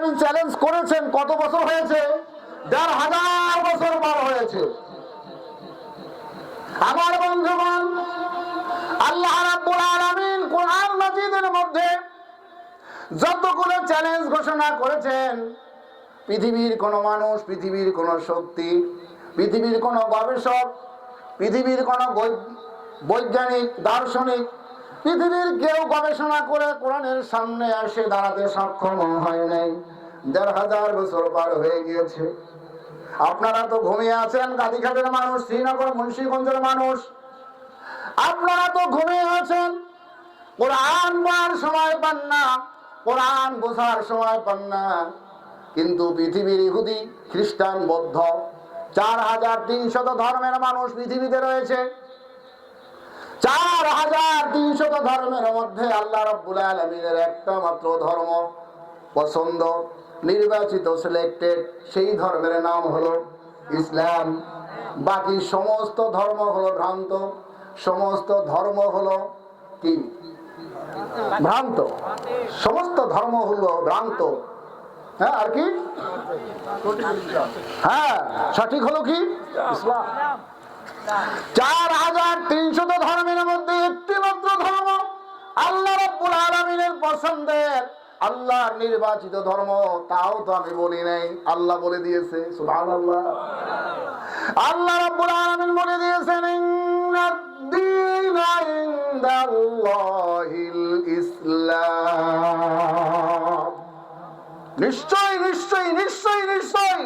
আলামিন চ্যালেঞ্জ করেছেন কত বছর হয়েছে? ১,৫০০ বছর পার হয়েছে। আমার বন্ধুগণ, আল্লাহ রাব্বুল আলামিন কোরআন মাজিদের মধ্যে যতগুলো চ্যালেঞ্জ ঘোষণা করেছেন, পৃথিবীর কোন মানুষ, পৃথিবীর কোন শক্তি, পৃথিবীর কোন গবেষক, পৃথিবীর কোন বৈজ্ঞানিক, দার্শনিক, পৃথিবীর কেউ গবেষণা করে কোরআনের সামনে এসে দাঁড়াতে সক্ষম হয় নাই। ১,৫০০ বছর পার হয়ে গিয়েছে। আপনারা তো ঘুমিয়ে আছেন, গাদিঘাটের মানুষ, শ্রীনগর মুন্সিগঞ্জের মানুষ, আপনারা তো ঘুমিয়ে আছেন, কোরআন পড়ার সময় পান না, কোরআন বোঝার সময় পান না। কিন্তু পৃথিবীর ইহুদি, খ্রিস্টান, বৌদ্ধ ৪,৩০০ ধর্মের মানুষ পৃথিবীতে রয়েছে। ৪,৩০০ ধর্মের মধ্যে আল্লাহ রাব্বুল আলামিনের একটা মাত্র ধর্ম পছন্দ, নির্বাচিত, সিলেক্টেড, সেই ধর্মের নাম হলো ইসলাম। বাকি সমস্ত ধর্ম হলো ভ্রান্ত, সমস্ত ধর্ম হলো কি? ভ্রান্ত। সমস্ত ধর্ম হলো ভ্রান্ত। হ্যাঁ, আর কি? হ্যাঁ, সঠিক হলো কি? ইসলাম। ৪,৩০০ ধর্মের মধ্যে একটি মাত্র ধর্ম আল্লাহ রাব্বুল আলামিনের পছন্দের, আল্লাহর নির্বাচিত ধর্ম। তাও তো আমি বলি নাই, আল্লাহ বলে দিয়েছে। সুবহানাল্লাহ। আল্লাহ রাব্বুল আলামিন বলে দিয়েছেন, ইন্নাদ-দীনা ইনদাল্লাহিল ইসলাম। নিশ্চয় নিশ্চয় নিশ্চয় নিশ্চয়,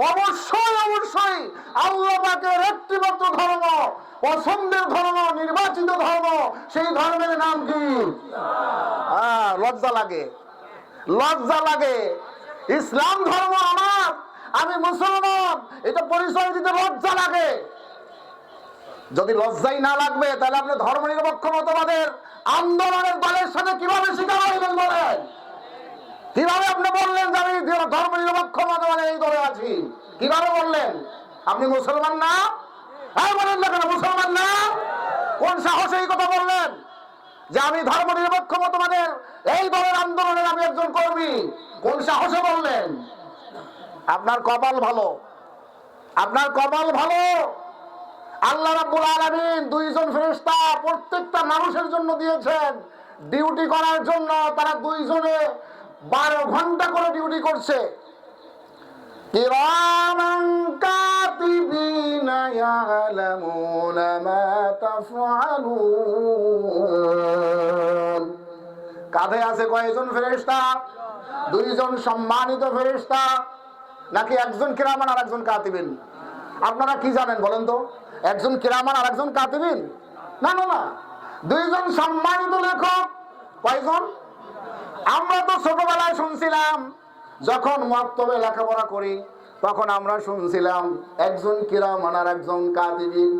অবশ্যই অবশ্যই আল্লাহ পাকের একটি মাত্র ধর্ম, পছন্দের ধর্ম, নির্বাচিত ধর্ম, সেই ধর্মের নাম কি? লজ্জা লাগে, লজ্জা লাগে। ইসলাম ধর্ম আমার, আমি মুসলমান, এটা পরিচয় দিতে লজ্জা লাগে। যদি লজ্জাই না লাগবে তাহলে আপনি ধর্ম নিরপেক্ষ মতবাদের আন্দোলনের দলের সাথে কিভাবে স্বীকার হইলেন বলেন? কিভাবে আপনি বললেন যে আমি ধর্ম নিরপেক্ষ মতবাদের এই দলে আছি? কিভাবে বললেন? আপনি মুসলমান না? হ্যাঁ বলেন না কেন, মুসলমান না? কোন সাহসে এই কথা বললেন যে আমি ধর্ম নিরপেক্ষ মতবাদের এই দলের আন্দোলনের আমি একজন কর্মী? কোন সাহসে বললেন? আপনার কপাল ভালো, আপনার কপাল ভালো। আল্লাহ রাব্বুল আলামিন ২ জন ফেরেশতা প্রত্যেকটা মানুষের জন্য দিয়েছেন ডিউটি করার জন্য। তারা ২ জনে ১২ ঘন্টা করে ডিউটি করছে। কিরামান কাতিবিনা ইয়ালামুনা মা তাফআলুন। কাঁধে আছে কয়জন ফেরেশতা? ২ জন সম্মানিত ফেরেশতা। নাকি একজন কিরামান আর একজন কাতিবিন? আপনারা কি জানেন বলেন তো? একজন কিরামান আর একজন কাতিবিন? না না না, ২ জন সম্মানিত লেখক। কয়জন? আমরা তো ছোটবেলায় শুনছিলাম, যখন মক্তবে লেখাপড়া করি তখন আমরা শুনছিলাম একজন কিরামান আর একজন কাতিবিন।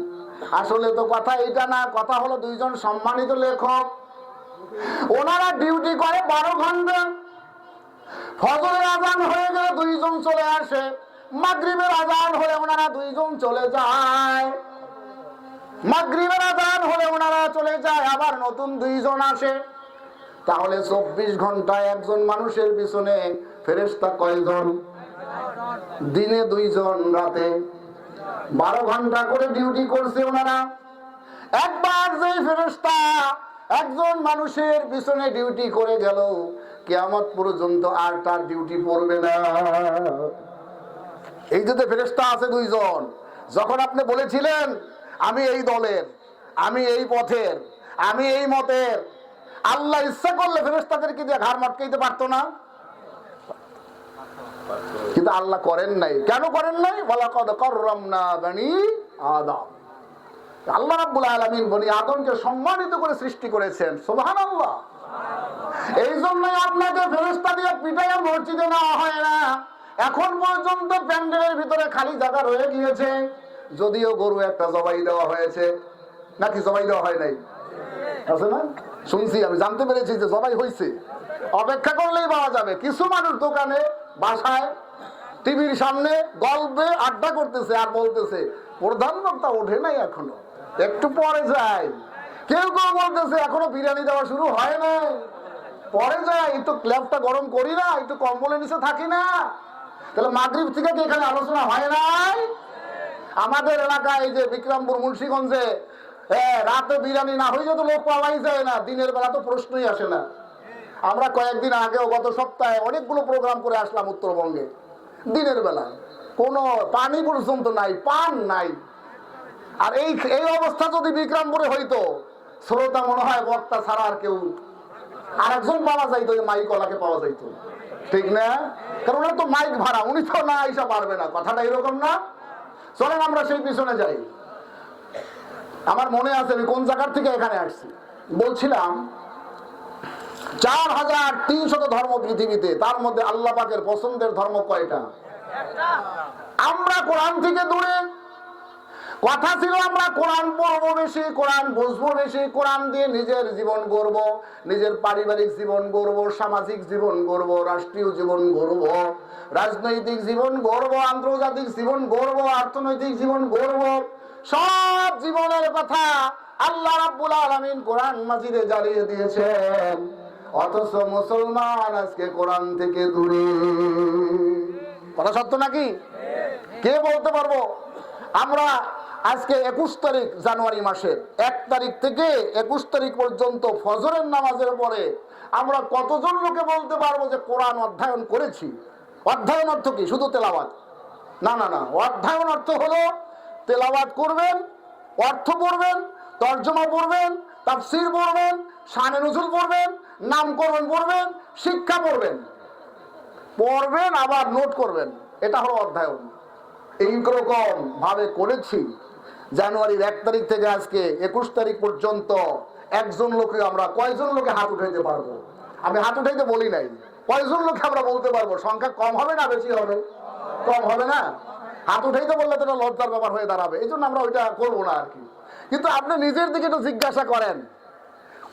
আসলে তো কথা এটা না, কথা হলো ২ জন সম্মানিত লেখক। ওনারা ডিউটি করে ১২ ঘন্টা। ফজরের আযান হয়ে গেলে ২ জন চলে আসে, মাগরিবের আযান হলে ওনারা ২ জন চলে যায়, মাগরিবের আযান হলে ওনারা চলে যায়, আবার নতুন ২ জন আসে। তাহলে ২৪ ঘন্টায় একজন মানুষের পিছনে ফেরেশতা কয়জন? দিনে ২ জন, রাতে ১২ ঘন্টা করে ডিউটি করছে ওনারা। একবার যে ফেরেশতা একজন মানুষের পিছনে ডিউটি করে গেল, কিয়ামত পর্যন্ত আর তার ডিউটি পড়বে না। এই যে ফেরেশতা আছে ২ জন, যখন আপনি বলেছিলেন আমি এই দলের, আমি এই পথের, আমি এই মতের, আল্লাহ ইচ্ছা করলে ফেরেশতাদেরকে দিয়ে ঘাড় মটকাইতে পারতো না? কিন্তু আল্লাহ করেন নাই। কেন করেন নাই? ওয়ালাকাদ কাররামনা বনি আদম। আল্লাহ রাব্বুল আলামিন বনি আদমকে সম্মানিত করে সৃষ্টি করেছেন। সুবহানাল্লাহ। এই জন্যই আপনাকে ফেরেশতা দিয়ে পিটাইয়া মসজিদে নেওয়া হয় না। এখন পর্যন্ত প্যান্ডেলের ভিতরে খালি জায়গা রয়ে গিয়েছে, যদিও গরু একটা জবাই দেওয়া হয়েছে। নাকি জবাই দেওয়া হয় নাই? আছে না? শুনছি, আমি জানতে পেরেছি যে জবাই হয়েছে। অপেক্ষা করলেই পাওয়া যাবে। কিছু মানুষ দোকানে, বাসায়, টিভির সামনে গল্পে আড্ডা করতেছে আর বলতেছে প্রধান বক্তা ওঠে নাই এখনো, একটু পরে যায়। কেউ কেউ বলতেছে এখনো বিরিয়ানি দেওয়া শুরু হয় নাই। পরে যায়, একটু ল্যাপটা গরম করি না, একটু কম্বলের নিচে থাকি না? তাহলে মাগরিব থেকে কি এখানে আলোচনা হয় নাই? আমাদের এলাকায় এই যে বিক্রমপুর মুন্সিগঞ্জে রাতে বিরিয়ানি না হয়ে তো লোক পাওয়াই যায় না, দিনের বেলা তো প্রশ্নই আসে না। আমরা কয়েকদিন আগেও গত সপ্তাহে অনেকগুলো প্রোগ্রাম করে আসলাম উত্তরবঙ্গে, দিনের বেলা কোনো পানি পর্যন্ত নাই, পান নাই। আর এই অবস্থা যদি বিক্রমপুরে হইতো, শ্রোতা মনে হয় বক্তা ছাড়া আর কেউ আরেকজন পাওয়া যাইতো, মাইক ওলাকে পাওয়া যাইতো, ঠিক না? কারণ ওনার তো মাইক ভাড়া, উনি তো না আইসা পারবে না, কথাটা এরকম না? চলেন আমরা সেই পিছনে যাই। আমার মনে আছে আমি কোন জায়গার থেকে এখানে আসছি, বলছিলাম 4300 ধর্ম পৃথিবীতে, তার মধ্যে আল্লাহ পাকের পছন্দের ধর্ম কয়টা? আমরা কোরআন থেকে দূরে। কথা ছিল আমরা কোরআন পড়বো বেশি, কোরআন বুঝবো বেশি, কোরআন দিয়ে নিজের জীবন গড়ব, নিজের পারিবারিক জীবন গড়ব, সামাজিক জীবন গড়ব, রাষ্ট্রীয় জীবন গড়ব, রাজনৈতিক জীবন গড়ব, আন্তর্জাতিক জীবন গড়ব, অর্থনৈতিক জীবন গড়ব। সব জীবনের কথা আল্লাহ রাব্বুল আলামিন কোরআন মাজিদে জানিয়ে দিয়েছেন, অথচ মুসলমান আজকে কোরআন থেকে দূরে। কথা সত্য নাকি? কে বলতে পারবো? আমরা আজকে 21 তারিখ জানুয়ারি মাসের 1 তারিখ থেকে 21 তারিখ পর্যন্ত ফজরের নামাজের পরে আমরা কতজন লোকে বলতে পারবো যে কোরআন অধ্যয়ন করেছি? অধ্যয়ন অর্থ কি? শুধু তেলাওয়াত? না না না, অধ্যয়ন অর্থ হলো তেলাওয়াত করবেন, অর্থ পড়বেন, তর্জমা পড়বেন, তাফসীর পড়বেন, শানে নুজুল পড়বেন, নামকরণ পড়বেন, শিক্ষা পড়বেন, আবার নোট করবেন। এটা হলো অধ্যয়ন। এইরকম ভাবে করেছি। জানুয়ারির 1 তারিখ থেকে আজকে 21 তারিখ পর্যন্ত একজন লোকে আমরা কয়জন লোকে হাত উঠাইতে পারবো? আমি হাত উঠাইতে বলি নাই, কয়জন লোকে আমরা বলতে পারবো? সংখ্যা কম হবে না বেশি হবে? কম হবে না? হাত উঠাইতে বললে তো লজ্জার ব্যাপার হয়ে দাঁড়াবে, এই জন্য আমরা ওইটা করবো না আর কি। কিন্তু আপনি নিজের দিকে একটু জিজ্ঞাসা করেন,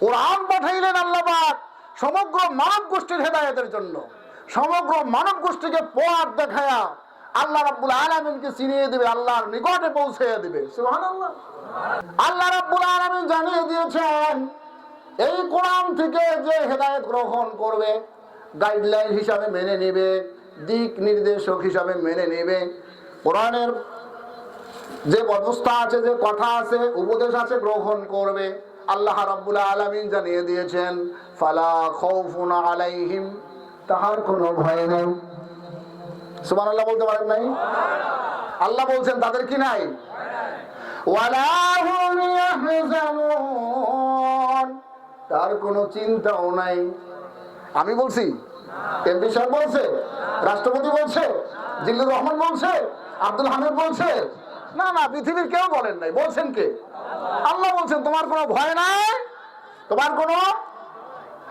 কোরআন পাঠাইলেন আল্লাহ পাক সমগ্র মানব গোষ্ঠীর হেদায়েতের জন্য, সমগ্র মানব গোষ্ঠীকে পথ দেখায়া আল্লাহ রাব্বুল আলামিনকে চিনিয়ে দিবে, আল্লাহর নিকটে পৌঁছে দিবে। সুবহানাল্লাহ। আল্লাহ রাব্বুল আলামিন জানিয়ে দিয়েছেন, এই কোরআন থেকে যে হেদায়েত গ্রহণ করবে, গাইডলাইন হিসাবে মেনে নেবে, দিক নির্দেশক হিসাবে মেনে নেবে, কোরআনের যে ব্যবস্থা আছে, যে কথা আছে, উপদেশ আছে, গ্রহণ করবে, আল্লাহ রাব্বুল আলামিন জানিয়ে দিয়েছেন, ফালা খাউফুন আলাইহিম, তাহার কোনো ভয় নেই। সুবহানাল্লাহ বলতে পারেন নাই? আল্লাহ বলছেন তাদের কি নাই? ওয়ালা হুম ইয়াহজানুন, তার কোনো চিন্তাও নাই। আমি বলছি? এমপি সাহেব বলছে? রাষ্ট্রপতি বলছে? জিল্লুর রহমান বলছে? আব্দুল হামিদ বলছে? না না, পৃথিবীর কেউ বলেন নাই। বলছেন কে? আল্লাহ বলছেন তোমার কোনো ভয় নাই, তোমার কোনো,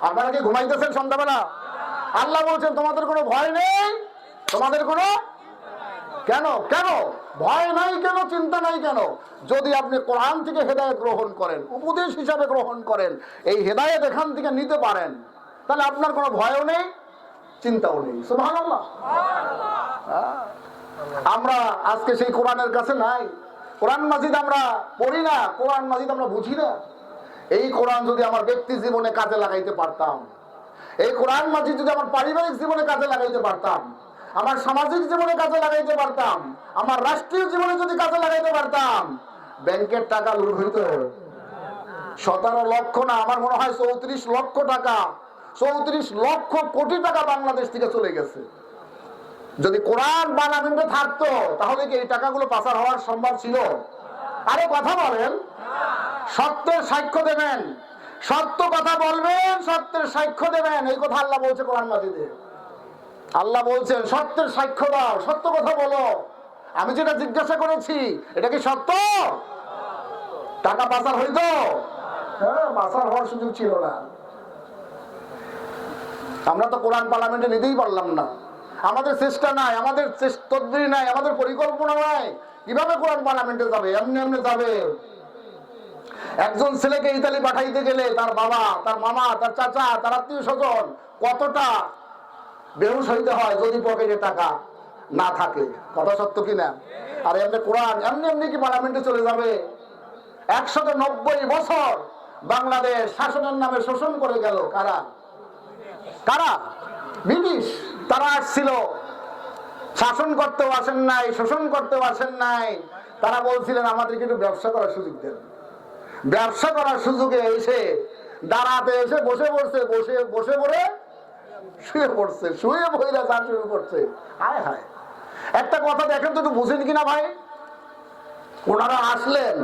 আপনারা কি ঘুমাইতেছেন সন্ধ্যাবেলা? আল্লাহ বলছেন তোমাদের কোনো ভয় নেই, তোমাদের কোনো কেন কেন ভয় নাই, কেন চিন্তা নাই কেন? যদি আপনি কোরআন থেকে হেদায়েত গ্রহণ করেন, উপদেশ হিসাবে গ্রহণ করেন, এই হেদায়েত এখান থেকে নিতে পারেন, তাহলে আপনার কোনো ভয়ও নেই, চিন্তাও নেই। সুবহানাল্লাহ। আমরা আজকে সেই কোরআনের কাছে নাই। কোরআন মাজিদ আমরা পড়ি না, কোরআন মাজিদ আমরা বুঝি না। এই কোরআন যদি আমার ব্যক্তি জীবনে কাজে লাগাইতে পারতাম, এই কোরআন মাজিদ যদি আমার পারিবারিক জীবনে কাজে লাগাইতে পারতাম, আমার সামাজিক জীবনে কাজে লাগাইতে পারতাম, আমার রাষ্ট্রীয় জীবনে যদি কাজে লাগাইতে পারতাম, ব্যাংকের টাকা লুট হইতো 17 লক্ষ না, আমার মনে হয় 34 লক্ষ টাকা, 34 লক্ষ কোটি টাকা বাংলাদেশ থেকে চলে গেছে। যদি কোরআন পার্লামেন্টে থাকতো তাহলে কি এই টাকাগুলো পাচার হওয়ার সম্ভব ছিল? আরে কথা বলেন, সত্যের সাক্ষ্য দেবেন, সত্য কথা বলবেন, সত্যের সাক্ষ্য দেবেন, এই কথা আল্লাহ বলছে কোরআন মাজিদে। আল্লাহ বলছেন সত্যের সাক্ষ্য দাও, সত্য কথা বলো। আমি যেটা জিজ্ঞাসা করেছি এটা কি সত্য? টাকা পাচার হইতো? হ্যাঁ, পাচার হওয়ার সুযোগ ছিল না। আমরা তো কোরআন পার্লামেন্টে নিতেই পারলাম না। আমাদের চেষ্টা নাই, আমাদের তদবির নাই, আমাদের পরিকল্পনা নাই। কিভাবে কোরআন পার্লামেন্টে যাবে? এমনি এমনি যাবে। একজন ছেলেকে ইতালি পাঠাইতে গেলে তার বাবা, তার মামা, তার চাচা, তার আত্মীয় স্বজন কতটা বেহুশ হইতে হয় যদি পকেটে টাকা না থাকে। কথা সত্য কিনা? আর এমনি কোরআন এমনি এমনি কি পার্লামেন্টে চলে যাবে? 190 বছর বাংলাদেশ শাসনের নামে শোষণ করে গেল কারা? কারা? ব্রিটিশ। তারা আসছিল, শাসন করতেও আসেন নাই, শোষণ করতেও আসেন নাই। তারা বলছিলেন আমাদেরকে একটু ব্যবসা করার সুযোগ দেন। ব্যবসা করার সুযোগে এসে দাঁড়াতে এসে বসে পড়ছে, বসে পড়ে শুয়ে পড়ছে, শুয়ে বইরা চা শুরু করছে। হায় হায়, একটা কথা দেখেন তো, একটু বুঝেন কিনা ভাই। ওনারা আসলেন,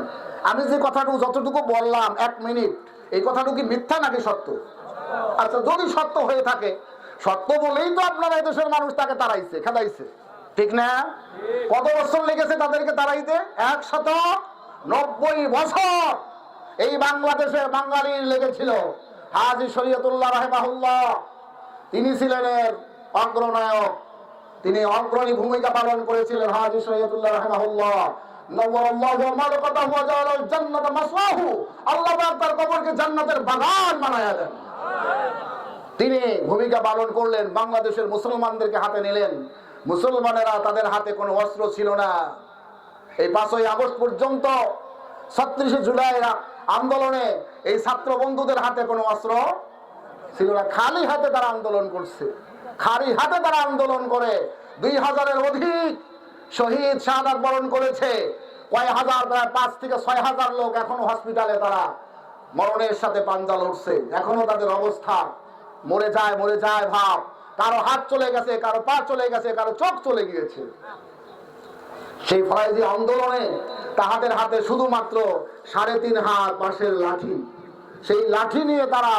আমি যে কথাটুকু যতটুকু বললাম 1 মিনিট, এই কথাটুকু কি মিথ্যা নাকি সত্য? আচ্ছা, যদি সত্য হয়ে থাকে, সত্য বলেই তো আপনারা এই দেশের মানুষ তাকে তাড়াইছে, খেদাইছে, ঠিক না? কত বছর লেগেছে তাদেরকে তাড়াইতে? 190 বছর এই বাংলাদেশে বাঙালির লেগেছিল। হাজী শরীয়তুল্লাহ রাহিমাহুল্লাহ, তিনি ছিলেন এর অগ্রনায়ক, তিনি অগ্রণী ভূমিকা পালন করেছিলেন। হাজী শরীয়তুল্লাহ রাহিমাহুল্লাহ, আল্লাহ তার কবরকে জান্নাতের বাগান বানায়া দেন। তিনি ভূমিকা পালন করলেন, বাংলাদেশের মুসলমানদেরকে হাতে নিলেন। মুসলমানেরা, তাদের হাতে কোনো অস্ত্র ছিল না। এই 5ই আগস্ট পর্যন্ত 36শে জুলাই আন্দোলনে এই ছাত্র বন্ধুদের হাতে কোনো অস্ত্র ছিল না। খালি হাতে তারা আন্দোলন করছে। খালি হাতে তারা আন্দোলন করে 2000-এর অধিক শহীদ শাহাদাত বরণ করেছে। কয় হাজার, প্রায় 5 থেকে 6 হাজার লোক এখনো হসপিটালে, তারা মরণের সাথে পাঞ্জা লড়ছে। এখনো তাদের অবস্থা মরে যায় ভাব। কারো হাত চলে গেছে, কারো পা চলে গেছে, কারো চোখ চলে গিয়েছে। সেই ফরাজি আন্দোলনে তাহাদের হাতে শুধুমাত্র 3.5 হাত বাঁশের লাঠি। সেই লাঠি নিয়ে তারা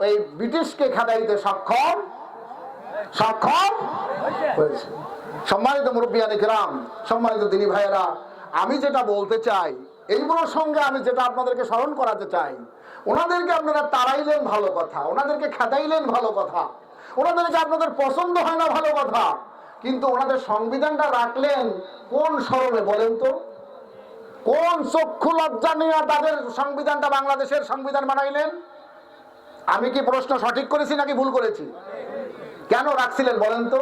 এই ব্রিটিশকে খেদাইতে সক্ষম হয়েছে। সম্মানিত মুরব্বিয়ানে কেরাম, সম্মানিত দিনী ভাইয়েরা, আমি যেটা বলতে চাই, এইগুলোর সঙ্গে আমি যেটা আপনাদেরকে স্মরণ করাতে চাই, ওনাদেরকে আপনারা তাড়াইলেন ভালো কথা, ওনাদেরকে খেদাইলেন ভালো কথা, ওনাদেরকে আপনাদের পছন্দ হয় না ভালো কথা, কিন্তু ওনাদের সংবিধানটা রাখলেন কোন শরণে বলেন তো? কোন চক্ষু লজ্জা নিয়ে তাদের সংবিধানটা, বাংলাদেশের সংবিধান বানাইলেন? আমি কি প্রশ্ন সঠিক করেছি নাকি ভুল করেছি? কেন রাখছিলেন বলেন তো?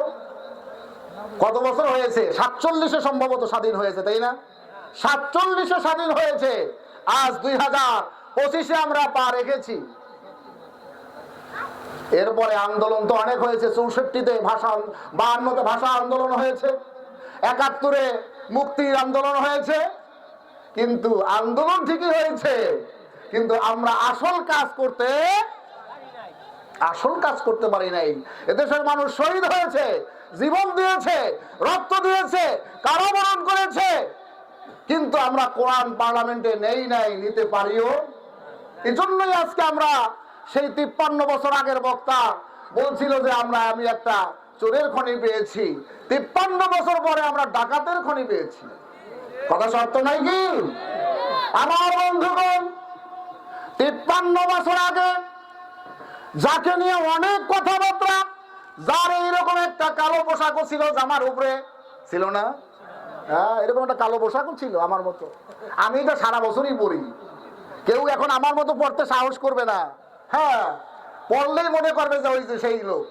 কত বছর হয়েছে? 47-এ সম্ভবত স্বাধীন হয়েছে, তাই না? 47-এ স্বাধীন হয়েছে, আজ 2025-এ আমরা পা রেখেছি। এরপরে আন্দোলন তো অনেক হয়েছে। 64-তে ভাষা, 52-তে ভাষা আন্দোলন হয়েছে, 71-এ মুক্তির আন্দোলন হয়েছে। কিন্তু আন্দোলন ঠিকই হয়েছে, কিন্তু আমরা আসল কাজ করতে পারি নাই। এদেশের মানুষ শহীদ হয়েছে, জীবন দিয়েছে, রক্ত দিয়েছে, কারাবরণ করেছে, কিন্তু আমরা কোরআন পার্লামেন্টে নিতে পারিও। এই জন্যই আজকে আমরা, সেই 53 বছর আগের বক্তা বলছিল যে আমি একটা চোরের খনি পেয়েছি, 53 বছর পরে আমরা ডাকাতের খনি পেয়েছি। কথা সত্য নাই কি আমার বন্ধুগণ? 53 বছর আগে যাকে নিয়ে অনেক কথাবার্তা, যার এইরকম একটা কালো পোশাকও ছিল, জামার উপরে ছিল না? হ্যাঁ, এরকম একটা কালো পোশাকও ছিল আমার মতো। আমি তো সারা বছরই পরি, কেউ এখন আমার মতো পড়তে সাহস করবে না। হ্যাঁ, পড়লেই মনে করবে যে ওই যে সেই লোক,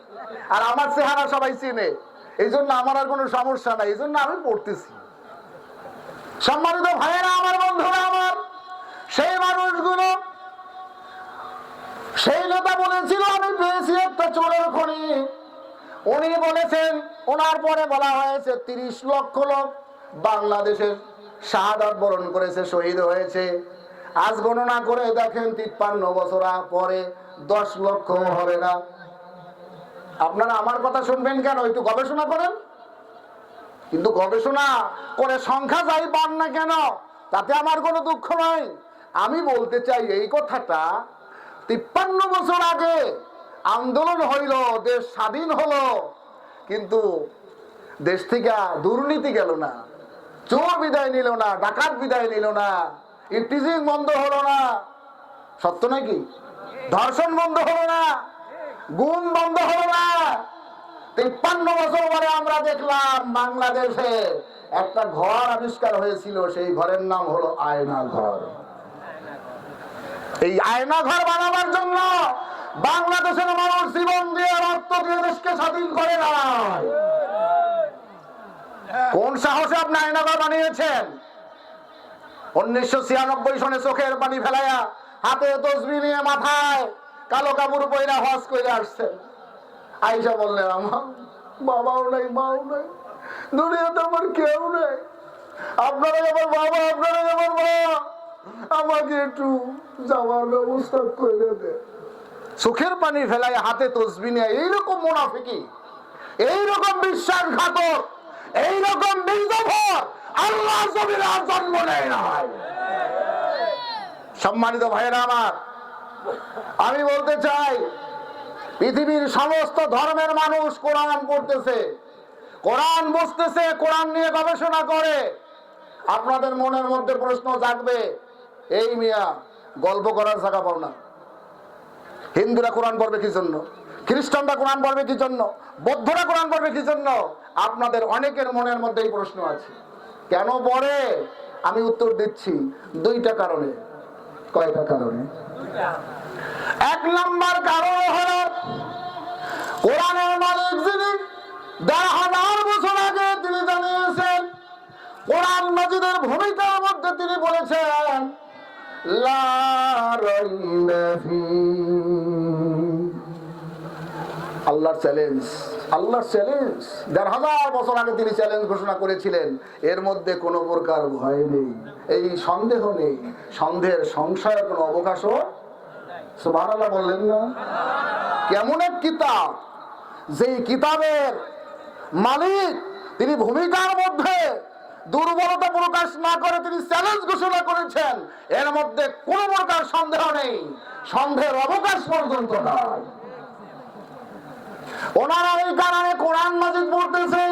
আর আমার চেহারা সবাই চিনে, এই জন্য আমার আর কোনো সমস্যা নাই, এই জন্য আমি পড়তেছি। সম্মানিত ভাইয়েরা আমার, বন্ধুরা আমার, সেই মানুষগুলো, সেই নেতা বলেছিল আমি পেয়েছি একটা চোরের খনি। উনি বলেছেন, ওনার পরে বলা হয়েছে 30 লক্ষ লোক বাংলাদেশের শাহাদাত বরণ করেছে, শহীদ হয়েছে। আজ গণনা করে দেখেন 53 বছর পরে 10 লক্ষ হবে না। আপনারা আমার কথা শুনবেন কেন? একটু গবেষণা করেন। কিন্তু গবেষণা করে সংখ্যা যাই পান না কেন, তাতে আমার কোনো দুঃখ নাই। আমি বলতে চাই এই কথাটা, 53 বছর আগে আন্দোলন হইল, দেশ স্বাধীন হলো, কিন্তু দেশ থেকে দুর্নীতি গেল না, চোর বিদায় নিল না, ডাকাত বিদায় নিল না, ইফটিজিং বন্ধ হলো না, সত্য নাকি? ধর্ষণ বন্ধ হলো না, গুম বন্ধ হলো না। 53 বছর পরে আমরা দেখলাম বাংলাদেশে একটা ঘর আবিষ্কার হয়েছিল, সেই ঘরের নাম হলো আয়না ঘর। এই আয়না ঘর বানাবার জন্য বাংলাদেশের মানুষ জীবন দিয়ে, রক্ত দিয়ে দেশকে স্বাধীন করে নাই। কোন সাহসে আপনি আয়না ঘর বানিয়েছেন? 1996 সনে চোখের পানি ফেলাইয়া, হাতে তসবিহ নিয়ে, মাথায় কালো কাপড় পয়রা হজ করে আসছেন। আয়েশা বললেন, আমার বাবাও নাই, মাও নাই, দুনিয়াতে আমার কেউ নেই, আপনারাই আমার বাবা, আপনারাই আমার মা, আমাকে একটু যাওয়ার ব্যবস্থা করে দেন। চোখের পানি ফেলায় হাতে তসবিহ নিয়ে এইরকম মুনাফিকি, এইরকম বিশ্বাসঘাতক, এইরকম বীরভর আল্লাহর জমিনে আর জন্ম নেয় না। সম্মানিত ভাইয়েরা আমার, আমি বলতে চাই, পৃথিবীর সমস্ত ধর্মের মানুষ কোরআন পড়তেছে, কোরআন বুঝতেছে, কোরআন নিয়ে গবেষণা করে। আপনাদের মনের মধ্যে প্রশ্ন জাগবে, এই মিয়া গল্প করার জায়গা পাও না, হিন্দুরা কোরআন পড়বে কি জন্য, খ্রিস্টানরা কোরআন পড়বে কি জন্য, বৌদ্ধরা কোরআন পড়বে কি জন্য? আপনাদের অনেকের মনের মধ্যে এই প্রশ্ন আছে। কেন পড়ে? আমি উত্তর দিচ্ছি, দুইটা কারণে। কয়টা কারণে? এক নম্বর কারণ হলো, কোরআনের মালিক যিনি ১০০০ বছর আগে তিনি জানিয়েছেন, কোরআন মাজিদের ভূমিকার মধ্যে তিনি বলেছেন, লা রাইবা ফী। আল্লাহর চ্যালেঞ্জ, আল্লাহর চ্যালেঞ্জ ১৫০০ বছর আগে তিনি চ্যালেঞ্জ ঘোষণা করেছিলেন, এর মধ্যে কোনো প্রকার ভয় নেই, এই সন্দেহ নেই, সন্দেহের সংশয়ের কোনো অবকাশও। সুবহানাল্লাহ বললেন না? কেমন এক কিতাব, যেই কিতাবের মালিক তিনি ভূমিকার মধ্যে দুর্বলতা প্রকাশ না করে তিনি চ্যালেঞ্জ ঘোষণা করেছেন, এর মধ্যে কোনো প্রকার সন্দেহ নেই, সন্দেহের অবকাশ পর্যন্ত নাই। ওনারা এই কারণে কোরআন মাজিদ পড়তেছে,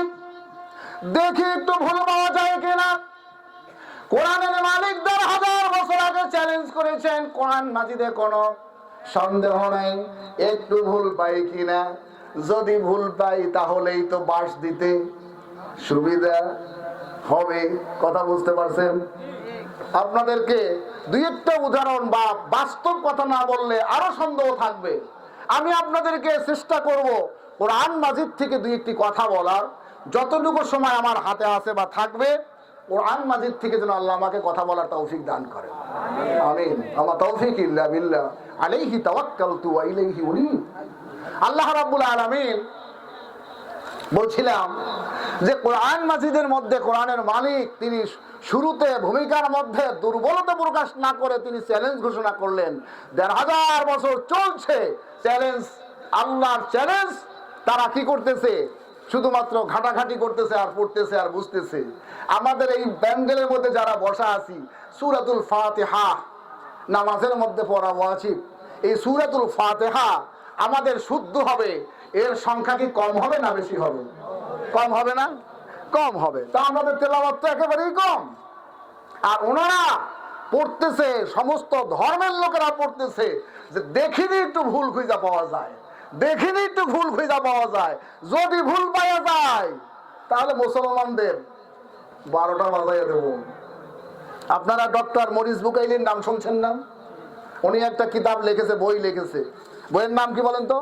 দেখি একটু ভুল পাওয়া যায় কিনা। কোরআনের মালিক ১০০০ বছর আগে চ্যালেঞ্জ করেছেন, কোরআন মাজিদে কোনো সন্দেহ নাই, একটু ভুল পাই কিনা। যদি ভুল পাই তাহলেই তো বাস দিতে সুবিধা হবে। কথা বুঝতে পারছেন? আপনাদেরকে দুই একটা উদাহরণ বা বাস্তব কথা না বললে আরো সন্দেহ থাকবে। আমি আপনাদেরকে চেষ্টা করব কোরআন মাজিদ থেকে দুই একটি কথা বলার, যতটুকু সময় আমার হাতে আছে বা থাকবে, কোরআন মাজিদ থেকে যেন আল্লাহ আমাকে কথা বলার তৌফিক দান করেন। আমিন। আমা তৌফিক ইল্লা বিল্লাহ, আলাইহি তাওয়াক্কালতু ওয়া ইলাইহি উনীব। আল্লাহ রাব্বুল আলামিন বলছিলাম যে কোরআন মাজিদের মধ্যে কোরআনের মালিক তিনি শুরুতে ভূমিকার মধ্যে দুর্বলতা প্রকাশ না করে তিনি চ্যালেঞ্জ ঘোষণা করলেন। ১৫০০ বছর চলছে চ্যালেঞ্জ, আল্লাহর চ্যালেঞ্জ। তারা কি করতেছে? শুধুমাত্র ঘাটাঘাটি করতেছে আর পড়তেছে আর বুঝতেছে। আমাদের এই প্যান্ডেলের মধ্যে যারা বসা আছি, সূরাতুল ফাতিহা নামাজের মধ্যে পড়া ওয়াজিব। এই সূরাতুল ফাতিহা আমাদের শুদ্ধ হবে, এর সংখ্যা কি কম হবে না বেশি হবে? কম হবে না? কম হবে। তা আমাদের তেলাওয়াত তো একেবারেই কম। আর ওনারা পড়তেছে, সমস্ত ধর্মের লোকেরা পড়তেছে যে দেখিনি একটু ভুল খুঁজা পাওয়া যায়, দেখিনি একটু ভুল খুঁজা পাওয়া যায়। যদি ভুল পাওয়া যায় তাহলে মুসলমানদের ১২টা বাজাইয়া দেব। আপনারা ডক্টর মরিস বুকাইলির নাম শুনছেন না? উনি একটা কিতাব লিখেছে, বই লিখেছে। বইয়ের নাম কি বলেন তো?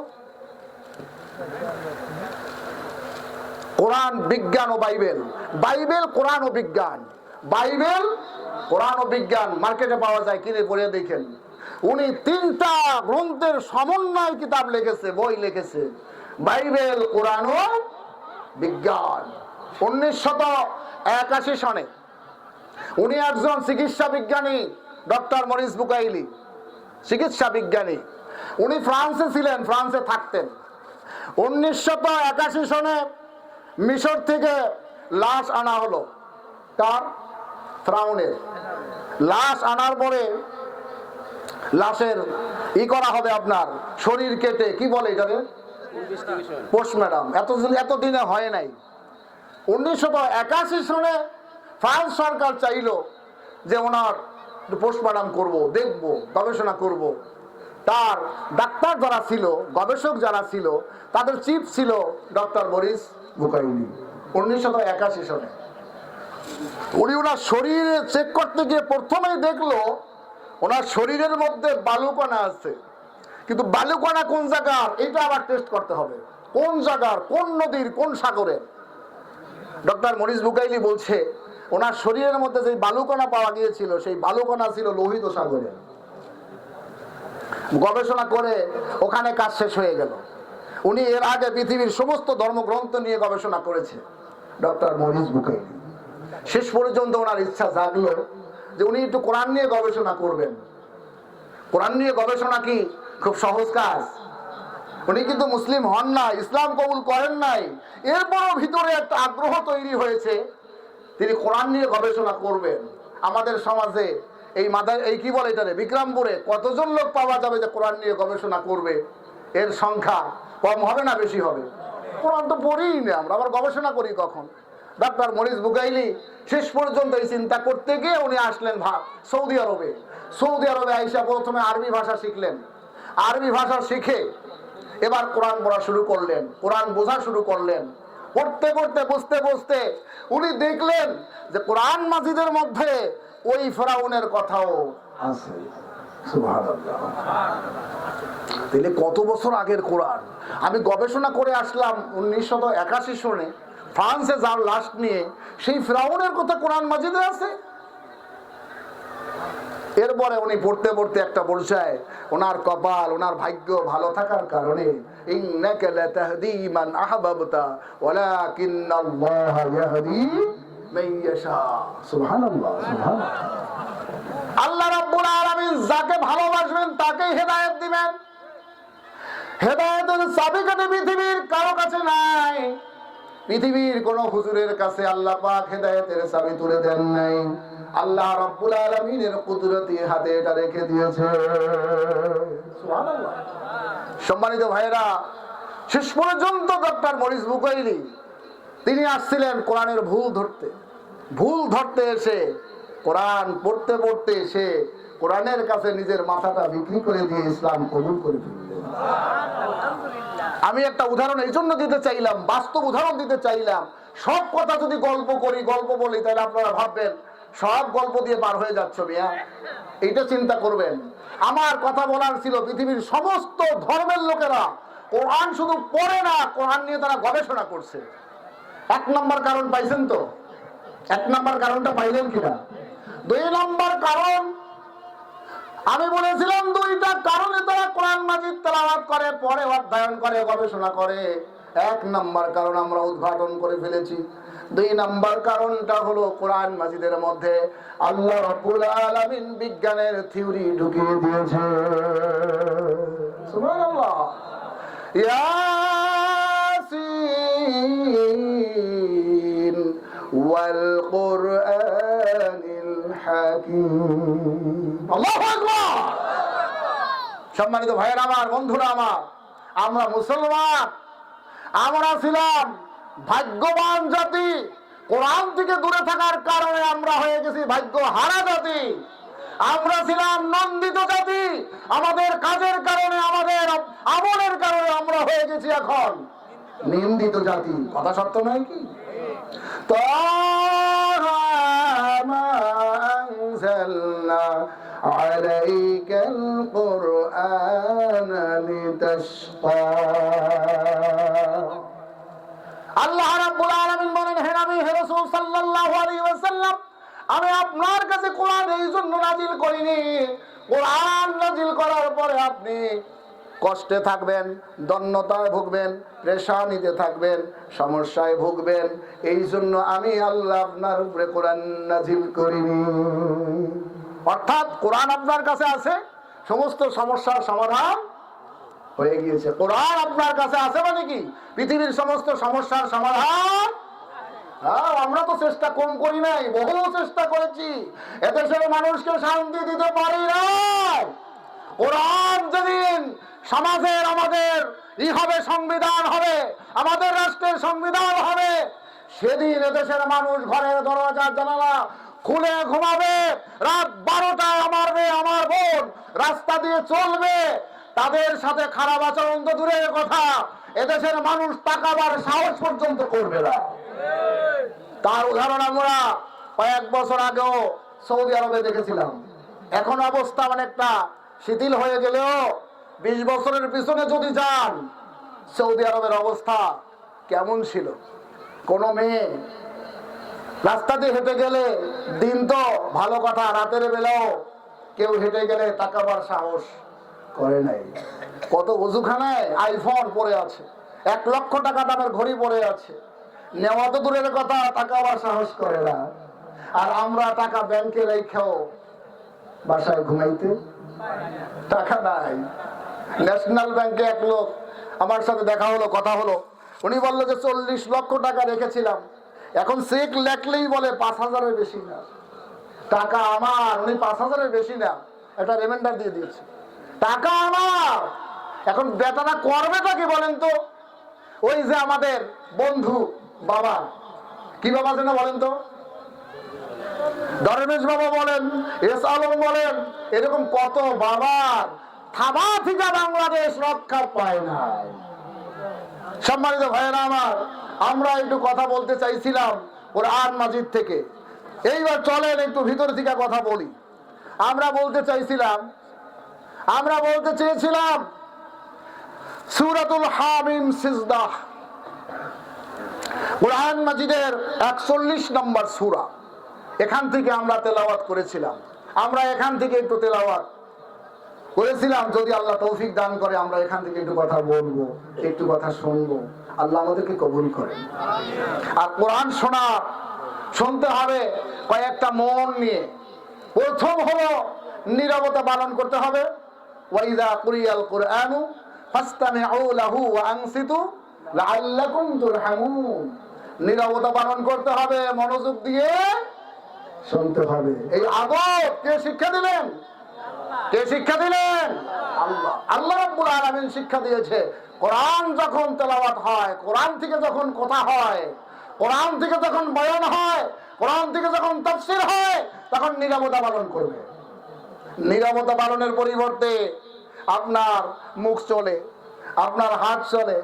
কোরআন, বিজ্ঞান ও বাইবেল। বাইবেল, কোরআন ও বিজ্ঞান। বাইবেল, কোরআন ও বিজ্ঞান মার্কেটে পাওয়া যায়, কিনে পড়ে দেখেন। উনি ৩টা গ্রন্থের সমন্বয় কিতাব লিখেছে, বই লিখেছে, বাইবেল, কোরআন ও বিজ্ঞান। ১৯৮১ সনে উনি একজন চিকিৎসা বিজ্ঞানী, ডক্টর মরিস বুকাইলি, চিকিৎসা বিজ্ঞানী। উনি ফ্রান্সে ছিলেন, ফ্রান্সে থাকতেন। ১৯৮১ সনে মিশর থেকে লাশ আনা হলো, তার ফ্রাউনের লাশ আনার পরে লাশের করা হবে, আপনার শরীর কেটে, কি বলে এটাকে, পোস্টমর্টম। এতদিনে হয় নাই। ১৯৮১ সনে ফ্রান্স সরকার চাইল যে ওনার পোস্টমর্টম করব, দেখব, গবেষণা করব। তার ডাক্তার যারা ছিল, গবেষক যারা ছিল, তাদের চিফ ছিল ডক্টর মরিস বুকাইলি। ১৯৮১ সনে উনি ওনার শরীরে চেক করতে গিয়ে প্রথমেই দেখলো ওনার শরীরের মধ্যে বালুকণা আছে, কিন্তু বালুকণা কোন জায়গার এটা আবার টেস্ট করতে হবে, কোন জায়গার, কোন নদীর, কোন সাগরের। ডক্টর মরিস বুকাইলি বলছে ওনার শরীরের মধ্যে যে বালুকণা পাওয়া গিয়েছিল সেই বালুকণা ছিল লোহিত সাগরে। গবেষণা করে ওখানে কাজ শেষ হয়ে গেল। উনি এর আগে পৃথিবীর সমস্ত ধর্মগ্রন্থ নিয়ে গবেষণা করেছে ডক্টর মরিস বুকাইলি। শেষ পর্যন্ত ওনার ইচ্ছা জাগলো যে উনি একটু কোরআন নিয়ে গবেষণা করবেন। কোরআন নিয়ে গবেষণা কি খুব সহজ কাজ? উনি কিন্তু মুসলিম হন না, ইসলাম কবুল করেন নাই, এরপরও ভিতরে একটা আগ্রহ তৈরি হয়েছে তিনি কোরআন নিয়ে গবেষণা করবেন। আমাদের সমাজে এই কি বলে এটারে, বিক্রমপুরে কতজন লোক পাওয়া যাবে যে কোরআন নিয়ে গবেষণা করবে? এর সংখ্যা কম হবে না বেশি হবে? কোরআন তো পড়িই না আমরা, আবার গবেষণা করি কখন? ডক্টর মরিস বুকাইলি শেষ পর্যন্ত এই চিন্তা করতে গিয়ে উনি আসলেন সৌদি আরবে। সৌদি আরবে আইসা প্রথমে আরবি ভাষা শিখলেন। আরবি ভাষা শিখে এবার কোরআন পড়া শুরু করলেন, কোরআন বোঝা শুরু করলেন। পড়তে পড়তে বুঝতে বুঝতে উনি দেখলেন যে কোরআন মাজিদের মধ্যে ওই ফেরাউনের কথাও আছে। সুবহানাল্লাহ। তাহলে কত বছর আগের কোরআন! আমি গবেষণা করে আসলাম 1981 সনে ফ্রান্সে যার লাশ নিয়ে, সেই ফেরাউনের কথা কোরআন মাজিদে আছে। এরপরে উনি পড়তে পড়তে একটা পর্যায়ে ওনার কপাল, ওনার ভাগ্য ভালো থাকার কারণে ইন্নাকা লাতাহদি মান আহবাবতা ওয়ালাকিন্নাল্লাহা ইয়াহদি মান ইয়াশা। সুবহানাল্লাহ, সুবহানাল্লাহ। আল্লাহ রাব্বুল আলামিন যাকে ভালোবাসবেন তাকেই হেদায়েত দিবেন। হেদায়েতের চাবিকাঠি পৃথিবীর কারো কাছে নাই। পৃথিবীর কোন হুজুরের কাছে আল্লাহ পাক হেদায়েতের চাবি তুলে দেন নাই। আল্লাহ রাব্বুল আলামিনের কুদরতি হাতে এটা রেখে দিয়েছে। সুবহানাল্লাহ। সম্মানিত ভাইরা, শেষ পর্যন্ত ডক্টর মরিস বুকাইলি তিনি আসছিলেন কোরআনের ভুল ধরতে এসে কোরআন পড়তে পড়তে এসে কোরআনের কাছে নিজের মাথাটা বিক্রি করে দিয়ে ইসলাম কবুল করে ফেললেন। আমি একটা উদাহরণ এই জন্য দিতে চাইলাম, বাস্তব উদাহরণ দিতে চাইলাম। সব কথা যদি গল্প করি, গল্প বলি, তাহলে আপনারা ভাববেন সব গল্প দিয়ে পার হয়ে যাচ্ছে মিয়া। এইটা চিন্তা করবেন। আমার কথা বলার ছিল পৃথিবীর সমস্ত ধর্মের লোকেরা কোরআন শুধু পড়ে না, কোরআন নিয়ে তারা গবেষণা করছে। এক নম্বর কারণ পাইছেন তো? এক নম্বর কারণটা পাইলেন কিনা? 2 নম্বর কারণ আমি বলেছিলাম, 2টা কারণে তারা কোরআন মাজিদ তেলাওয়াত করে, পড়ে, অধ্যয়ন করে, গবেষণা করে। 1 নম্বর কারণ আমরা উদ্ঘাটন করে ফেলেছি। 2 নম্বর কারণটা হলো কোরআন মাজিদের মধ্যে আল্লাহ রাব্বুল আলামিন বিজ্ঞানের থিওরি ঢুকিয়ে দিয়েছে। সুবহানাল্লাহ। ইয়াসিন ওয়াল কুরআনিল হাকীম। আল্লাহু আকবার। সম্মানিত ভাইয়েরা আমার, বন্ধুরা আমার, আমরা মুসলমান, আমরা ছিলাম ভাগ্যবান জাতি। কোরআন থেকে দূরে থাকার কারণে আমরা হয়ে গেছি ভাগ্য হারা জাতি। আমরা ছিলাম নন্দিত জাতি। আমাদের কাজের কারণে, আমাদের আমলের কারণে আমরা হয়ে গেছি এখন নিন্দিত জাতি। কথা সত্য নয় কি? আলাইকাল কুরআন লিতাশকা। আল্লাহ রাব্বুল আলামিন বলেন, হে নবী, হে রাসূল সাল্লাল্লাহু আলাইহি ওয়াসাল্লাম, আমি আপনার কাছে কোরআন এই জন্য নাজিল করিনি, কোরআন নাজিল করার পরে আপনি কষ্টে থাকবেন, দন্যতায় ভুগবেন, পেরেশানিতে থাকবেন, সমস্যায় ভুগবেন, এই জন্য আমি আল্লাহ আপনার উপরে কোরআন নাজিল করিনি। অর্থাৎ কোরআন আপনার কাছে আছে, সমস্ত সমস্যার সমাধান হয়ে গিয়েছে। কোরআন আপনার কাছে আছে মানে কি? পৃথিবীর সমস্ত সমস্যার সমাধান। আমরা তো চেষ্টা কম করি নাই, বহু চেষ্টা করেছি, এদেশের মানুষকে শান্তি দিতে পারি না। কোরআন যেদিন সমাজের আমাদের হবে, সংবিধান হবে, আমাদের রাষ্ট্রের সংবিধান হবে, সেদিন এদেশের মানুষ ঘরের দরজা জানালা খুলে ঘুমাবে। রাত 12টায় আমার মেয়ে, আমার বোন রাস্তা দিয়ে চলবে, তাদের সাথে খারাপ আচরণ তো দূরের কথা, এদেশের মানুষ তাকাবার সাহস পর্যন্ত করবে না। তার উদাহরণ আমরা কয়েক বছর আগেও সৌদি আরবে দেখেছিলাম। এখন অবস্থা অনেকটা শিথিল হয়ে গেলেও 20 বছরের পিছনে যদি যান, সৌদি আরবের অবস্থা কেমন ছিল? কোন মেয়ে রাস্তা দিয়ে হেঁটে গেলে, দিন তো ভালো কথা, রাতের বেলাও কেউ হেঁটে গেলে তাকাবার সাহস করে নাই। কত ওযুখানায় আইফোন পড়ে আছে, 1 লক্ষ টাকা দামের ঘড়ি পড়ে আছে, নেওয়া তো দূরের কথা, টাকা আবার সাহস করে না। আর আমরা টাকা ব্যাংকে রেখেও বাসায় ঘুমাইতে টাকা নাই। ন্যাশনাল ব্যাংকে এক লোক আমার সাথে দেখা হলো, কথা হলো, উনি বললো যে 40 লক্ষ টাকা রেখেছিলাম, এখন চেক লেখলেই বলে 5,000-এর বেশি না। টাকা আমার, উনি 5,000-এর বেশি না, একটা রিমাইন্ডার দিয়ে দিয়েছে, টাকা আমার। এখন বেটারা করবেটা কি বলেন তো? ওই যে আমাদের বন্ধু বাবা, কি বাবা যেন বলেন তো, দরবেশ বাবা বলেন, এস আলম বলেন, এরকম কত বাবার থাবা থেকে বাংলাদেশ রক্ষা পায় না। সম্মানিত ভাইয়েরা আমার, আমরা একটু কথা বলতে চাইছিলাম কোরআন মাজিদ থেকে। এইবার চলেন একটু ভিতর থেকে কথা বলি। আমরা বলতে চেয়েছিলাম সূরাতুল হামিম সিজদা, কোরআন মাজিদের 41 নম্বর সূরা। এখান থেকে আমরা তেলাওয়াত করেছিলাম, আমরা এখান থেকে একটু তেলাওয়াত করেছিলাম। যদি আল্লাহ তৌফিক দান করে আমরা এখান থেকে একটু কথা বলবো, একটু কথা শুনবো, আল্লাহ আমাদেরকে কবুল করেন। আর কোরআন শুনতে হবে কয়েকটা মন নিয়ে। প্রথম হলো নীরবতা পালন করতে হবে। ওয়াইদা কুরিয়াল কুরআনু ফাসতামিউ লাহু ওয়া আনসিতু লাআল্লাকুম তুরহামুন। নীরবতা পালন করতে হবে, মনোযোগ দিয়ে শুনতে হবে। এই আদব কে শিক্ষা দিলেন? কে শিক্ষা দিলেন? আল্লাহ। আল্লাহ রাব্বুল আলামিন শিক্ষা দিয়েছে। কোরআন যখন তেলাওয়াত হয়, কোরআন থেকে যখন কথা হয়, কোরআন থেকে যখন বয়ান হয়, কোরআন থেকে যখন তাফসীর হয়, তখন নীরবতা পালন করবে। নীরবতা পালনের পরিবর্তে আপনার মুখ চলে, আপনার হাত চলে,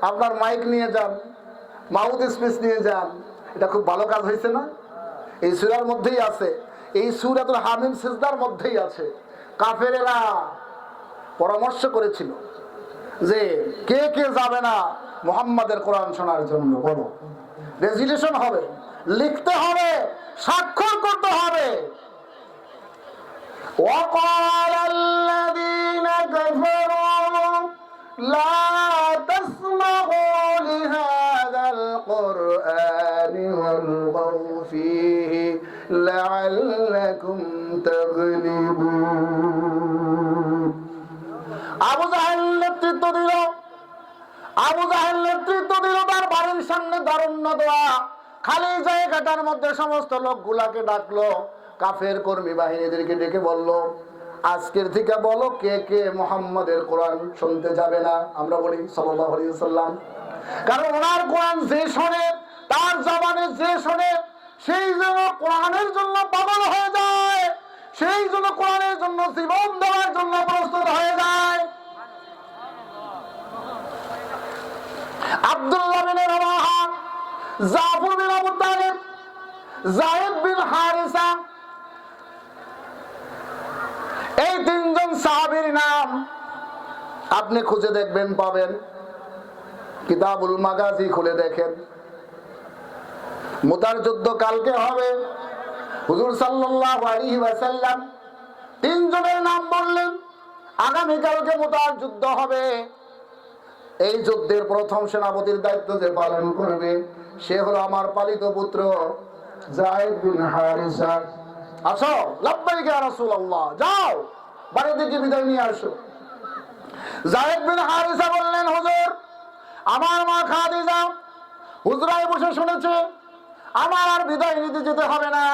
আপনার মাইক নিয়ে যান, মাউথ স্পিচ নিয়ে যান। এটা খুব ভালো কাজ হয়েছে না? এই সূরার মধ্যেই আছে, এই সূরাতুল হামিম সিজদার মধ্যেই আছে। কাফেরেরা পরামর্শ করেছিল যে কে কে যাবে না মুহাম্মাদের কোরআন শোনার জন্য। বলো, রেজুলেশন হবে, লিখতে হবে, স্বাক্ষর করতে হবে। وقال الذين كفروا لا تسمعوا لهذا القرآن والغوا فيه لعلكم تغلبون। আবু জাহেল নেতৃত্ব দিল, তার বাড়ির সামনে দারুণ দোয়া, খালি জায়গাটার মধ্যে সমস্ত লোকগুলাকে ডাকলো, কাফের কর্মী বাহিনীদেরকে ডেকে বলল, আজকের থেকে বলো কে কে মুহাম্মাদের কোরআন শুনতে যাবে না। আমরা বলি সাল্লাল্লাহু আলাইহি ওয়াসাল্লাম, কারণ ওনার কোরআন যে শোনে, তার জবানে যে শোনে, সেই জন্য কোরআনের জন্য পাগল হয়ে যায়, সেই জন্য কোরআনের জন্য জীবন দেওয়ার জন্য প্রস্তুত হয়ে যায়। আব্দুল্লাহ বিন রাওয়াহা, জাফর বিন আবু তালিব, যায়েদ বিন হারিসা, এই 3 জন সাহাবীর নাম আপনি খুঁজে দেখবেন, পাবেন। কিতাবুল মাগাজি খুলে দেখেন। মুতার যুদ্ধ কালকে হবে। হুজুর সাল্লাল্লাহু আলাইহি ওয়াসাল্লাম 3 জনের নাম বললেন, আগামী কালকে মুতার যুদ্ধ হবে। এই যুদ্ধের প্রথম সেনাপতির দায়িত্ব যে পালন করবে, সে হলো আমার পালিত পুত্র যায়েদ বিন হারিসা। আসো, লাব্বাইক ইয়া রাসূলুল্লাহ, যাও বাড়ি থেকে বিদায় নিয়ে আসো। যায়েদ বিন হারিসা বললেন, হুজুর, আমার মা খাদিজা হুজরায় বসে শুনেছে, আমার আর বিদায় নিতে যেতে হবে না।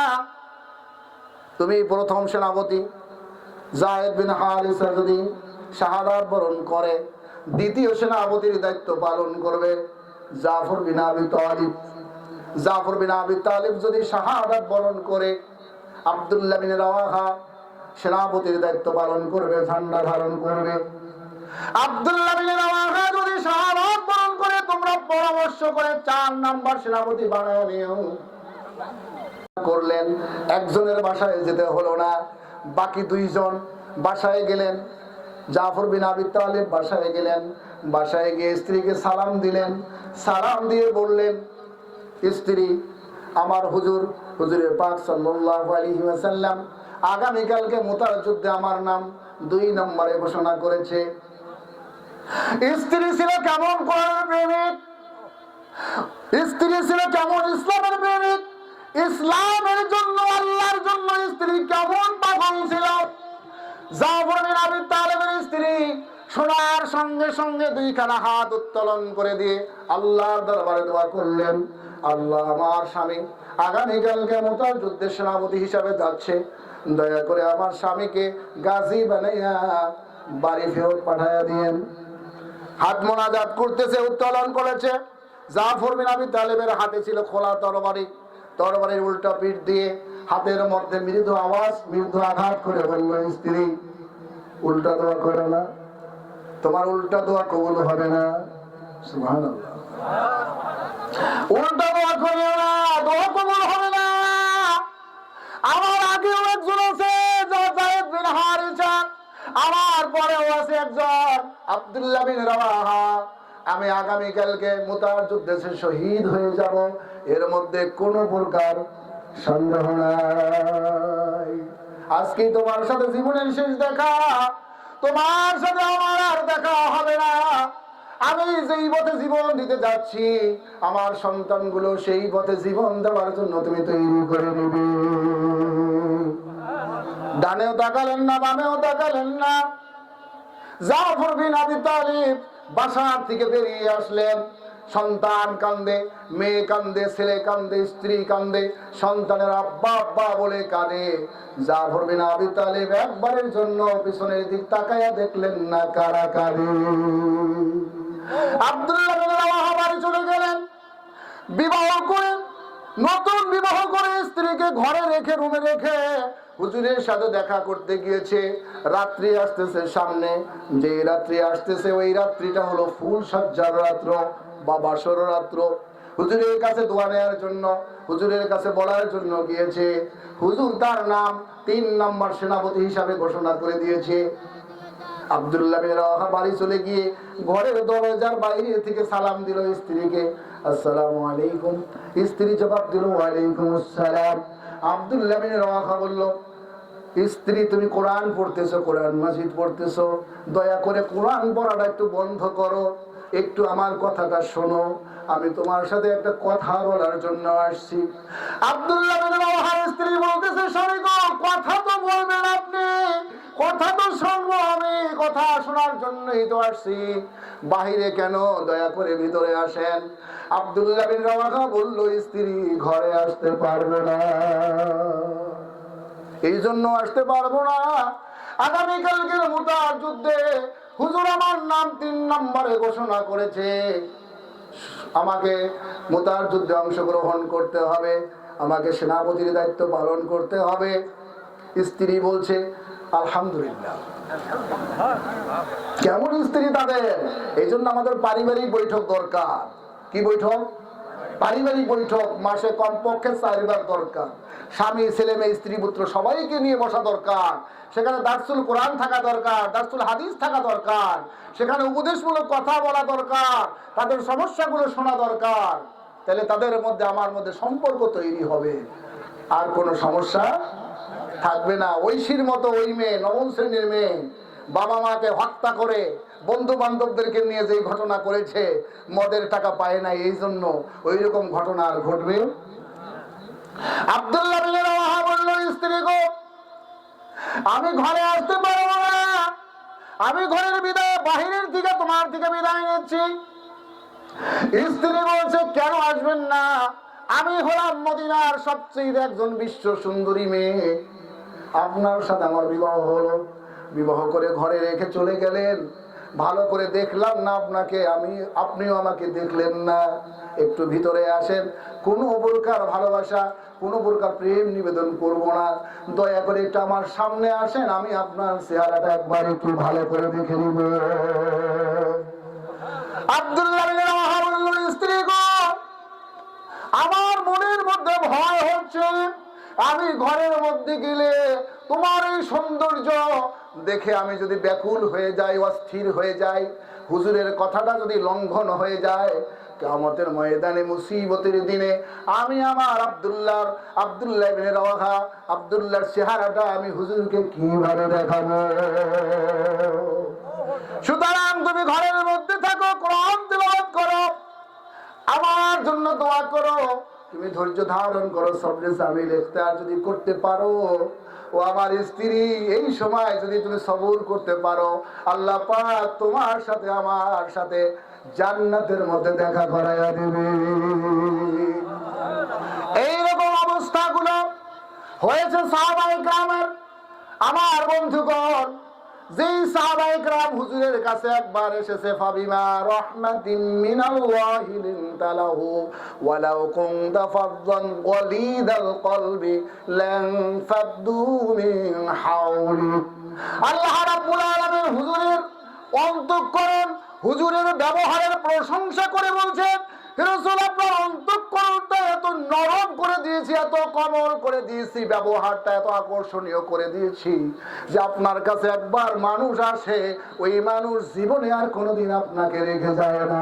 তুমি প্রথম সেনাপতি। যায়েদ বিন হারিসা যদি শাহাদাত বরণ করে, দ্বিতীয় সেনাপতির দায়িত্ব পালন করবে জাফর বিন আবি তালিব। জাফর বিন আবি তালিব যদি শাহাদাত বরণ করে, আব্দুল্লাহ বিন রাওয়াহা সেনাপতির দায়িত্ব পালন করবে, ঝান্ডা ধারণ করবে। আব্দুল্লাহ বিন রাওয়াহা যদি শাহাদাত বরণ করে, তোমরা পরামর্শ করে 4 নাম্বার সেনাপতি বানাও নিও। করলেন, একজনের বাসায় যেতে হলো না, বাকি 2 জন বাসায় গেলেন। জাফর বিন আবি তালিব বাসায় গেলেন, বাসায় গিয়ে স্ত্রীকে সালাম দিলেন, সালাম দিয়ে বললেন, স্ত্রী, আমার হুজুরে পাক সাল্লাল্লাহু আলাইহি ওয়াসাল্লাম আগামী কালকে মুতার যুদ্ধে আমার নাম 2 নম্বরে ঘোষণা করেছে। স্ত্রী ছিল কেমন কোরআনের প্রেমিক, স্ত্রী ছিল কেমন ইসলামের প্রেমিক, ইসলামের জন্য আল্লাহর জন্য স্ত্রী কেমন পাগল ছিল। জাফর বিন আবি তালেবের স্ত্রী শোনার সঙ্গে সঙ্গে দুইখানা হাত উত্তোলন করে দিয়ে আল্লাহর দরবারে দোয়া করলেন, আল্লাহ আমার স্বামী আগামীকালকে মুতার যুদ্ধের সেনাপতি হিসাবে যাচ্ছে, দয়া করে আমার স্বামীকে গাজী বানাইয়া বাড়ি ফেরত পাঠাইয়া দিয়েন। হাত মোনাজাত করতেছে, উত্তোলন করেছে। জাফর বিন আবি তালেবের হাতে ছিল খোলা তরবারি, তরবারির উল্টা পিঠ দিয়ে হাতের মধ্যে মৃদু আওয়াজ, মৃদু আঘাত করে বলল, স্ত্রী উল্টা দোয়া করে না, তোমার উল্টা দোয়া কবুল হবে না। সুবহানাল্লাহ। উল্টা দোয়া করে না, দোয়া কবুল হবে না। আমার আগেও একজন আছে যায়েদ বিন হারিসা, আমার পরেও আছে একজন আব্দুল্লাহ বিন রাওয়াহা। আমি আগামীকালকে মুতার যুদ্ধে শহীদ হয়ে যাব, এর মধ্যে কোনো প্রকার সন্দেহ নাই। আজকে তোমার সাথে জীবনের শেষ দেখা, তোমার সাথে আমার আর দেখা হবে না। আমি যেই পথে জীবন দিতে যাচ্ছি, আমার সন্তানগুলো সেই পথে জীবন দেওয়ার জন্য তুমি তৈরি করে নেবে। ডানেও তাকালেন না, বামেও তাকালেন না। জাফর বিন আবি তালিব বাসার থেকে বেরিয়ে আসলেন। সন্তান কান্দে, মেয়ে কান্দে, ছেলে কান্দে, স্ত্রী কান্দে, সন্তানের আব্বা আব্বা বলে কাঁদে। জাফর বিন আবি তালিব একবারের জন্য পিছনের দিক তাকায়া দেখলেন না কারা কাঁদে। আব্দুল্লাহ বিন রাওয়াহা বাড়ি চলে গেলেন। বিবাহ করে, নতুন বিবাহ করে স্ত্রীকে ঘরে রেখে, রুমে রেখে হুজুরের সাথে দেখা করতে গিয়েছে। রাত্রি আসতেছে সামনে, যে রাত্রি আসতেছে ওই রাত্রিটা হলো ফুল সজ্জার রাত্র বা বাসর রাত্র। হুজুরের কাছে দোয়া নেওয়ার জন্য, হুজুরের কাছে বলার জন্য গিয়েছে। হুজুর তার নাম 3 নম্বর সেনাপতি হিসাবে ঘোষণা করে দিয়েছে। আব্দুল্লাহ বিন রাওয়াহা বাড়ি চলে গিয়ে ঘরের দরজার বাইরে থেকে সালাম দিল স্ত্রীকে, আসসালামু আলাইকুম। স্ত্রী জবাব দিল, ওয়ালাইকুম আসসালাম। আব্দুল্লাহ বিন রাওয়াহা বলল, স্ত্রী তুমি কোরআন পড়তেছো, কোরআন মাজিদ পড়তেছো, দয়া করে কোরআন পড়াটা একটু বন্ধ করো, একটু আমার কথাটা শোনো, আমি তোমার সাথে একটা কথা বলার জন্য আসছি। আব্দুল্লাহ বিন রাওয়াহার স্ত্রী বলতেছে, স্বামী গো, কথা তো বলবেন আপনি, কথা তো শুনবো আমি, কথা শোনার জন্যই তো আসছি, বাহিরে কেন, দয়া করে ভিতরে আসেন। আব্দুল্লাহ বিন রাওয়াহা বলল, স্ত্রী ঘরে আসতে পারবে না, এই জন্য আসতে পারবো না। আগামীকালকের মুতার যুদ্ধে হুজুর আমার নাম 3 নম্বরে ঘোষণা করেছে, আমাকে মুতার যুদ্ধে অংশগ্রহণ করতে হবে, আমাকে সেনাপতির দায়িত্ব পালন করতে হবে। স্ত্রী বলছে, আলহামদুলিল্লাহ। কেমন স্ত্রী তাদের? এই জন্য আমাদের পারিবারিক বৈঠক দরকার। কি বৈঠক? পারিবারিক বৈঠক মাসে কমপক্ষে 4 বার দরকার। স্বামী, ছেলে মেয়ে, স্ত্রী পুত্র সবাইকে নিয়ে বসা দরকার। সেখানে দারসুল কোরআন থাকা দরকার, দারসুল হাদিস থাকা দরকার, সেখানে উপদেশমূলক কথা বলা দরকার, তাদের সমস্যাগুলো শোনা দরকার। তাহলে তাদের মধ্যে আমার মধ্যে সম্পর্ক তৈরি হবে, আর কোনো সমস্যা থাকবে না। ঐশীর মতো ওই মেয়ে, 9ম শ্রেণীর মেয়ে, বাবা মাকে হত্যা করে বন্ধু বান্ধবদেরকে নিয়ে যে ঘটনা করেছে, মদের টাকা পায় না, এই জন্য ওই রকম ঘটনা আর ঘটবে। আব্দুল্লাহ বিন রাওয়াহা বলল, স্ত্রী গো, আমি ঘরে আসতে পারবো না, আমি ঘরের বিদায় বাহিরের থেকে তোমার থেকে বিদায় নিচ্ছি। স্ত্রী বলছে, কেন আসবেন না? আমি হলাম মদিনার সবচেয়ে একজন বিশ্ব সুন্দরী মেয়ে, আপনার সাথে আমার বিবাহ হলো, বিবাহ করে ঘরে রেখে চলে গেলেন, ভালো করে দেখলাম না আপনাকে, আপনিও আমাকে দেখলেন না, একটু ভিতরে আসেন, কোনো প্রকার ভালোবাসা, কোনো প্রকার প্রেম নিবেদন করব না, দয়া করে একটু আমার সামনে আসেন, আমি আপনার চেহারাটা একবার একটু ভালো করে দেখে নিব। আব্দুল্লাহ বিন রাওয়াহা বলল, স্ত্রী গো, আমার মনের মধ্যে ভয় হচ্ছে, আমি ঘরের মধ্যে গেলে তোমার এই সৌন্দর্য দেখে আমি যদি ব্যাকুল হয়ে যাই, অস্থির হয়ে যাই, হুজুরের কথাটা যদি লঙ্ঘন হয়ে যায়, কিয়ামতের ময়দানে, মুসিবতের দিনে আমি আমার আব্দুল্লাহ ইবনে রাওয়াহা, আব্দুল্লাহর চেহারাটা আমি হুজুরকে কিভাবে দেখাবো? সুতরাং তুমি ঘরের মধ্যে থাকো, কোরআন তেলাওয়াত করো, আমার জন্য দোয়া করো, তুমি ধৈর্য ধারণ করো, সবরে সাবিল ইখতিয়ার যদি করতে পারো, ও আমার স্ত্রী, এই সময় যদি তুমি সবর করতে পারো, আল্লাহ পাক তোমার সাথে আমার সাথে জান্নাতের মধ্যে দেখা করাইয়া দিবে। এইরকম অবস্থাগুলো হয়েছে সাহাবায়ে কেরামের। আমার বন্ধুগণ, যেই সাহাবায়ে কেরাম হুজুরের কাছে একবার এসেছে, ফাবিমা রাহমাতিন মিনাল্লাহি লিনতা লাহু ওয়ালাউ কুনতা ফাযযান গালিদাল কলবি লান ফাদ্দু মিন হাওলি। আল্লাহ রাব্বুল আলামিন হুজুরের অন্তঃকরণ, হুজুরের ব্যবহারের প্রশংসা করে বলছেন, হে রাসূল, আপনার অন্তঃকরণটা এত নরম করে দিয়েছি, এত কোমল করে দিয়েছি, ব্যবহারটা এত আকর্ষণীয় করে দিয়েছি যে আপনার কাছে একবার মানুষ আসে, ওই মানুষ জীবনে আর কোনোদিন আপনাকে রেখে যায় না।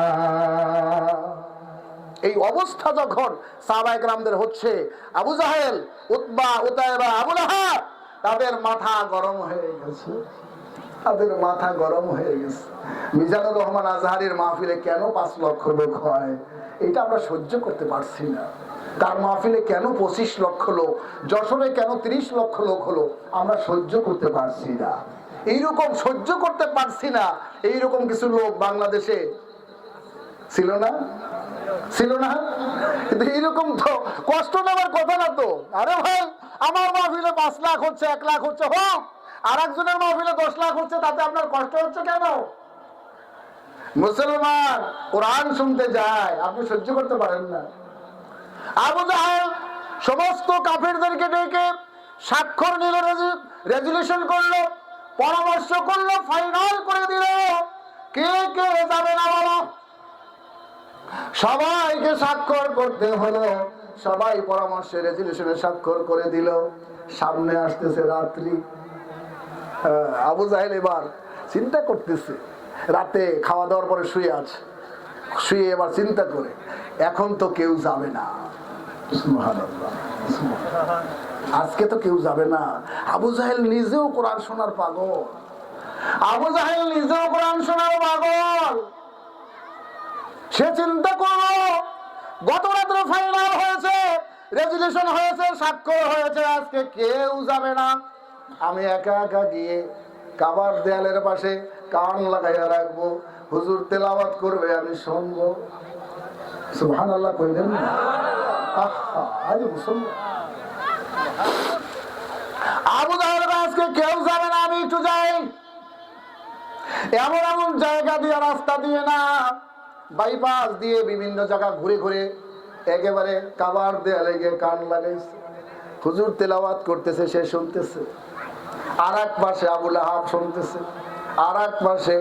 এই অবস্থা যখন সাহাবায়ে কেরামদের হচ্ছে, আবু জাহেল, উতবা, উতাইবা, আবু লাহাব, তাদের মাথা গরম হয়ে গেছে, তাদের মাথা গরম হয়ে গেছে। মিজানুর রহমান আজহারীর মাহফিলে কেন 5 লক্ষ লোক হয়, এটা আমরা সহ্য করতে পারছি না। তার মাহফিলে কেন 25 লক্ষ লোক, যশোরে কেন 30 লক্ষ লোক হলো, আমরা সহ্য করতে পারছি না। এইরকম সহ্য করতে পারছি না, এইরকম কিছু লোক বাংলাদেশে ছিল না, ছিল না? কিন্তু এইরকম তো কষ্ট নেওয়ার কথা না তো। আরে ভাই, আমার মাহফিলে 5 লাখ হচ্ছে, 1 লাখ হচ্ছে, হোক, আর একজনের মাহফিলে 10 লাখ হচ্ছে, তাতে আপনার কষ্ট হচ্ছে কেন? মুসলমান কোরআন শুনতে যায়, আপনি সহ্য করতে পারেন না। আবু জাহেল সমস্ত কাফিরদেরকে ডেকে স্বাক্ষর নিল, রেজুলেশন করলো, পরামর্শ করলো, ফাইনাল করে দিল, কে কে যাবে না বলো। সবাইকে স্বাক্ষর করতে হলো, সবাই পরামর্শে রেজুলেশনে স্বাক্ষর করে দিল। সামনে আসতেছে রাত্রি, আবু জাহেল এবার চিন্তা করতেছে, রাতে খাওয়া দাওয়ার পরে শুয়ে আছে, শুয়ে এবার চিন্তা করে, এখন তো কেউ যাবে না, আজকে তো কেউ যাবে না। আবু জাহেল নিজেও কোরআন শোনার পাগল, আবু জাহেল নিজেও কোরআন শোনার পাগল। সে চিন্তা করলো, গত রাত্রে ফাইনাল হয়েছে, রেজুলেশন হয়েছে, স্বাক্ষর হয়েছে, আজকে কেউ যাবে না, আমি একা একা গিয়ে কাবার দেয়ালের পাশে কান লাগাইয়া রাখবো, হুজুর তেলাওয়াত করবে, আমি শুনবো। সুবহানাল্লাহ কইলেন না? আজ মুসলমান আবু জাহেল, আজকে কেউ যাবে না, আমি একটু যাই। এমন এমন জায়গা দিয়ে, রাস্তা দিয়ে না, বাইপাস দিয়ে বিভিন্ন জায়গা ঘুরে ঘুরে একেবারে কাবার দেয়ালে গিয়ে কান লাগাইছে। হুজুর তেলাওয়াত করতেছে, সে শুনতেছে, আর এক পাশে আবু লাহাব শুনতেছে, আর এক পাশে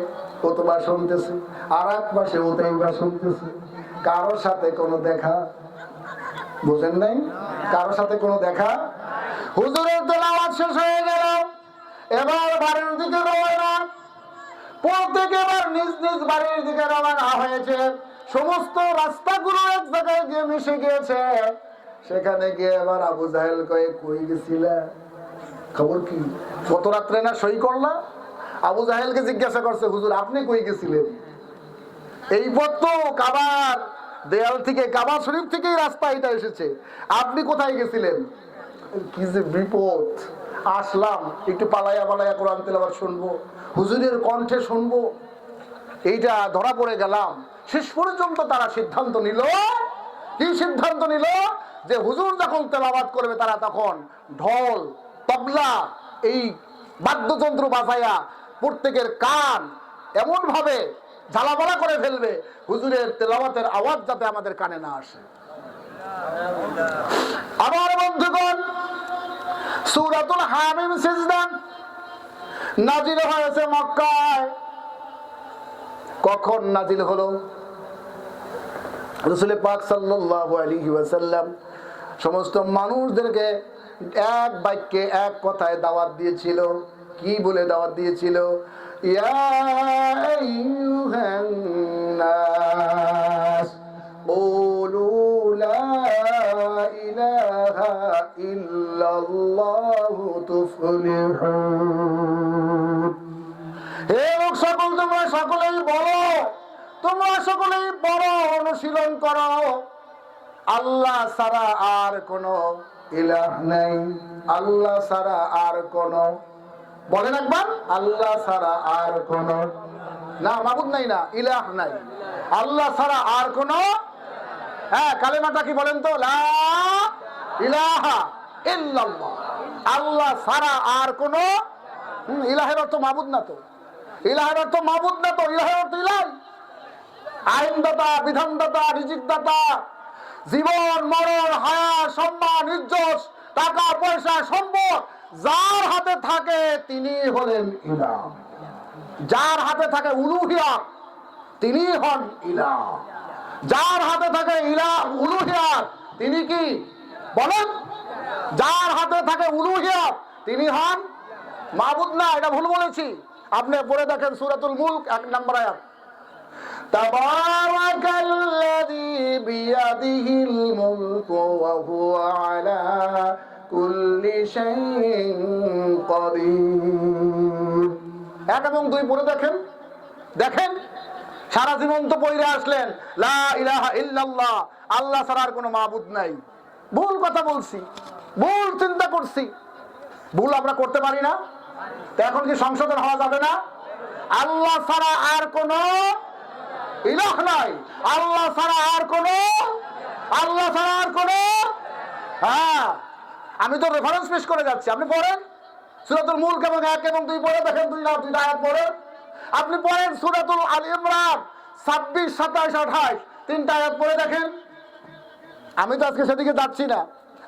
উতবা শুনতেছে, আর এক পাশে উতাইবা শুনতেছে। কারোর সাথে কোনো দেখা, বুঝেন নাই, কারোর সাথে কোনো দেখা। হুজুরের তেলাওয়াত শেষ হয়ে গেল, এবার বাড়ির দিকে রওনা। প্রত্যেকে এবার নিজ নিজ বাড়ির দিকে রওনা হয়েছে। সমস্ত রাস্তাগুলো এক জায়গায় গিয়ে মিশে গিয়েছে। সেখানে গিয়ে এবার আবু জাহেল কয়ে, কই গেছিলে, খবর কি, গত রাত্রে না সই করলা? আবু জাহেলকে জিজ্ঞাসা করছে, হুজুর আপনি কই গেছিলেন? এই পথ তো কাবার দেয়াল থেকে, কাবা শরীফ থেকেই রাস্তা এটা এসেছে, আপনি কোথায় গেছিলেন? কি যে বিপদ, আসলাম একটু পালাইয়া পালাইয়া কোরআন তেলাওয়াত শুনবো, হুজুরের কণ্ঠে শুনবো, এইটা ধরা পড়ে গেলাম। শেষ পর্যন্ত তারা সিদ্ধান্ত নিল, কি সিদ্ধান্ত নিল? যে হুজুর যখন তেলাওয়াত করবে, তারা তখন ঢোল, তবলা, এই বাদ্যযন্ত্র বাজাইয়া প্রত্যেকের কান এমন ভাবে ঝালাপালা করে ফেলবে, হুজুরের তেলাওয়াতের আওয়াজ যাতে আমাদের কানে না আসে। আমার বন্ধুগণ, সূরাতুল হামিম সিজদা নাজিল হয়েছে মক্কায়। কখন নাজিল হলো? রাসূল পাক সাল্লাল্লাহু আলাইহি ওয়াসাল্লাম সমস্ত মানুষদেরকে এক বাক্যে, এক কথায় দাওয়াত দিয়েছিল। কি বলে দাওয়াত দিয়েছিল? ইয়া আইয়ুহান নাস কুলু লা ইলাহা ইল্লাল্লাহু তুফলিহুন। হে লোক সকল, তোমরা সকলেই বলো, তোমরা সকলেই বড় অনুশীলন করো, আল্লাহ ছাড়া আর কোন ইলাহ নেই, আল্লাহ ছাড়া আর কোন, বলেন একবার, আল্লাহ ছাড়া আর কোন না মাবুদ নাই, না ইলাহ নাই, আল্লাহ ছাড়া আর কোন, হ্যাঁ কালেমাটা কি বলেন তো, লা ইলাহা ইল্লাল্লাহ, আল্লাহ ছাড়া আর কোন, ইলাহের অর্থ মাবুদ না তো, ইলাহের অর্থ মাবুদ না তো, ইলাহের অর্থ ইলাহ, আইনদাতা, বিধানদাতা, রিজিকদাতা, জীবন মরণ, হায়া, সম্মান, ইজ্জত, টাকা পয়সা, সম্পদ যার হাতে থাকে তিনি হলেন ইলাহ, যার হাতে থাকে উলুহিয়াত তিনি হন ইলাহ, যার হাতে থাকে ইলাহ উলুহিয়াত তিনি কি বলেন, যার হাতে থাকে উলুহিয়াত তিনি হন মাবুদ না। এটা ভুল বলেছি, আপনি পড়ে দেখেন সূরাতুল মুলক 1 নম্বর আয়াত, তাবারাকাল্লাযী বিয়াদিহিল মুলকু ওয়া হুয়া আলা কুল্লি শাইইন কাদির। 1 এবং 2 পড়ে দেখেন, দেখেন সারা জীবন তো পড়ে আসলেন লা ইলাহা ইল্লাল্লাহ, আল্লাহ ছাড়া আর কোনো মাবুদ নাই। ভুল কথা বলছি, ভুল চিন্তা করছি, ভুল আমরা করতে পারি না, তো এখন কি সংশোধন হওয়া যাবে না? আল্লাহ ছাড়া আর কোনো ইলাহ নাই, আল্লাহ ছাড়া আর কোনো, আল্লাহ ছাড়া আর কোনো, হ্যাঁ আমি তো রেফারেন্স পেশ করে যাচ্ছি, আপনি পড়েন সূরাতুল মুলক এবং 1 এবং 2 পড়ে দেখেন, 2 আয়াত পড়েন, আপনি পড়েন সূরাতুল আল ইমরান 26, 27, 28 3টা আয়াত পড়ে দেখেন। আমি তো আজকে সেদিকে যাচ্ছি না,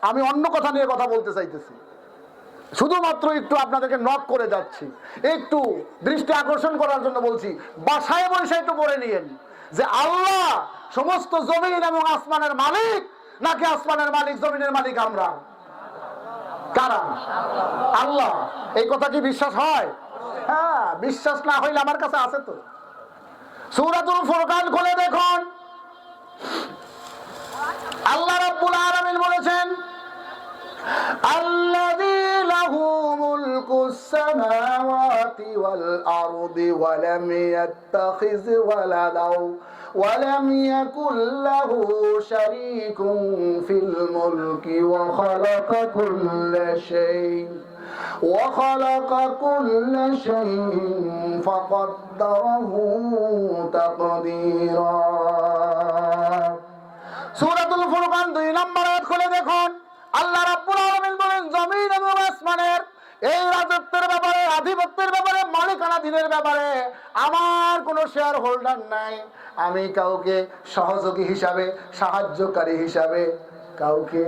আমি অন্য কথা নিয়ে কথা বলতে চাইতেছি, শুধুমাত্র একটু আপনাদেরকে নক করে যাচ্ছি, একটু দৃষ্টি আকর্ষণ করার জন্য বলছি, বাসায় বসে একটু পড়ে নিয়েন যে আল্লাহ সমস্ত জমিন এবং আসমানের মালিক, নাকি আসমানের মালিক জমিনের মালিক আমরা? কারা? আল্লাহ। এই কথা কি বিশ্বাস হয়? হ্যাঁ, বিশ্বাস না হইলে আমার কাছে আছে তো, সূরাতুল ফুরকান খুলে দেখুন, আল্লাহ রাব্বুল আলামিন বলেছেন আল্লাযী লাহু মুলকুস সামাওয়াতি ওয়াল আরদি ওয়া লাম ইয়াত্তাখিজ ওয়ালাদাও ওয়া লাম ইয়াকুল লাহু শারীকুন ফিল মুলকি ওয়া খালাকা কুল্লা শাইইন وخلق كل شيء فقدره تقديرا। সূরাতুল ফুরকান 2 নম্বর আয়াত খুলে দেখুন, আল্লাহ রাব্বুল আলামিন বলেন জমিন এবং আসমানের এই রাজত্বের ব্যাপারে, আধিপত্যের ব্যাপারে, মালিকানাধীনের ব্যাপারে আমার কোনো শেয়ার হোল্ডার নাই, আমি কাউকে সহযোগী হিসাবে, সাহায্যকারী হিসাবে কাউকে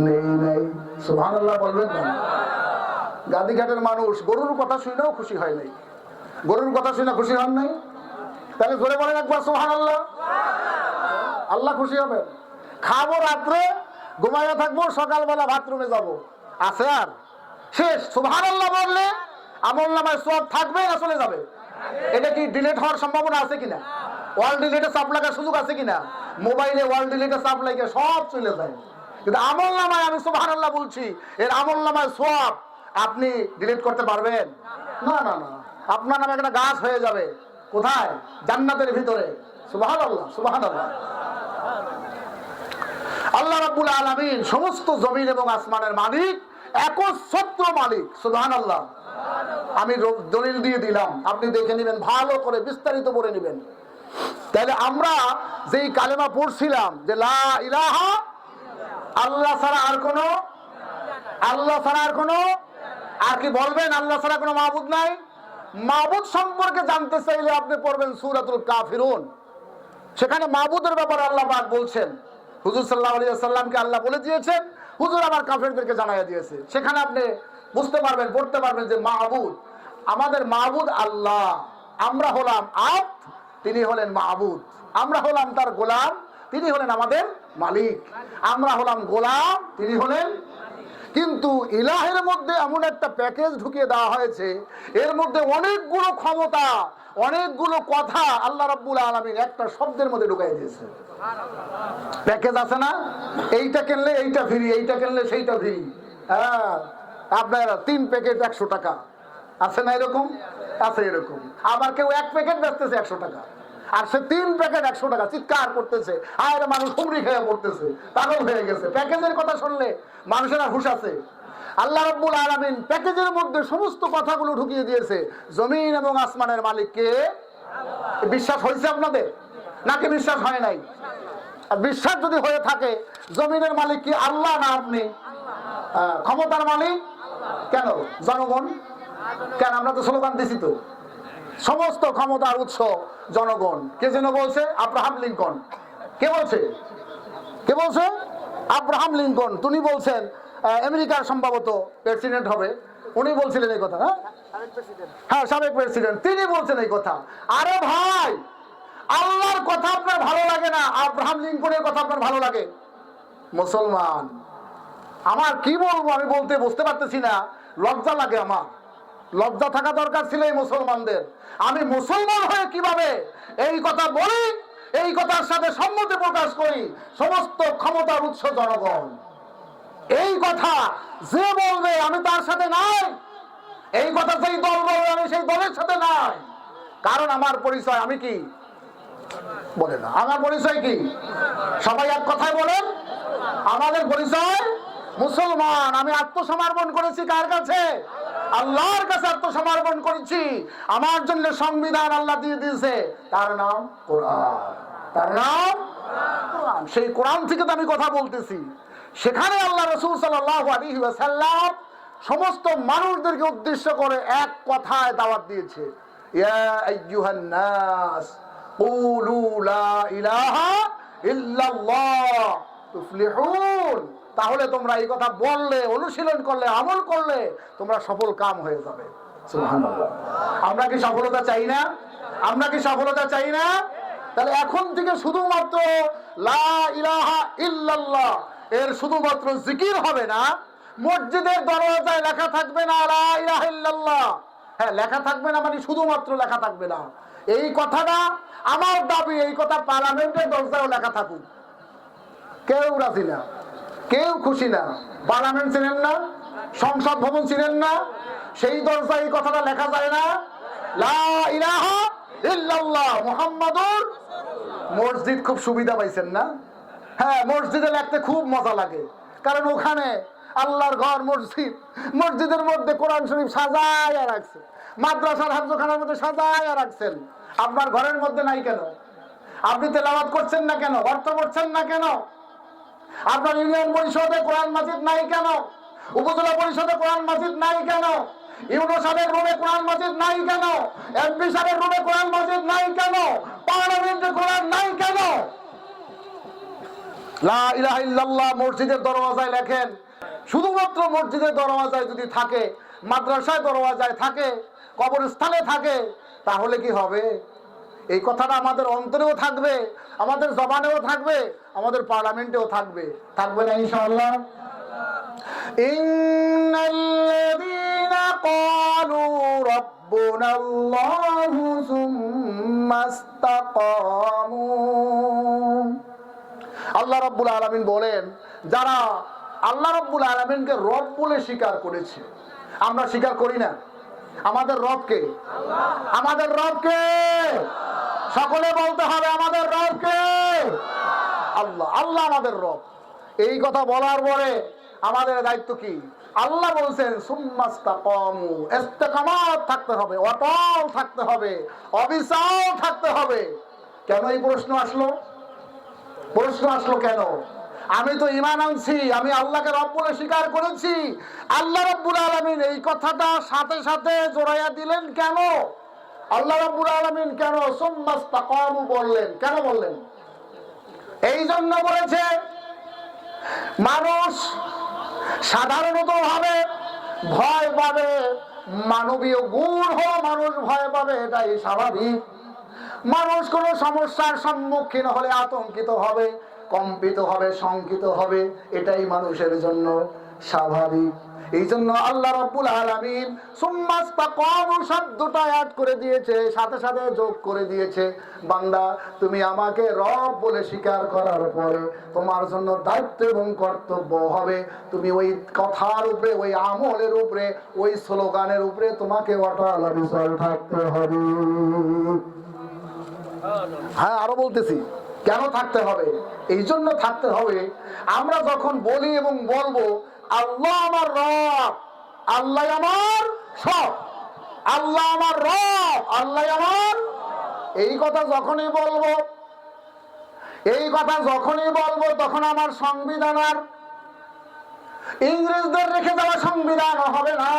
নেই নাই। সুবহানাল্লাহ বলবেন না? গাদিঘাটের মানুষ গরুর কথা শুনেও খুশি হয় নাই, গরুর কথা শুনে খুশি হন নাই? তাহলে জোরে বলেন একবার সুবহানাল্লাহ। আল্লাহ খুশি হবে। খাবো রাত্রে, ঘুমাইয়া থাকবো, সকালবেলা বাথরুমে যাব, আছে আর শেষ। সুবহানাল্লাহ বললে আমলনামায় সওয়াব থাকবে না চলে যাবে? এটা কি ডিলিট হওয়ার সম্ভাবনা আছে কিনা? ওয়াল ডিলিটে চাপ লাগার সুযোগ আছে কিনা? মোবাইলে ওয়াল ডিলিটে চাপ লাগিয়ে সব চলে যায়, কিন্তু আমলনামায় আমি সুবহানাল্লাহ বলছি, এর আমলনামায় সওয়াব আপনি ডিলিট করতে পারবেন না? না না, আপনার নামে একটা গাছ হয়ে যাবে। কোথায়? জান্নাতের ভিতরে। সুবহানাল্লাহ, সুবহানাল্লাহ। আল্লাহ রাব্বুল আলামিন সমস্ত জমিন এবং আসমানের মালিক, একচ্ছত্র মালিক। সুবহানাল্লাহ। আমি দলিল দিয়ে দিলাম, আপনি দেখে নেবেন, ভালো করে বিস্তারিত পড়ে নেবেন। তাহলে আমরা যেই কালেমা পড়ছিলাম যে লা ইলাহা, আল্লাহ ছাড়া আর কোনো, আল্লাহ ছাড়া আর কোনো, আর কি বলবেন আল্লাহ ছাড়া কোনো মাবুদ নাই? মাবুদ সম্পর্কে জানতে চাইলে আপনি পড়বেন সূরাতুল কাফিরুন, সেখানে মাবুদের ব্যাপারে আল্লাহ পাক বলছেন, হুজুর সাল্লাল্লাহু আলাইহি ওয়াসাল্লামকে আল্লাহ বলে দিয়েছেন, হুজুর আবার কাফেরদেরকে জানাইয়া দিয়েছে। সেখানে আপনি বুঝতে পারবেন, পড়তে পারবেন যে মাবুদ, আমাদের মাবুদ আল্লাহ, আমরা হলাম আব্দ, তিনি হলেন মাবুদ, আমরা হলাম তার গোলাম, তিনি হলেন আমাদের মালিক, আমরা হলাম গোলাম, তিনি হলেন। কিন্তু ইলাহের মধ্যে এমন একটা প্যাকেজ ঢুকিয়ে দেওয়া হয়েছে, এর মধ্যে অনেকগুলো ক্ষমতা, অনেকগুলো কথা আল্লাহ রাব্বুল আলামিন একটা শব্দের মধ্যে ঢুকাই দিয়েছে। প্যাকেজ আছে না, এইটা কিনলে এইটা ফ্রি, এইটা কিনলে সেইটা ফ্রি। হ্যাঁ, আপনার 3 প্যাকেট 100 টাকা, আছে না এরকম? আছে এরকম। আবার কেউ 1 প্যাকেট বেচতেছে 100 টাকা, আর সে 3 প্যাকেট 100 টাকা, চিৎকার করতেছে, আর মানুষ হুমড়ি খেয়ে পড়তেছে, পাগল হয়ে গেছে। প্যাকেজের কথা শুনলে মানুষের আর হুঁশ আছে? আল্লাহ রাব্বুল আলামিন প্যাকেজের মধ্যে সমস্ত কথাগুলো ঢুকিয়ে দিয়েছে। জমিন এবং আসমানের মালিক কে? বিশ্বাস হয়েছে আপনাদের নাকি বিশ্বাস হয় নাই? আর বিশ্বাস যদি হয়ে থাকে, জমিনের মালিক কি আল্লাহ না আপনি? ক্ষমতার মালিক কেন? জনগণ কেন? আমরা তো স্লোগান দিছি তো, সমস্ত ক্ষমতার উৎস জনগণ। কে যেন বলছে? Abraham Lincoln. কে বলছে? কে বলছে? Abraham Lincoln. তিনি বলছেন আমেরিকার সম্ভবত প্রেসিডেন্ট হবে, উনি বলছিলেন এই কথা। হ্যাঁ, সাবেক প্রেসিডেন্ট, তিনি বলছেন এই কথা। আরে ভাই, আল্লাহর কথা আপনার ভালো লাগে না, আব্রাহাম লিঙ্কনের কথা আপনার ভালো লাগে? মুসলমান, আমার কি বলবো আমি বুঝতে পারতেছি না, লজ্জা লাগে আমার। লজ্জা থাকা দরকার ছিল এই মুসলমানদের। আমি মুসলমান হয়ে কিভাবে এই কথা বলি, এই কথার সাথে সম্মতি প্রকাশ করি? সমস্ত ক্ষমতার উৎস জনগণ। এই কথা যে বলবে আমি তার সাথে নাই, এই কথা যেই দল বলবে আমি সেই দলের সাথে নাই। কারণ আমার পরিচয়, আমি কি বলে না, আমার পরিচয় কি? সবাই এক কথায় বলেন, আমাদের পরিচয় মুসলমান। আমি আত্মসমর্পণ করেছি কার কাছে? আল্লাহর কাছে আত্মসমর্পণ করেছি। আমার জন্য সংবিধান আল্লাহ দিয়ে দিয়েছে, তার নাম কোরআন। তার নাম কোরআন। সেই কোরআন থেকে তো আমি কথা বলতেছি। সেখানে আল্লাহ রাসূল সাল্লাল্লাহু আলাইহি ওয়াসাল্লাম সমস্ত মানুষদেরকে উদ্দেশ্য করে এক কথায় দাওয়াত দিয়েছে, ইয়া আইয়ুহান নাস কুলু লা ইলাহা ইল্লাল্লাহ তুফলিহুন। তাহলে তোমরা এই কথা বললে, অনুশীলন করলে, আমল করলে তোমরা সফল কাম হয়ে যাবে। সুবহানাল্লাহ। আমরা কি সফলতা চাই না? আমরা কি সফলতা চাই না? তাহলে এখন থেকে শুধুমাত্র লা ইলাহা ইল্লাল্লাহ এর শুধুমাত্র জিকির হবে না, মসজিদের দরজায় লেখা থাকবে না লা ইলাহা ইল্লাল্লাহ। হ্যাঁ, লেখা থাকবে না মানে শুধুমাত্র লেখা থাকবে না। এই কথাটা আমার দাবি, এই কথা পার্লামেন্টের দরজায়ও লেখা থাকুক। কেউ রাজি না, কেউ খুশি না। পার্লামেন্ট চিনেন না? সংসদ ভবন চিনেন না? সেই দরজায় এই কথাটা লেখা যায় না, লা ইলাহা ইল্লাল্লাহ মুহাম্মাদুর। মসজিদ খুব সুবিধা পাইছেন না? হ্যাঁ, মসজিদে লিখতে খুব মজা লাগে, কারণ ওখানে আল্লাহর ঘর মসজিদ, মসজিদের মধ্যে কোরআন শরীফ সাজায়া রাখছে, মাদ্রাসার হাফজখানার মধ্যে সাজায়া রাখছেন। আপনার ঘরের মধ্যে নাই কেন? আপনি তেলাওয়াত করছেন না কেন? অর্থ করছেন না কেন? আপনার ইউনিয়ন পরিষদে কোরআন মাজিদ নাই কেন? উপজেলা পরিষদে কোরআন মাজিদ নাই কেন? ইউনো সাহেবের রুমে কোরআন মাজিদ নাই কেন? এমপি সাহেবের রুমে কোরআন মাজিদ নাই কেন? পার্লামেন্টে কোরআন নাই কেন? লা ইলাহা ইল্লাল্লাহ মসজিদের দরওয়াজায় লেখেন। শুধুমাত্র মসজিদের দরওয়াজায় যদি থাকে, মাদ্রাসায় দরওয়াজায় থাকে, কবরস্থানে থাকে, তাহলে কি হবে? এই কথাটা আমাদের অন্তরেও থাকবে, আমাদের জবানেও থাকবে, আমাদের পার্লামেন্টেও থাকবে। থাকবে না ইনশাআল্লাহ? ইন্নাল্লাযীনা ক্বালু রাব্বুনাল্লাহু সুম্মা ইসতাকামু। আল্লাহ রাব্বুল আলামিন বলেন, যারা আল্লাহ রাব্বুল আলামিনকে রব বলে স্বীকার করেছে। আমরা স্বীকার করি না? আমাদের রবকে, আমাদের রবকে সকলে বলতে হবে, আমাদের রবকে আল্লাহ। আল্লাহ আমাদের রব। এই কথা বলার পরে আমাদের দায়িত্ব কি? আল্লাহ বলছেন সুম্মাস্তাকামু, ইস্তেকামাত থাকতে হবে, অটল থাকতে হবে, অবিচল থাকতে হবে। কেন এই প্রশ্ন আসলো? প্রশ্ন আসলো কেন? আমি তো ঈমান আনছি, আমি আল্লাহকে রব বলে স্বীকার করেছি। আল্লাহ রাব্বুল আলামিন এই কথাটা সাথে সাথে জোড়াইয়া দিলেন কেন? আল্লাহ রাব্বুল আলামিন কেন সুম্মাস্তাকামু বললেন? কেন বললেন? এই জন্য বলেছে, মানুষ সাধারণত ভাবে ভয় পাবে, মানবীয় গুণ হলো মানুষ ভয় পাবে, এটাই স্বাভাবিক। মানুষ কোন সমস্যার সম্মুখীন হলে আতঙ্কিত হবে, কম্পিত হবে, শঙ্কিত হবে, এটাই মানুষের জন্য স্বাভাবিক। এই জন্য আল্লাহ রাব্বুল আলামিন সুম্মাস্তাকামু শব্দটা অ্যাড করে দিয়েছে, সাথে সাথে যোগ করে দিয়েছে, বান্দা তুমি আমাকে রব বলে স্বীকার করার পরে তোমার জন্য দায়িত্ব এবং কর্তব্য হবে তুমি ওই কথার উপরে, ওই আমলের উপরে, ওই স্লোগানের উপরে তোমাকে অটল অবিচল থাকতে হবে। হ্যাঁ, আরো বলতেছি কেন থাকতে হবে। এই জন্য থাকতে হবে, আমরা যখন বলি এবং বলবো আল্লাহ আমার রব, আল্লাহ আমার সব, আল্লাহ আমার রব, আল্লাহ আমার, এই কথা যখনই বলবো, এই কথা যখনই বলবো তখন আমার সংবিধান আর ইংরেজদের রেখে যাওয়া সংবিধান হবে না,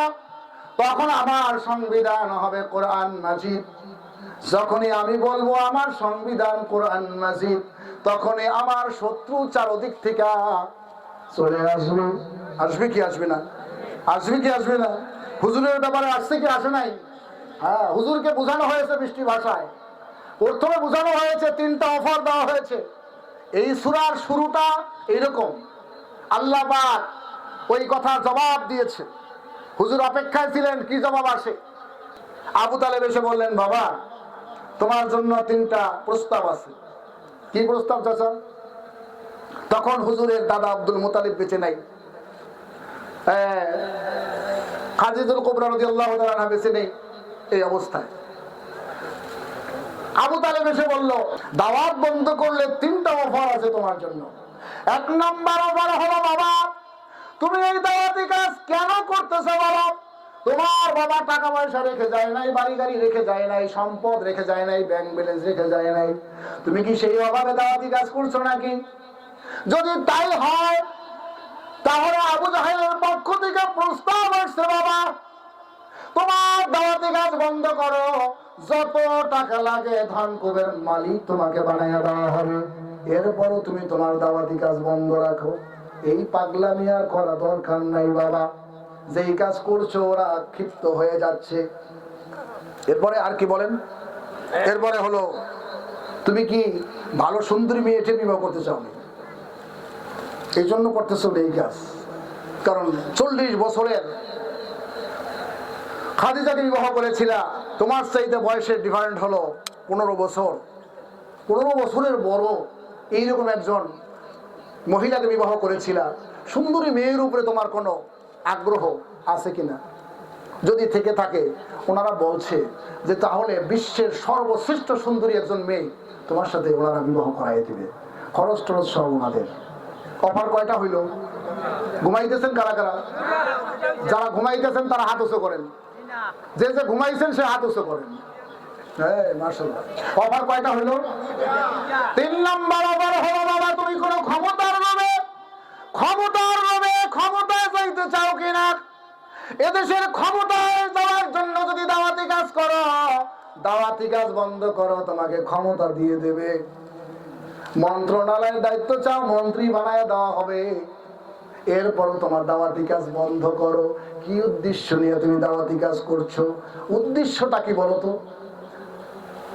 তখন আমার সংবিধান হবে কোরআন মাজিদ। যখনই আমি বলবো আমার সংবিধান কোরআন মাজিদ, তখনই আমার শত্রু চারদিক থেকে চলে আসবে। আসবে কি আসবে না? আসবে কি আসবে না? হুজুরের ব্যাপারে আসছে কি আসে নাই? হ্যাঁ, হুজুরকে বোঝানো হয়েছে বৃষ্টি ভাষায়। প্রথমে বোঝানো হয়েছে, 3টা অফার দেওয়া হয়েছে। এই সূরার শুরুটা এইরকম, আল্লাহ পাক ওই কথা জবাব দিয়েছে। হুজুর অপেক্ষায় ছিলেন কি জবাব আসে। আবু তালেব এসে বললেন, বাবা তোমার জন্য 3টা প্রস্তাব আছে। কি প্রস্তাব চাচা? তখন হুজুরের দাদা আব্দুল মুতালিব বেঁচে নাই, খাদিজাতুল কুবরা রাদিয়াল্লাহু তাআলা আনহা বেঁচে নেই। এই অবস্থায় আবু তালেব এসে বলল, দাওয়াত বন্ধ করলে 3টা অফার আছে তোমার জন্য। 1 নাম্বার অফার হলো, বাবা তুমি এই দাওয়াতি কাজ কেন করতেছো বলো? তোমার বাবা টাকা পয়সা রেখে যায় নাই, বাড়ি গাড়ি রেখে যায় নাই, সম্পদ রেখে যায় নাই, ব্যাংক ব্যালেন্স রেখে যায় নাই, তুমি কি সেই অভাবে দাওয়াতি কাজ করছো নাকি? যদি তাই হয় তাহলে আবু জাহেলের পক্ষ থেকে প্রস্তাব আসছে, বাবা তোমার দাওয়াতি কাজ বন্ধ করো, যত টাকা লাগে ধন কুবের মালিক তোমাকে বানাইয়া দেওয়া হবে, এরপরও তুমি তোমার দাওয়াতি কাজ বন্ধ রাখো। এই পাগলামি আর করা দরকার নাই বাবা, যেই কাজ করছো ওরা ক্ষিপ্ত হয়ে যাচ্ছে। এরপরে আর কি বলেন? এরপরে হলো, তুমি কি ভালো সুন্দরী মেয়েকে বিবাহ করতে চাও না, এই জন্য করতেছো এই কাজ। কারণ 40 বছরের খাদিজাকে বিবাহ করেছিল, তোমার চাইতে বয়সের ডিফারেন্ট হলো 15 বছর। 15 বছরের বড় এইরকম একজন মহিলাকে বিবাহ করেছিল। সুন্দরী মেয়ের উপরে তোমার কোনো আগ্রহ আছে কিনা? যদি থেকে থাকে, ওনারা বলছে যে তাহলে বিশ্বের সর্বশ্রেষ্ঠ সুন্দরী একজন মেয়ে তোমার সাথে ওনারা বিবাহ করাই দিবে, খরচ টরচ সব ওনাদের। অফার কয়টা হইল? ঘুমাইতেছেন কারা কারা? যারা ঘুমাইতেছেন তারা হাত উঁচু করেন, যে যে ঘুমাইছেন সে হাত উঁচু করেন। হ্যাঁ, মাশাআল্লাহ। অফার কয়টা হইল? 3 নাম্বার অফার হলো, বাবা তুমি কোনো ক্ষমতার লোভে, ক্ষমতার লোভে ক্ষমতায় যাইতে চাও কিনা? এদেশের ক্ষমতায় যাওয়ার জন্য যদি দাওয়াতি কাজ করো, দাওয়াতি কাজ বন্ধ করো, তোমাকে ক্ষমতা দিয়ে দেবে। মন্ত্রণালয়ের দায়িত্ব চাও, মন্ত্রী বানায় দেওয়া হবে, এরপরও তোমার দাওয়াতি কাজ বন্ধ করো। কি উদ্দেশ্য নিয়ে তুমি দাওয়াতি কাজ করছো? উদ্দেশ্যটা কি বলো তো?